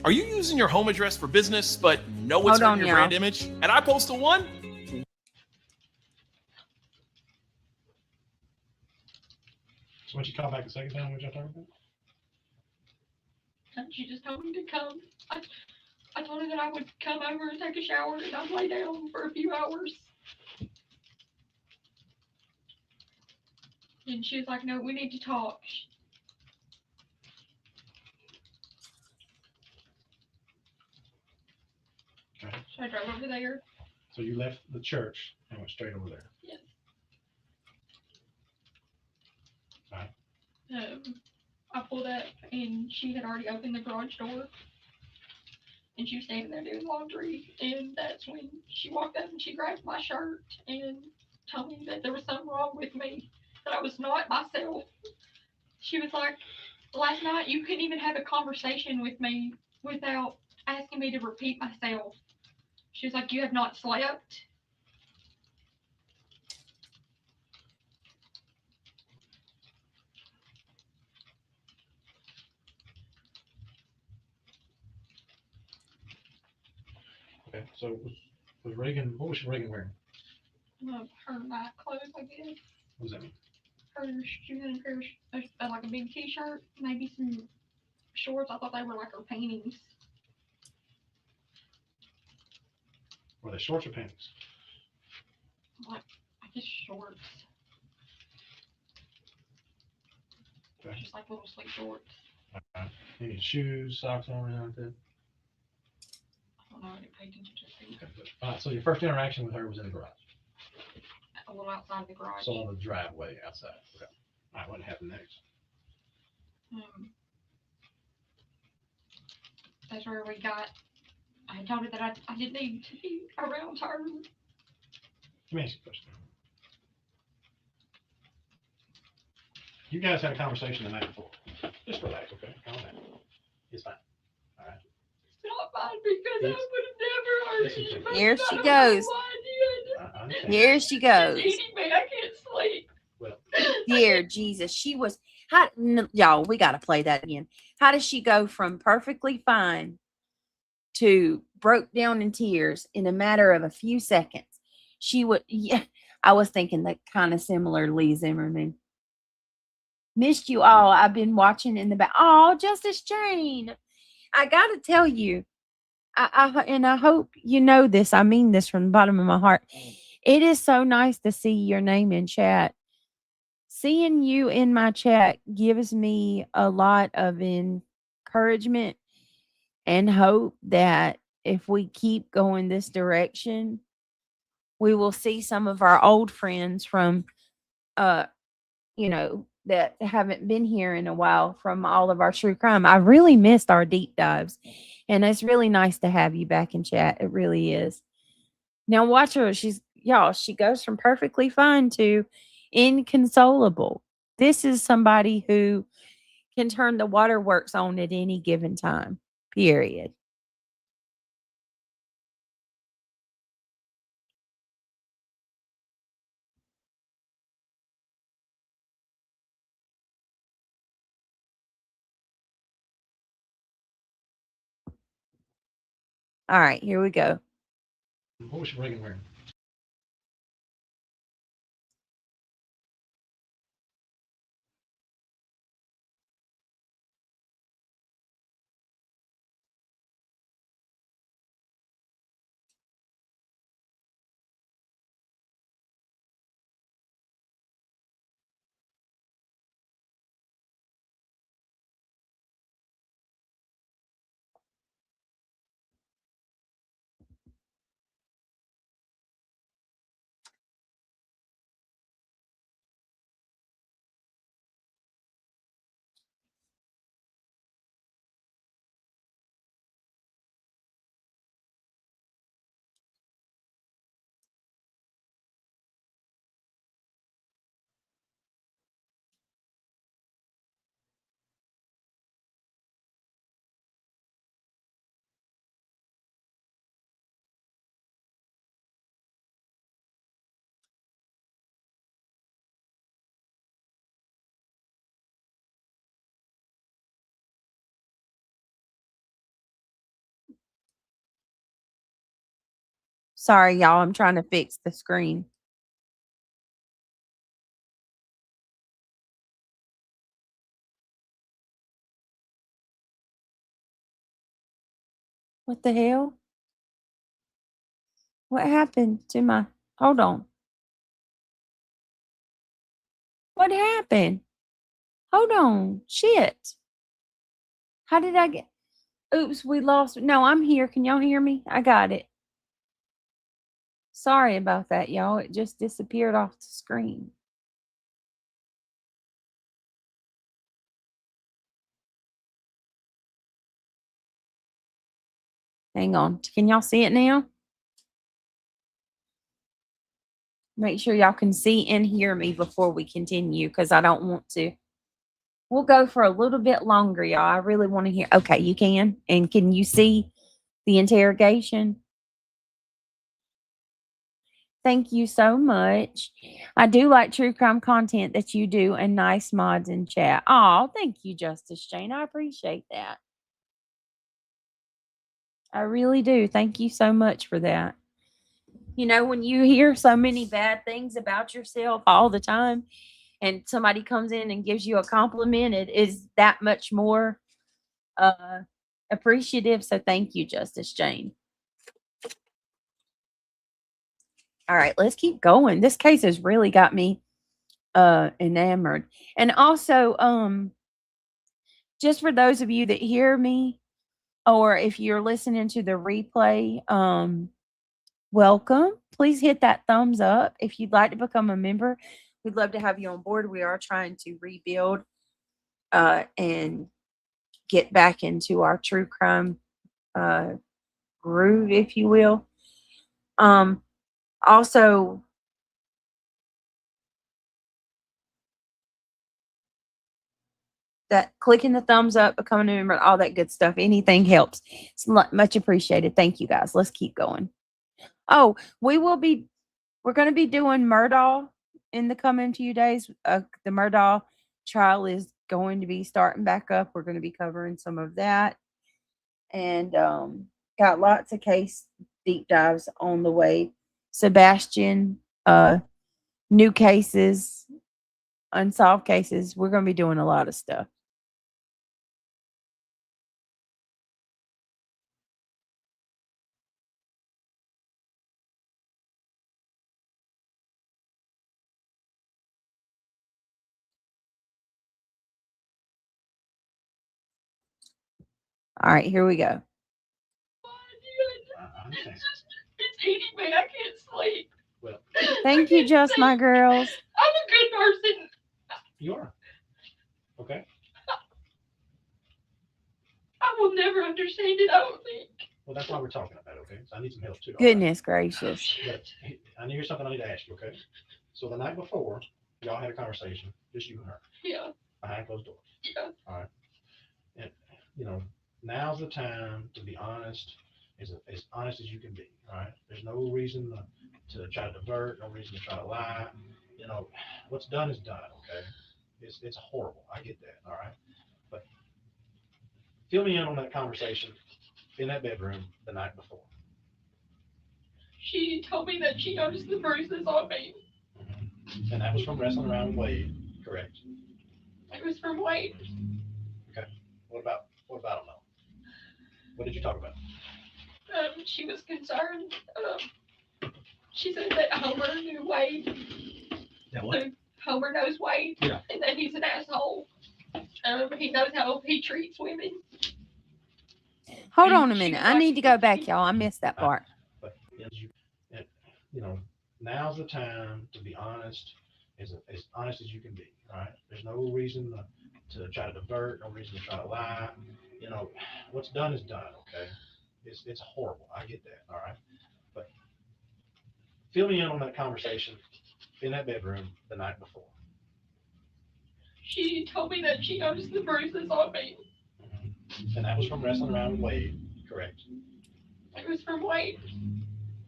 Are you using your home address for business, but know it's Hold hurting on, your y'all. brand image? And iPostal One? So when you call back the second time, what y'all talking about? And she just told me to come. I told her that I would come over and take a shower and I'd lay down for a few hours. And she was like, no, we need to talk. Okay. So I drove over there. So you left the church and went straight over there. Yes. All right. I pulled up and she had already opened the garage door. And she was standing there doing laundry. And that's when she walked up and she grabbed my shirt and told me that there was something wrong with me, that I was not myself. She was like, last night you couldn't even have a conversation with me without asking me to repeat myself. She was like, you have not slept. Okay. So was Reagan? What was Reagan wearing? Her night clothes, I guess. What does that mean? She was in a pair of, like a big t-shirt, maybe some shorts. I thought they were like her panties. Were they shorts or panties? Like, I guess shorts. Okay. Just like little sleep shorts. Any shoes, socks on, anything like that? I don't know, I didn't pay attention to her feet. Okay, good. All right. So your first interaction with her was in the garage. A little outside the garage. So on the driveway outside. Okay. All right. What happened next? That's where we got. I told her that I didn't need to be around her. Let me ask you a question. You guys had a conversation the night before. Just relax, okay? Calm down. It's fine. All right. It's not fine because I would have never hurt you. Here she goes. Here she goes. Eating me, I can't sleep. Well, Dear Jesus, she was. Y'all, we got to play that again. How does she go from perfectly fine to broke down in tears in a matter of a few seconds? She would. Yeah, I was thinking that kind of similar. Lee Zimmerman. Missed you all. I've been watching in the back. Oh, Justice Jane. I got to tell you, and I hope you know this. I mean this from the bottom of my heart. It is so nice to see your name in chat. Seeing you in my chat gives me a lot of encouragement and hope that if we keep going this direction, we will see some of our old friends from, that haven't been here in a while from all of our true crime. I really missed our deep dives, and it's really nice to have you back in chat. It really is. Now watch her. She goes from perfectly fine to inconsolable. This is somebody who can turn the waterworks on at any given time. Period. All right, here we go. what was Reagan wearing? Sorry, y'all. I'm trying to fix the screen. What the hell? What happened to my... Hold on. What happened? Hold on. Shit. How did I get... Oops, we lost... No, I'm here. Can y'all hear me? I got it. Sorry about that, y'all. It just disappeared off the screen. Hang on. Can y'all see it now? Make sure y'all can see and hear me before we continue, because I don't want to. We'll go for a little bit longer, y'all. I really want to hear. Okay, you can. And can you see the interrogation? Thank you so much. I do like true crime content that you do and nice mods in chat. Oh, thank you, Justice Jane. I appreciate that. I really do. Thank you so much for that. You know, when you hear so many bad things about yourself all the time and somebody comes in and gives you a compliment, it is that much more appreciative. So thank you, Justice Jane. All right, let's keep going. This case has really got me enamored. And also, just for those of you that hear me, or if you're listening to the replay, welcome. Please hit that thumbs up. If you'd like to become a member, we'd love to have you on board. We are trying to rebuild and get back into our true crime groove, if you will. Also, that clicking the thumbs up, becoming a member, all that good stuff, anything helps. It's much appreciated. Thank you, guys. Let's keep going. Oh, we're going to be doing Murdaugh in the coming few days. The Murdaugh trial is going to be starting back up. We're going to be covering some of that. And got lots of case deep dives on the way. Sebastian, new cases, unsolved cases. We're going to be doing a lot of stuff. All right, here we go. It's eating me. I can't sleep. Well, thank you, just my girls. I'm a good person. You are. Okay. I will never understand it, I don't think. Well, that's why we're talking about it, okay? So I need some help too. Goodness gracious. But I hear something I need to ask you, okay? So the night before, y'all had a conversation, just you and her. Yeah. Behind closed doors. Yeah. All right. And, you know, now's the time to be honest, as honest as you can be, all right? There's no reason to try to divert, no reason to try to lie. You know, what's done is done, okay? It's horrible. I get that, all right? But fill me in on that conversation in that bedroom the night before. She told me that she noticed the bruises on me. And that was from wrestling around with Wade, correct? It was from Wade. Okay. What about him though? What did you talk about? She was concerned. She said that Homer knew Wade. That what? Homer knows Wade. Yeah. And that he's an asshole. He knows how he treats women. Hold on a minute. I need to go back, y'all. I missed that part. But you know, now's the time to be honest, as honest as you can be. All right. There's no reason to try to divert, no reason to try to lie. You know, what's done is done. Okay. It's horrible. I get that. All right. But fill me in on that conversation in that bedroom the night before. She told me that she noticed the bruises on me. And that was from wrestling around with Wade, correct? It was from Wade.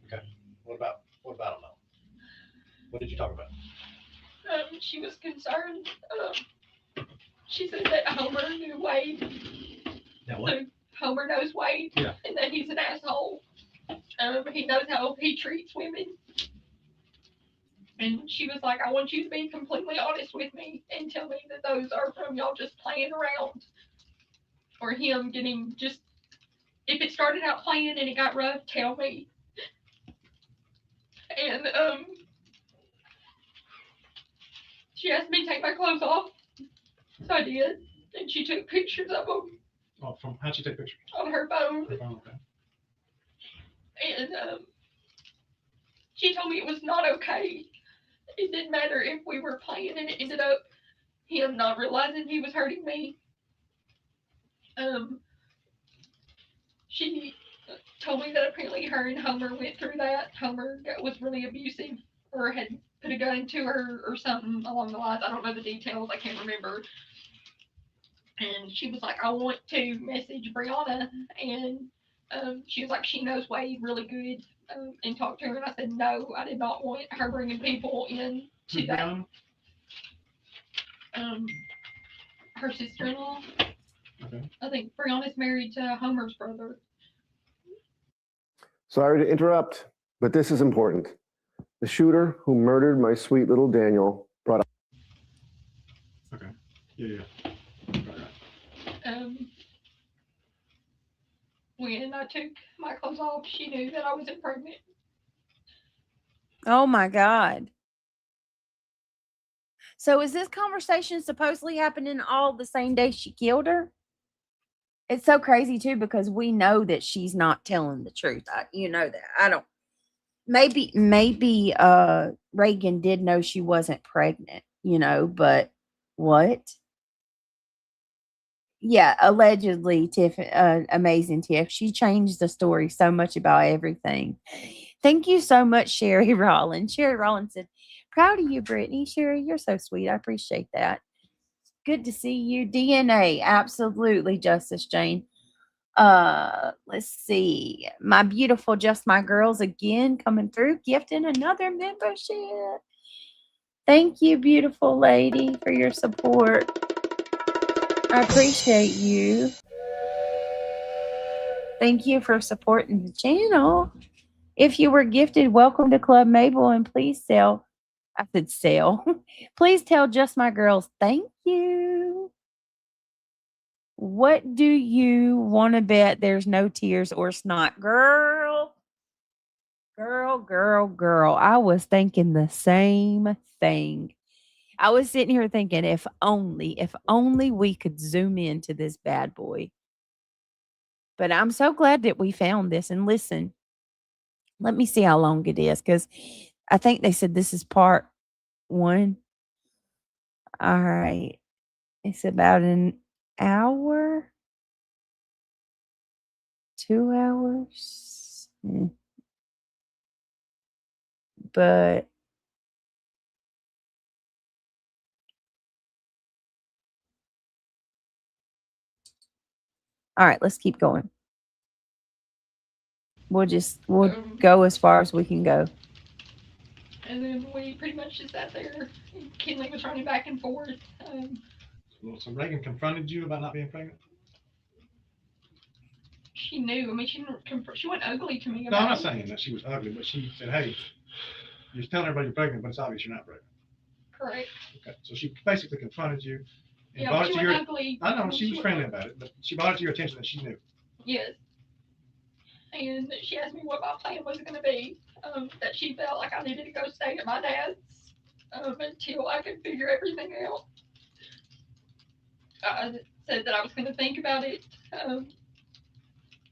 Okay. What about him though? What did you talk about? She was concerned. She said that Homer knew Wade. That what? Homer knows Wade. Yeah. And that he's an asshole. He knows how he treats women. And she was like, I want you to be completely honest with me and tell me that those are from y'all just playing around. Or him getting just, if it started out playing and it got rough, tell me. And she asked me to take my clothes off. So I did. And she took pictures of them. Oh, how'd she take pictures? On her phone. Her phone, okay. And she told me it was not okay. It didn't matter if we were playing, and it ended up him not realizing he was hurting me. She told me that apparently her and Homer went through that. Homer was really abusive or had put a gun to her or something along the lines. I don't know the details. I can't remember. And she was like, I want to message Brianna. And she was like, she knows Wade really good, and talk to her. And I said, no, I did not want her bringing people in to that. Her sister-in-law. Okay. I think Brianna's married to Homer's brother. Sorry to interrupt, but this is important. The shooter who murdered my sweet little Daniel brought up. Okay. Yeah. When I took my clothes off, she knew that I wasn't pregnant. Oh my God. So is this conversation supposedly happening all the same day she killed her? It's so crazy too, because we know that she's not telling the truth. You know that. I don't. Maybe Reagan did know she wasn't pregnant, but what? Yeah, allegedly, Tiff, amazing Tiff. She changed the story so much about everything. Thank you so much, Sherry Rollins. Sherry Rollins said, proud of you, Brittany. Sherry, you're so sweet. I appreciate that. Good to see you. DNA, absolutely, Justice Jane. Let's see. My beautiful Just My Girls again coming through, gifting another membership. Thank you, beautiful lady, for your support. I appreciate you. Thank you for supporting the channel. If you were gifted, welcome to Club Mabel, and please sell. I said sell. Please tell Just My Girls thank you. What do you want to bet there's no tears or snot? Girl. I was thinking the same thing. I was sitting here thinking, if only we could zoom into this bad boy. But I'm so glad that we found this. And listen, let me see how long it is, because I think they said this is part 1. All right. It's about an hour, 2 hours. But all right, let's keep going. We'll go as far as we can go. And then we pretty much just sat there. Kinley was running back and forth. So Reagan confronted you about not being pregnant? She knew. I mean, she went ugly to me No, about I'm not it. saying that she was ugly, but she said, hey, you're telling everybody you're pregnant, but it's obvious you're not pregnant. Correct. Okay. So she basically confronted you. And Yeah, brought but it she to went your, ugly. I know, she was friendly about it, but she brought it to your attention that she knew. Yes. And she asked me what my plan was going to be. That she felt like I needed to go stay at my dad's until I could figure everything out. I said that I was going to think about it.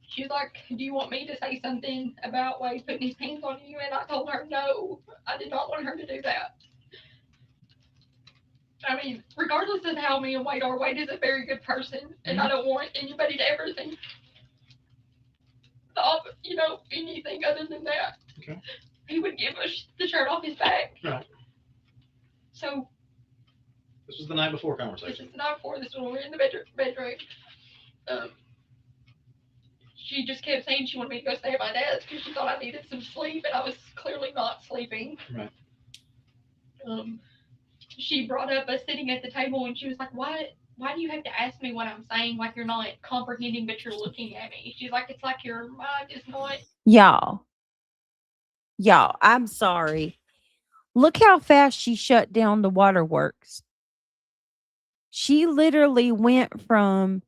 She was like, do you want me to say something about Wade putting his hands on you? And I told her, no, I did not want her to do that. I mean, regardless of how me and Wade are, Wade is a very good person, and I don't want anybody to ever think of, anything other than that. Okay. He would give us the shirt off his back. Right. So this was the night before this conversation. is not before. This was when we were in the bedroom. She just kept saying she wanted me to go stay at my dad's because she thought I needed some sleep, and I was clearly not sleeping. Right. She brought up us sitting at the table, and she was like, why do you have to ask me what I'm saying like you're not comprehending, but you're looking at me? She's like, it's like your mind is not. Y'all, Y'all, I'm sorry. Look how fast she shut down the waterworks. She literally went from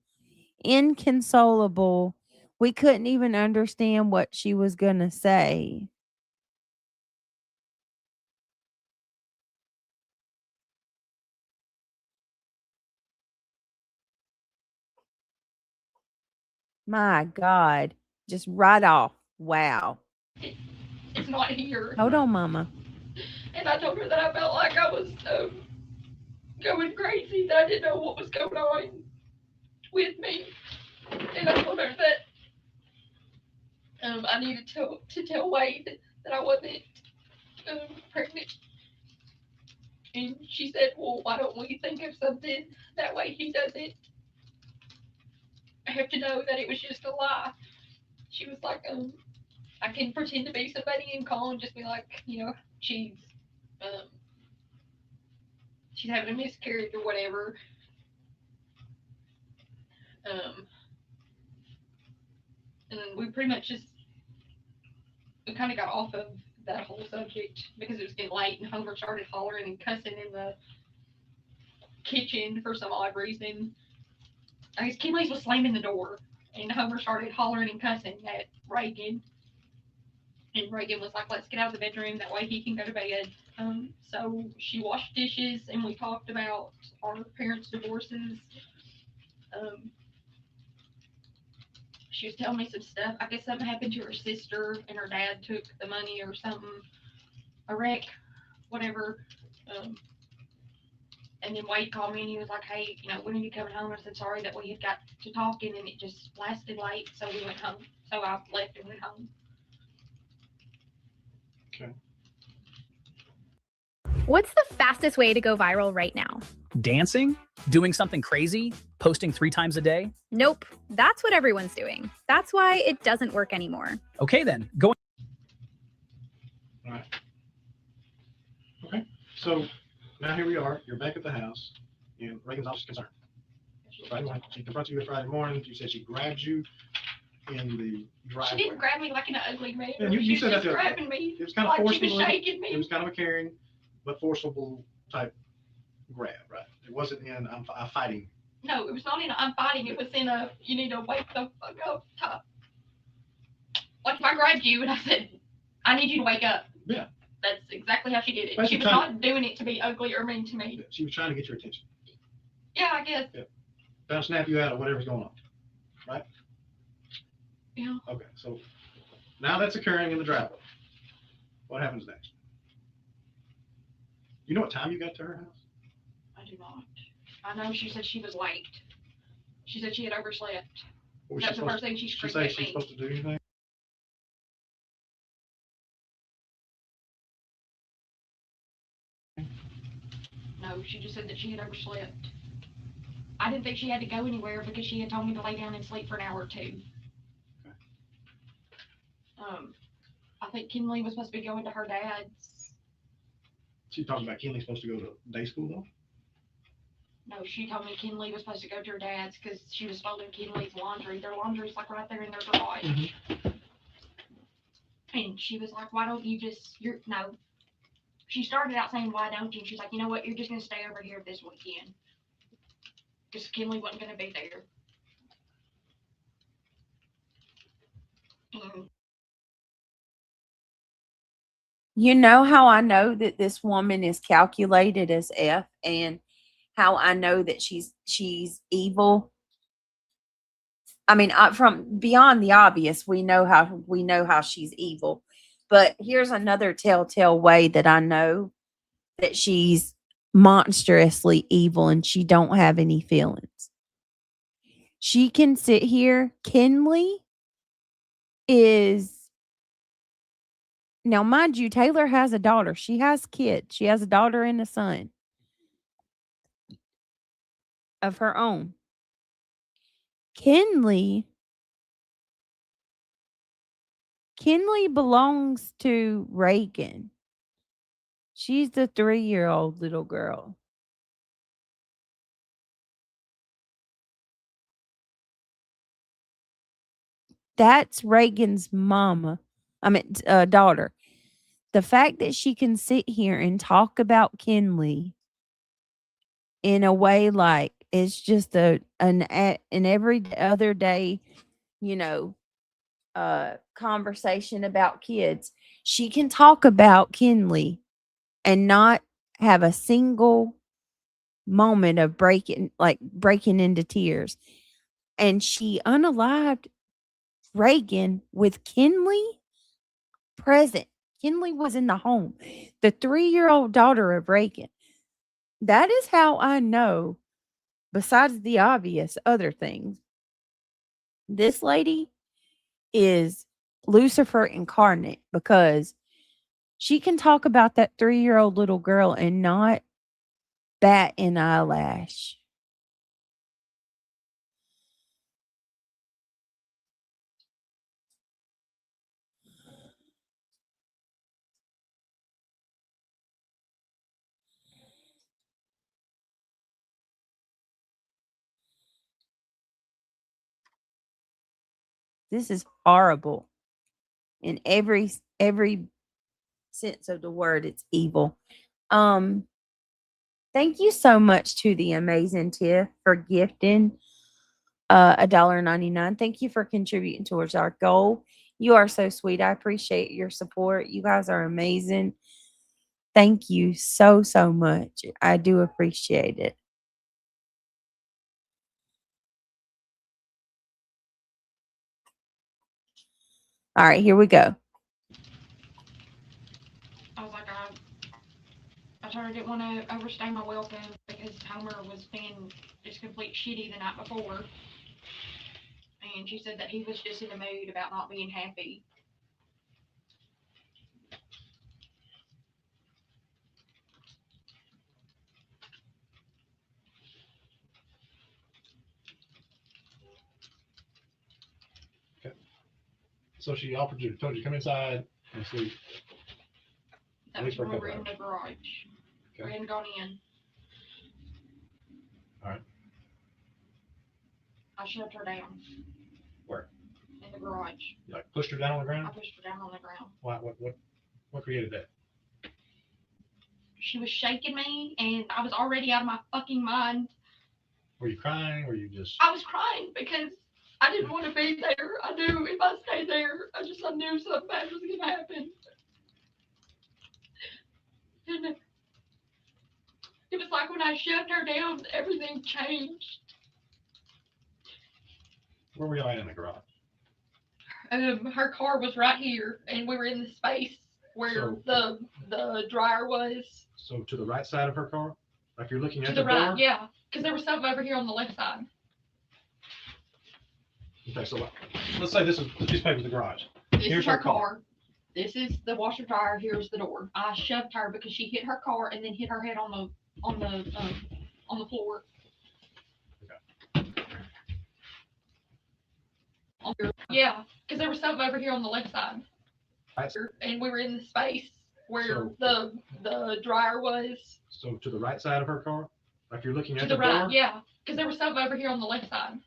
inconsolable. We couldn't even understand what she was going to say. My God. Just right off. Wow. It's not here. Hold on, Mama. And I told her that I felt like I was going crazy, that I didn't know what was going on with me. And I told her that I needed to tell Wade that I wasn't pregnant. And she said, well, why don't we think of something that way he doesn't have to know that it was just a lie. She was like, I can pretend to be somebody and call and just be like, you know, she's having a miscarriage or whatever. And we pretty much we kind of got off of that whole subject because it was getting late and Homer started hollering and cussing in the kitchen for some odd reason. I guess Kinley's was slamming the door and Homer started hollering and cussing at Reagan. And Reagan was like, let's get out of the bedroom, that way he can go to bed. So she washed dishes and we talked about our parents' divorces. She was telling me some stuff. I guess something happened to her sister and her dad took the money or something, a wreck, whatever. And then Wade called me and he was like, hey, you know, when are you coming home? I said, sorry that we had got to talking and it just lasted late. So we went home. So I left and went home. Okay. What's the fastest way to go viral right now? Dancing? Doing something crazy? Posting 3 times a day? Nope. That's what everyone's doing. That's why it doesn't work anymore. Okay then, go. All right. Okay. So now here we are. You're back at the house, and Reagan's office concerned. So Friday morning, she confronts you Friday morning. You said she grabbed you in the driveway. She didn't grab me like in an ugly manner. Yeah, you she said was that just grabbing me. It was kind of like forceful. She was shaking me. It was kind of a caring, but forcible type grab, right? It wasn't in I'm fighting. No, it was not in a I'm fighting. It was in a you need to wake the fuck up type. Like if I grabbed you and I said, I need you to wake up. Yeah. That's exactly how she did it. Basically she was not doing it to be ugly or mean to me. Yeah, she was trying to get your attention. Yeah, I guess. Yeah. Trying to snap you out of whatever's going on, right? Yeah. Okay, so now that's occurring in the driveway. What happens next? You know what time you got to her house? I do not. I know she said she was late. She said she had overslept. That's the first thing she screamed at me. She said she's supposed to do anything? No, she just said that she had overslept. I didn't think she had to go anywhere because she had told me to lay down and sleep for an hour or two. Okay. I think Kinley was supposed to be going to her dad's. She talking about Kinley's supposed to go to day school though? No, she told me Kinley was supposed to go to her dad's because she was folding Kinley's laundry. Their laundry's like right there in their garage. Mm-hmm. And she was like, why don't you just, no. She started out saying, why don't you? And she's like, you know what, you're just going to stay over here this weekend. Because Kinley wasn't going to be there. You know how I know that this woman is calculated as F, and how I know that she's evil? I mean, from beyond the obvious, we know how she's evil. But here's another telltale way that I know that she's monstrously evil and she don't have any feelings. She can sit here. Kinley is, now mind you, Taylor has a daughter. She has kids. She has a daughter and a son of her own. Kinley belongs to Reagan. She's the 3-year-old little girl. That's Reagan's mama. I mean, daughter. the fact that she can sit here and talk about Kinley in a way like it's just an every other day, you know, conversation about kids. She can talk about Kinley and not have a single moment of breaking into tears. And she unalived Reagan with Kinley present. Kinley was in the home, the 3-year-old daughter of Reagan. That is how I know, besides the obvious other things, this lady is Lucifer incarnate, because she can talk about that 3-year-old little girl and not bat an eyelash. This is horrible. In every sense of the word, it's evil. Thank you so much to the amazing Tiff for gifting $1.99. Thank you for contributing towards our goal. You are so sweet. I appreciate your support. You guys are amazing. Thank you so, so much. I do appreciate it. All right, here we go. I was like, I told her I didn't want to overstay my welcome because Homer was being just complete shitty the night before. And she said that he was just in a mood about not being happy. Okay. So she told you to come inside and sleep. That was when we were in the garage. Okay. We hadn't gone in. All right. I shoved her down. Where? In the garage. You like pushed her down on the ground? I pushed her down on the ground. Why? What created that? She was shaking me, and I was already out of my fucking mind. Were you crying? Were you just? I was crying because I didn't want to be there. I knew if I stayed there, I knew something bad was going to happen. And it was like when I shoved her down, everything changed. Where were you at in the garage? Her car was right here, and we were in the space where the dryer was. So to the right side of her car, like you're looking at the the right, door? yeah, because there was something over here on the left side. Okay, so let's say this is the piece of paper in the garage. Here's her car. This is the washer dryer. Here's the door. I shoved her because she hit her car and then hit her head on the floor. Okay. Yeah, because there was something over here on the left side. And we were in the space where the dryer was. So to the right side of her car, like you're looking at the door? right, yeah, because there was something over here on the left side.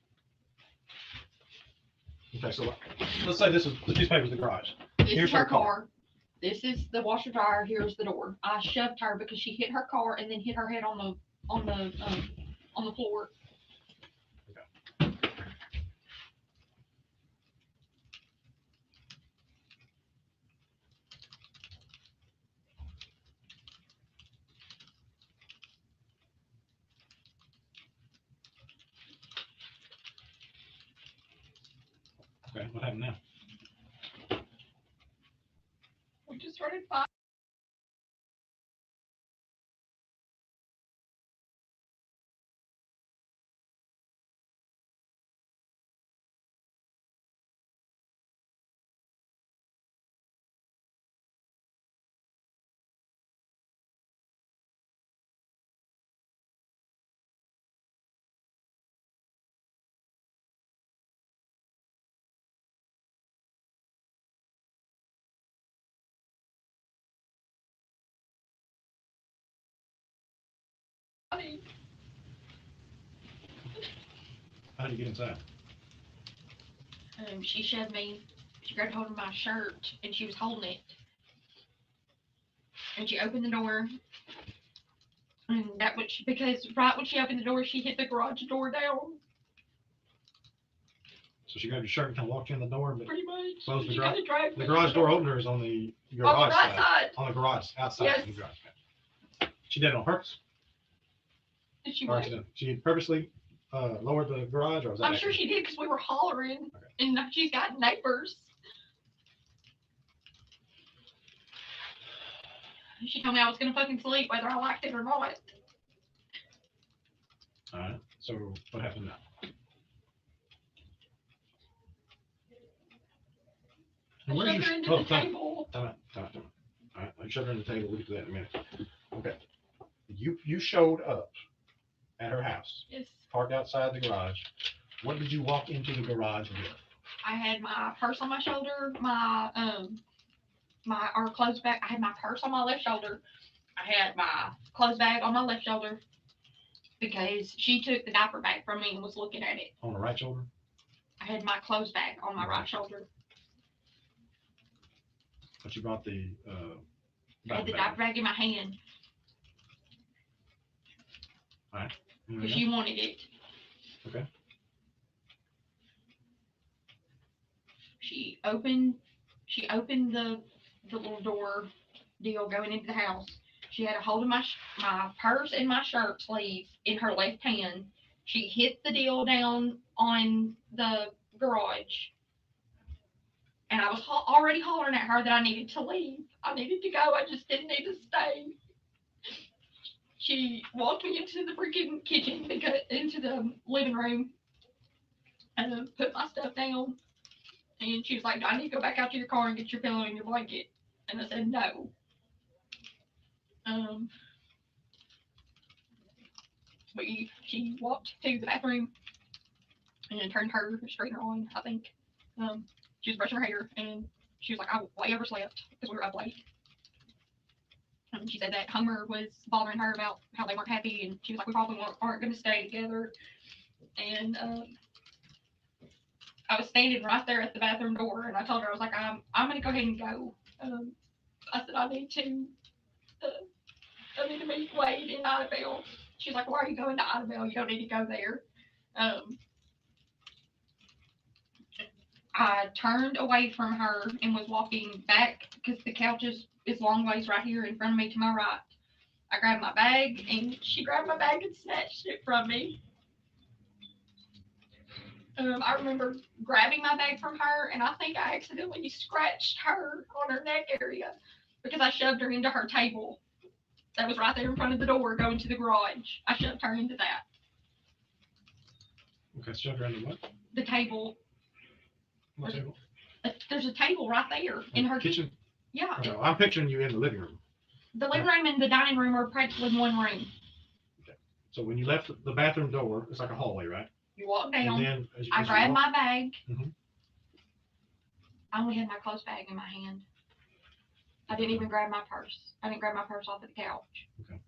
Okay, so let's say this is the piece of paper in the garage. Here's her car. This is the washer dryer. Here's the door. I shoved her because she hit her car and then hit her head on the floor. Okay, what happened now? We just started fighting. How did you get inside? She shoved me. She grabbed hold of my shirt and she was holding it. and she opened the door. And that was because right when she opened the door, she hit the garage door down. So she grabbed your shirt and kind of walked you in the door, but Pretty much. closed the She garage. kinda dragged The me garage in. door opener is on the On the garage right side. On the garage, outside Yes. of the garage. Okay. She did it on purpose. Did she Or what? accident? She purposely lowered the garage, or was that? I'm sure she did because we were hollering, and she's got neighbors. She told me I was gonna fucking sleep whether I liked it or not. All right. So what happened now? And I where's shoved her your into the table. Time out. All right. I shoved her in the table. We'll get to that in a minute. Okay. You showed up at her house. Yes. Parked outside the garage. What did you walk into the garage with? I had my purse on my shoulder, our clothes bag. I had my purse on my left shoulder. I had my clothes bag on my left shoulder because she took the diaper bag from me and was looking at it. On the right shoulder? I had my clothes bag on my right shoulder. But you brought the I had the diaper bag in my hand All right. because she wanted it. Okay. She opened the little door deal going into the house. She had a hold of my purse and my shirt sleeve in her left hand. She hit the deal down on the garage. And I was already hollering at her that I needed to leave. I needed to go. I just didn't need to stay. She walked me into the freaking kitchen, into the living room, and put my stuff down. And she was like, I need to go back out to your car and get your pillow and your blanket. And I said, no. But she walked to the bathroom and turned her straightener on, I think. She was brushing her hair, and she was like, I way overslept because we were up late. And she said that Homer was bothering her about how they weren't happy, and she was like, we probably aren't going to stay together. And I was standing right there at the bathroom door, and I told her, I was like, I'm going to go ahead and go. I said, I need to meet Wade in Idabel. She's like, why are you going to Idabel? You don't need to go there. I turned away from her and was walking back because the couch is long ways right here in front of me to my right. I grabbed my bag, and she grabbed my bag and snatched it from me. I remember grabbing my bag from her, and I think I accidentally scratched her on her neck area because I shoved her into her table. That was right there in front of the door going to the garage. I shoved her into that. Okay, shoved her into what? The table. What table? There's a table right there in her kitchen. Yeah. Okay, well, I'm picturing you in the living room. The living room and the dining room are practically one room. Okay. So when you left the bathroom door, it's like a hallway, right? You walk down. And then as I grabbed my bag. Mhm. I only had my clothes bag in my hand. I didn't even grab my purse. I didn't grab my purse off of the couch. Okay.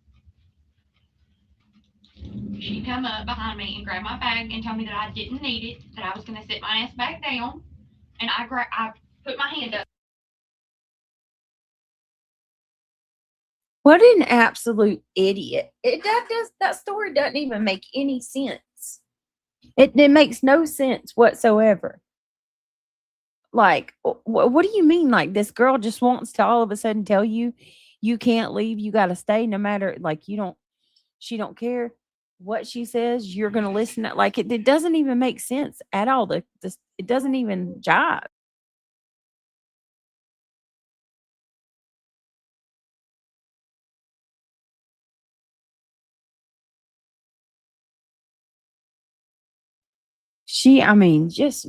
She come up behind me and grabbed my bag and told me that I didn't need it, that I was going to sit my ass back down. And I put my hand up. What an absolute idiot. That story doesn't even make any sense. It makes no sense whatsoever. Like, what do you mean? Like, this girl just wants to all of a sudden tell you you can't leave, you got to stay no matter, like, she don't care what she says, you're going to listen to, like, it doesn't even make sense at all. It doesn't even jive. I mean, just,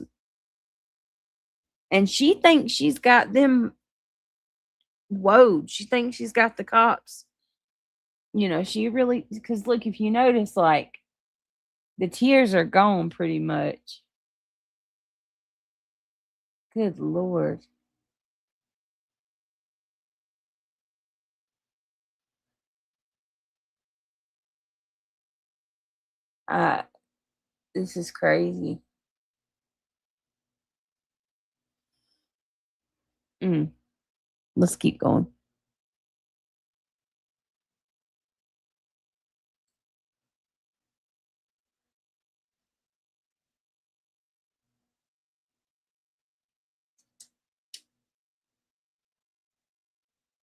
and she thinks she's got them woed. She thinks she's got the cops. You know, she really, because look, if you notice, like, the tears are gone pretty much. Good Lord. This is crazy. Let's keep going.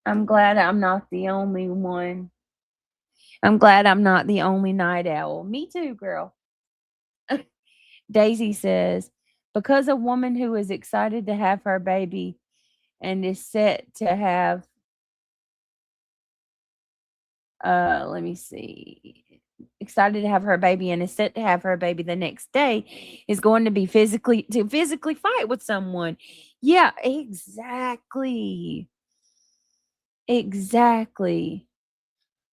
I'm glad I'm not the only one. I'm glad I'm not the only night owl. Me too, girl. Daisy says, because a woman who is excited to have her baby and is set to have, let me see, excited to have her baby and is set to have her baby the next day is going to be physically fight with someone. Yeah, exactly. Exactly.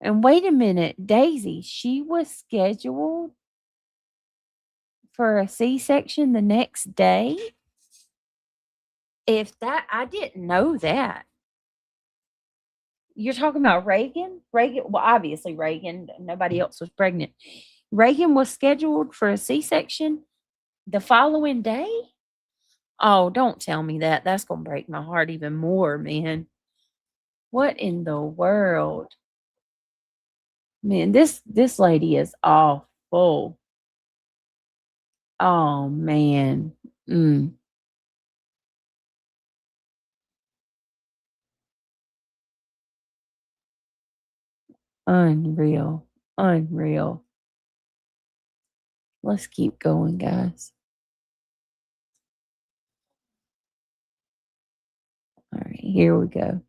And wait a minute, Daisy, she was scheduled for a C-section the next day? If that, I didn't know that. You're talking about Reagan? Reagan, well, obviously Reagan, nobody else was pregnant. Reagan was scheduled for a C-section the following day? Oh, don't tell me that. That's going to break my heart even more, man. What in the world? Man, this lady is awful. Oh, man. Unreal. Unreal. Let's keep going, guys. All right, here we go.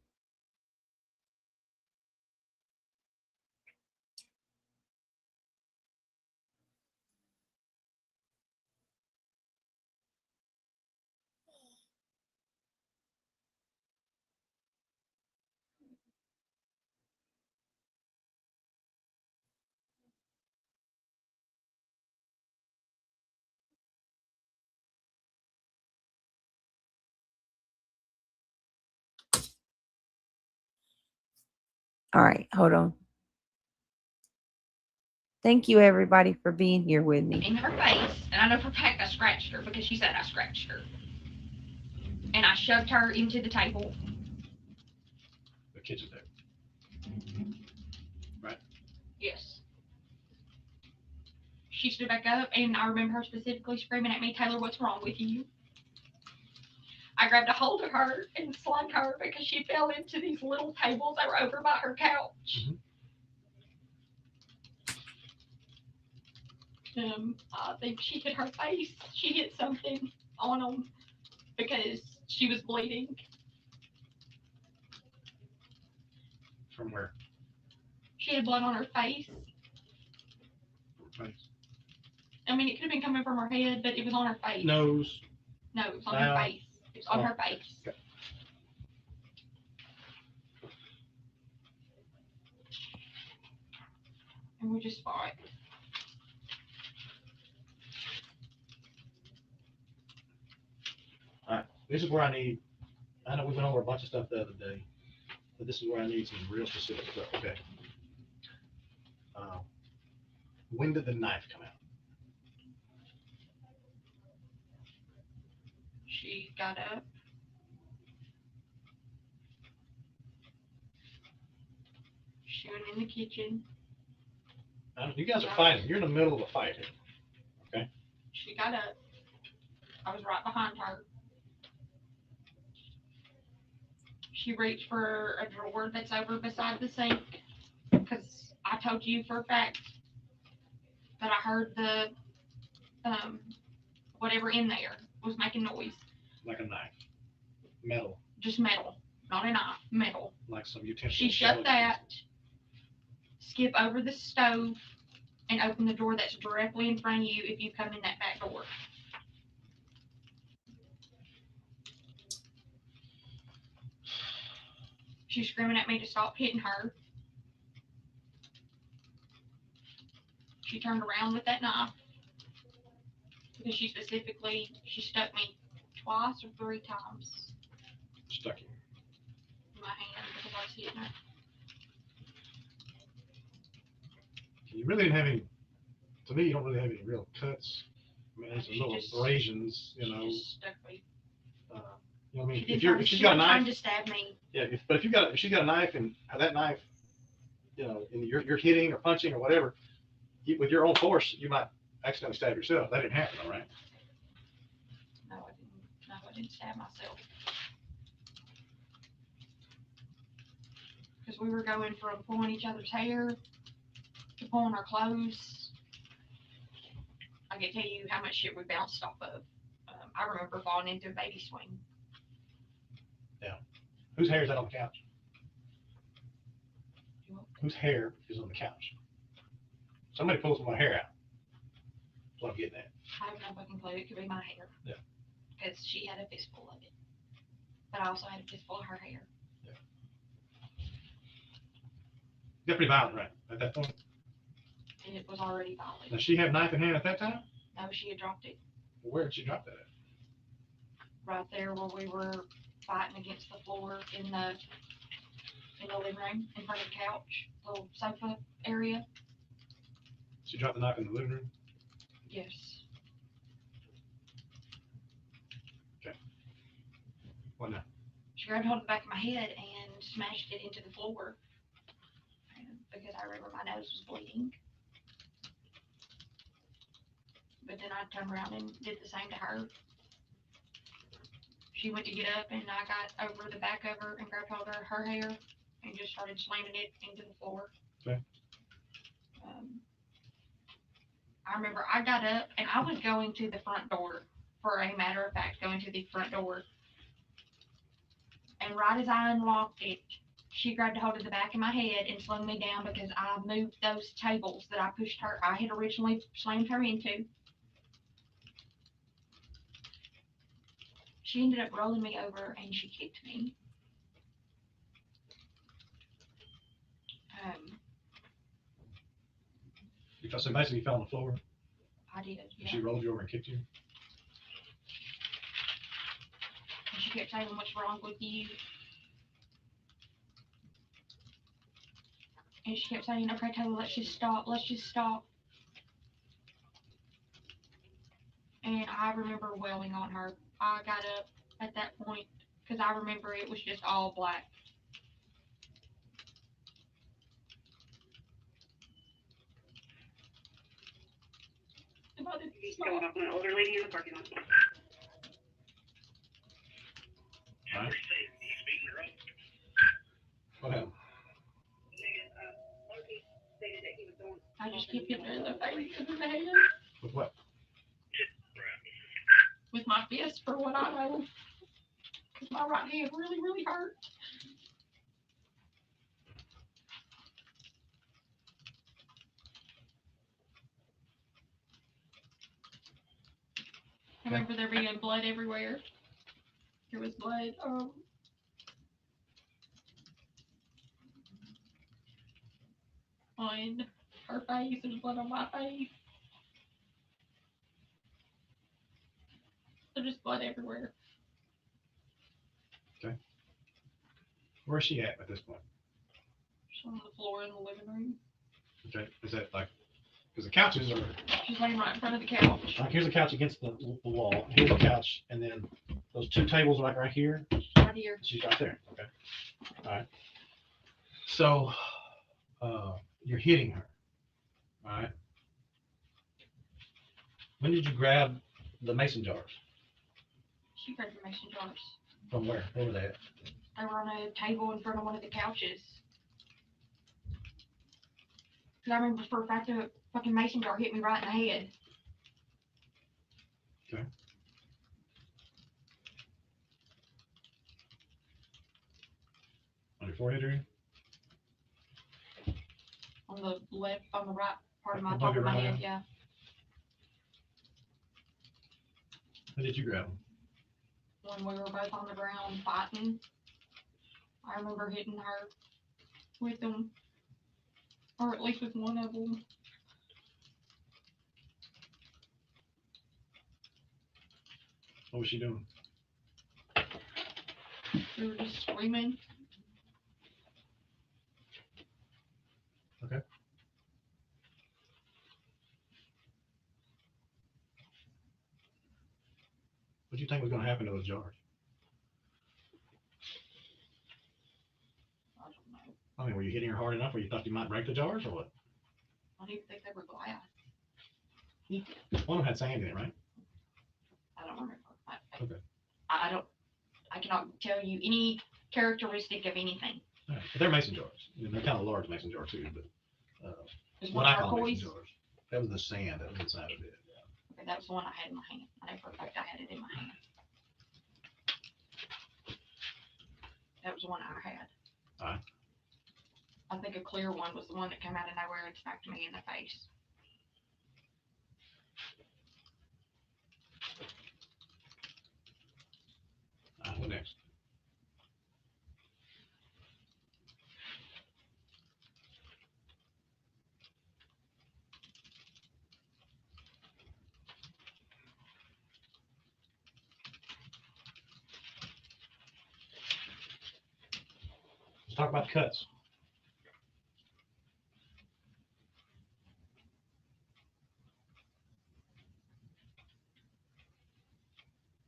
All right, hold on. Thank you, everybody, for being here with me. In her face, and I know for a fact I scratched her because she said I scratched her. And I shoved her into the table. The kitchen table. Right? Yes. She stood back up, and I remember her specifically screaming at me, Taylor, what's wrong with you? I grabbed a hold of her and slung her because she fell into these little tables that were over by her couch. I think she hit her face. She hit something on them because she was bleeding. From where? She had blood on her face. Face. I mean, it could have been coming from her head, but it was on her face. Nose. No, it was on her face. It was on her face. Okay. And we just fought. All right. This is where I need, I know we went over a bunch of stuff the other day, but this is where I need some real specific stuff. Okay. When did the knife come out? She got up. She went in the kitchen. You guys are fighting. You're in the middle of a fight here. Okay. She got up. I was right behind her. She reached for a drawer that's over beside the sink because I told you for a fact that I heard the whatever in there was making noise. Like a knife. Metal. Just metal, not a knife, metal. Like some utensil. She shut that, skip over the stove, and open the door that's directly in front of you if you come in that back door. She's screaming at me to stop hitting her. She turned around with that knife because she stuck me twice or 3 times. Stuck you. In my hand because I was hitting her. You really didn't have any, to me, you don't really have any real cuts. I mean, there's some little abrasions, you know. Just stuck me. You know what I mean? If she's got a knife, trying to stab me. Yeah, but if she's got a knife and that knife, you know, and you're hitting or punching or whatever, with your own force, you might accidentally stab yourself. That didn't happen, all right? No, I didn't stab myself. because we were going from pulling each other's hair to pulling our clothes. I can tell you how much shit we bounced off of. I remember falling into a baby swing. Yeah. Whose hair is that on the couch? Whose hair is on the couch? Somebody pulled some of my hair out. That's what I'm getting at. I have no fucking clue. It could be my hair. Yeah. Because she had a fistful of it. But I also had a fistful of her hair. You got pretty violent, right, at that point? And it was already violent. Does she have a knife in hand at that time? No, she had dropped it. Well, where did she drop that at? Right there where we were fighting against the floor in the living room, in front of the couch, little sofa area. She dropped the knife in the living room? Yes. Okay. What now? She grabbed hold of the back of my head and smashed it into the floor. Because I remember my nose was bleeding. But then I turned around and did the same to her. She went to get up and I got over the back of her and grabbed hold of her hair and just started slamming it into the floor. Okay. I remember I got up and I was going to the front door, for a matter of fact, going to the front door. And right as I unlocked it, she grabbed a hold of the back of my head and slung me down because I moved those tables that I had originally slammed her into. She ended up rolling me over and she kicked me. So basically you fell on the floor? I did, yeah. She rolled you over and kicked you? And she kept saying, "What's wrong with you?" And she kept saying, "Okay, Taylor, let's just stop. Let's just stop." And I remember wailing on her. I got up at that point because I remember it was just all black. Going up on an older lady in the parking lot. All right. What happened? I just kept hitting her in the face with my hand. With what? With my fist, for what I know. Because my right hand really, really hurt. I remember there being blood everywhere. There was blood on her face. There was blood on my face. There's just blood everywhere. Okay. Where's she at this point? She's on the floor in the living room. Okay. Is that like, because the couches are. She's laying right in front of the couch. Like here's the couch against the wall. Here's the couch, and then those two tables like right here. Right here. She's right there. Okay. All right. So you're hitting her. All right. When did you grab the mason jars? She grabbed the mason jars. From where? Where were they at? They were on a table in front of one of the couches. Because I remember for a fact a fucking mason jar hit me right in the head. Okay. On your forehead area? On the right part of my Above top your of my right head, eye? yeah. When did you grab them? When we were both on the ground fighting, I remember hitting her with them, or at least with one of them. What was she doing? We were just screaming. Okay. What do you think was going to happen to those jars? I don't know. I mean, were you hitting her hard enough where you thought you might break the jars or what? I don't even think they were glass. One of them had sand in it, right? I don't remember. Okay. I cannot tell you any characteristic of anything. Right. But they're mason jars. I mean, they're kind of large mason jar too, but There's what one I call mason turquoise. jars. That was the sand that was inside of it. Okay, that was the one I had in my hand. I know for a fact I had it in my hand. That was the one I had. All right. I think a clear one was the one that came out of nowhere and smacked me in the face. All right, what next? Let's talk about the cuts.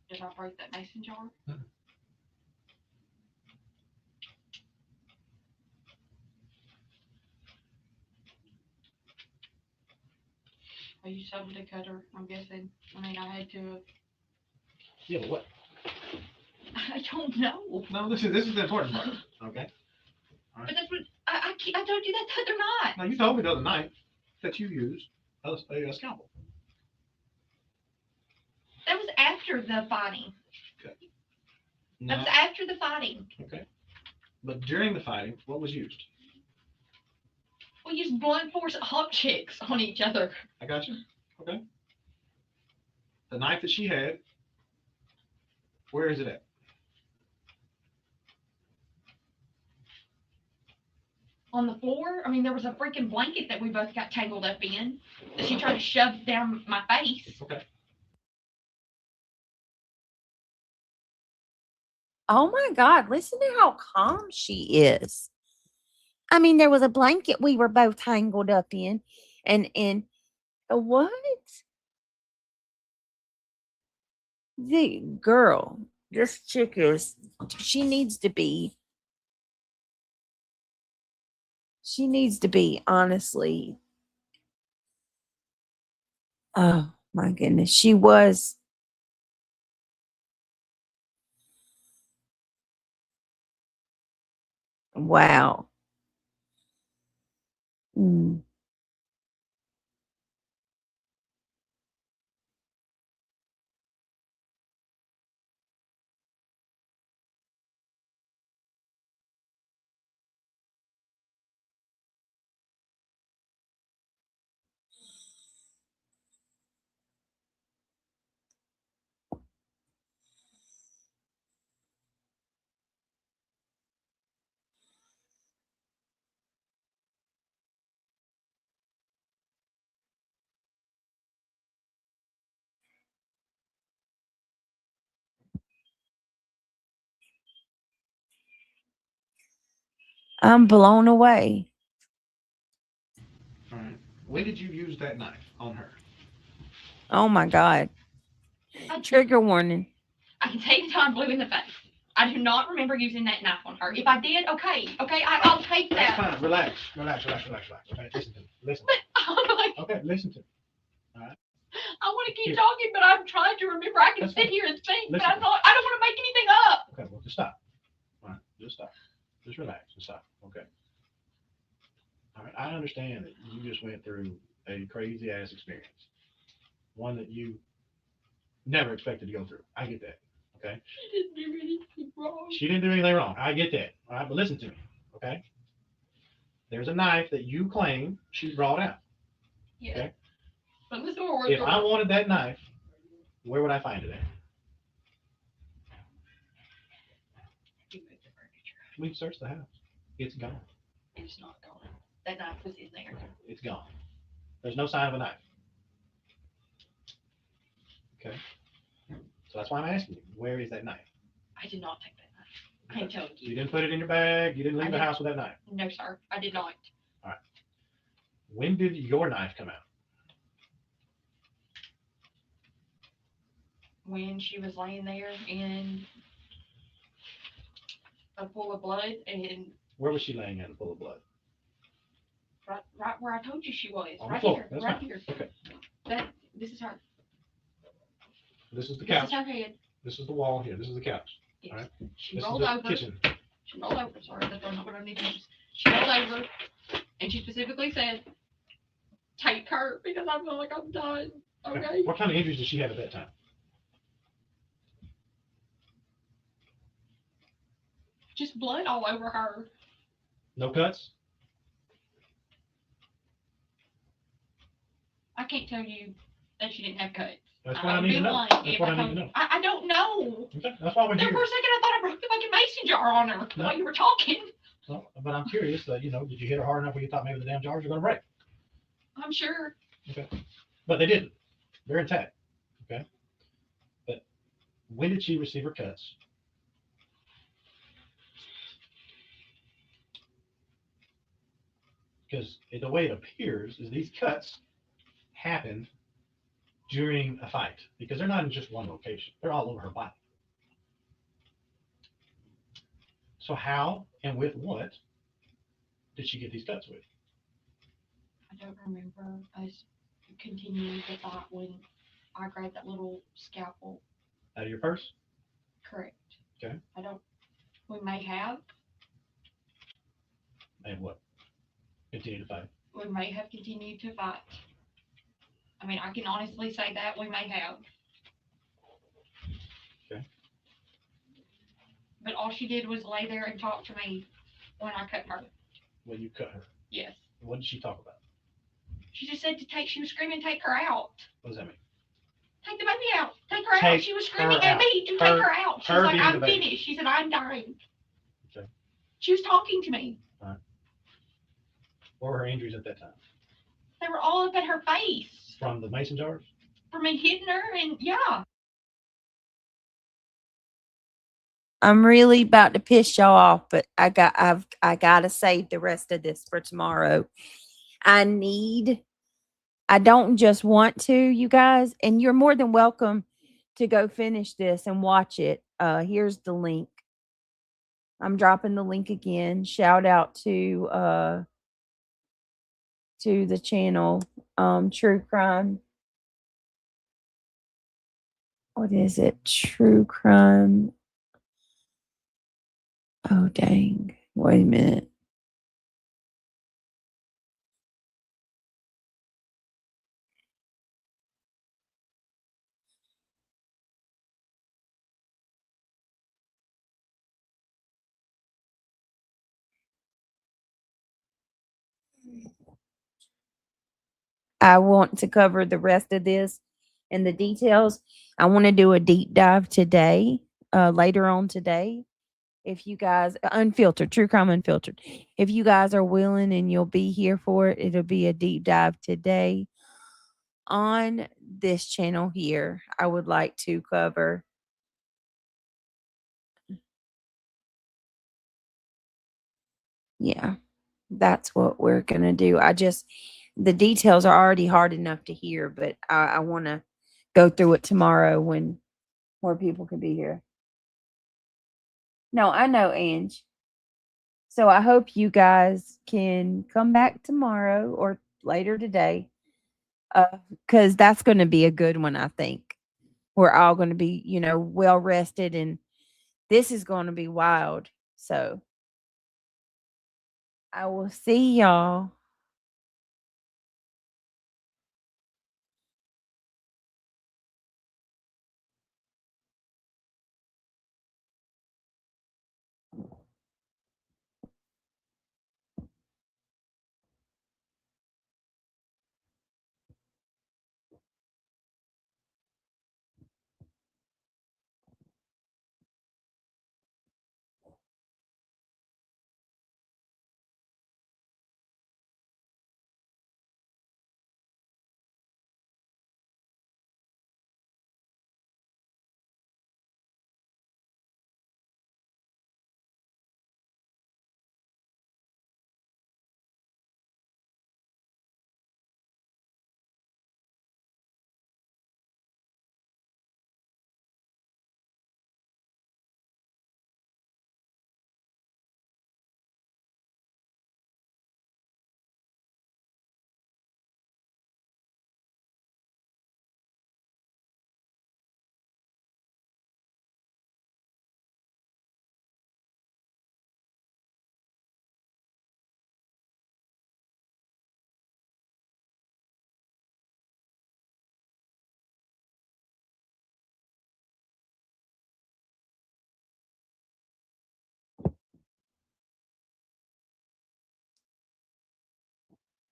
Did I break that mason jar? I used something to cut her, I'm guessing. I mean, I had to have. Yeah, but what? I don't know. No, this is the important part. Okay. But that's what I told you that the other night. Now you told me the other night that you used a scalpel. That was after the fighting. Okay. That was after the fighting. Okay. But during the fighting, what was used? We used blunt force objects on each other. I got you. Okay. The knife that she had, where is it at? On the floor, I mean, there was a freaking blanket that we both got tangled up in that she tried to shove down my face. Okay. Oh my God, listen to how calm she is. I mean, there was a blanket we were both tangled up in. And what? The girl, this chick she needs to be, honestly. Oh my goodness. She was. Wow. Mm. I'm blown away. All right. When did you use that knife on her? Oh my God. Trigger warning. I can tell you the time blue in the face. I do not remember using that knife on her. If I did, okay, I'll take that. That's fine. Relax. Okay, listen to me. Listen. Okay, listen to me. All right. I want to keep talking, but I'm trying to remember. I can sit here and think, but I don't want to make anything up. Okay, well, just stop. All right, just stop. Just relax and stop. Okay. All right, I understand that you just went through a crazy ass experience, one that you never expected to go through. I get that. Okay. She didn't do anything wrong. She didn't do anything wrong. I get that. All right, but listen to me. Okay. There's a knife that you claim she brought out. Yeah. Okay. From the store. If I wanted that knife, where would I find it at? We searched the house. It's gone. It's not gone. That knife was in there. It's gone. There's no sign of a knife. Okay. So that's why I'm asking you, where is that knife? I did not take that knife. I ain't telling you. You didn't put it in your bag. You didn't leave the house with that knife. No, sir. I did not. All right. When did your knife come out? When she was laying there in a pool of blood, and Where was she laying in a pool of blood? right where I told you she was. On the Right floor. here. That's Right fine. here. Okay. This is her. This is the This couch. is her head. This is the wall here. This is the couch. Yes. All right. She This rolled is the over. kitchen. She rolled over. Sorry, that's not what I need to use. She rolled over and she specifically said, take her because I feel like I'm done. Okay. What kind of injuries did she have at that time? Just blood all over her. No cuts? I can't tell you that she didn't have cuts. That's what I need to know. That's what I need to know. I don't know. Okay. That's why we're There here. for a second, I thought I broke the fucking mason jar on her while you were talking. No, but I'm curious, did you hit her hard enough where you thought maybe the damn jars were going to break? I'm sure. Okay. But they didn't. They're intact. Okay. But when did she receive her cuts? Because the way it appears is these cuts happened during a fight, because they're not in just one location. They're all over her body. So how and with what did she get these cuts with? I don't remember us continuing the fight when I grabbed that little scalpel. Out of your purse? Correct. Okay. We may have. And what? Continue to fight. We may have continued to fight. I mean, I can honestly say that we may have. Okay. But all she did was lay there and talk to me when I cut her. When you cut her? Yes. What did she talk about? She just said she was screaming, take her out. What does that mean? Take the baby out. Take her out. Take She was screaming her at out. me to take her out. She was like, being I'm the baby. finished. She said, I'm dying. Okay. She was talking to me. All right. What were her injuries at that time? They were all up at her face. From the mason jars? For me hitting her and yeah. I'm really about to piss y'all off, but I gotta save the rest of this for tomorrow. I don't just want to, you guys, and you're more than welcome to go finish this and watch it. Here's the link. I'm dropping the link again. Shout out to the channel, True Crime. What is it? True Crime. Oh, dang. Wait a minute. I want to cover the rest of this and the details. I want to do a deep dive today, later on today. If you guys, unfiltered, True Crime Unfiltered. If you guys are willing and you'll be here for it, it'll be a deep dive today on this channel here. I would like to cover. Yeah, that's what we're going to do. The details are already hard enough to hear, but I want to go through it tomorrow when more people can be here. No, I know, Ange. So I hope you guys can come back tomorrow or later today, because that's going to be a good one, I think. We're all going to be, well rested, and this is going to be wild. So I will see y'all.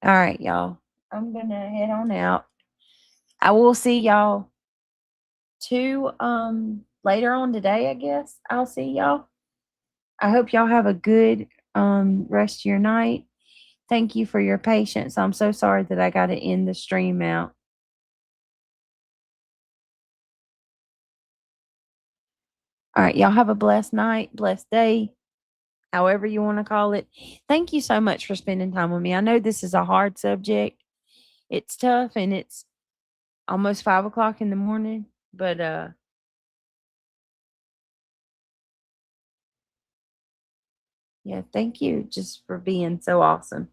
All right, y'all. I'm gonna head on out. I will see y'all later on today, I guess. I'll see y'all. I hope y'all have a good rest of your night. Thank you for your patience. I'm so sorry that I got to end the stream out. All right, y'all have a blessed night, blessed day, however you want to call it. Thank you so much for spending time with me. I know this is a hard subject. It's tough and it's almost 5 o'clock in the morning, but yeah, thank you just for being so awesome.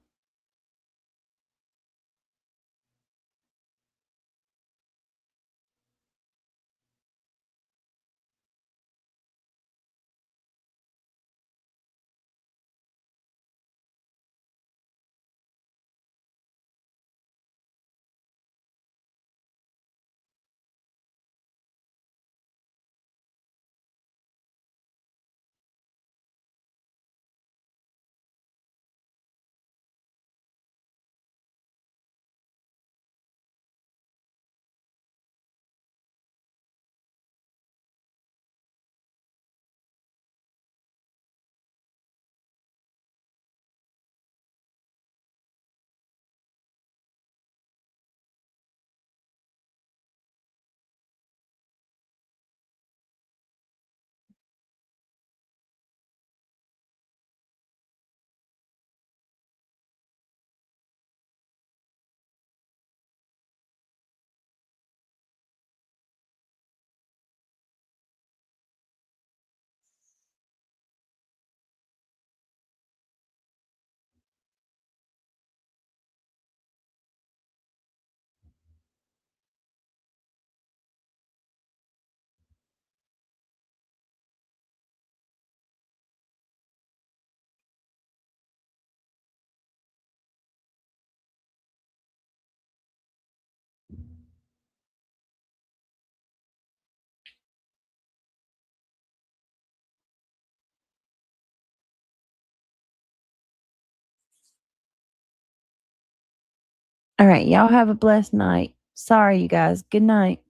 All right, y'all have a blessed night. Sorry, you guys. Good night.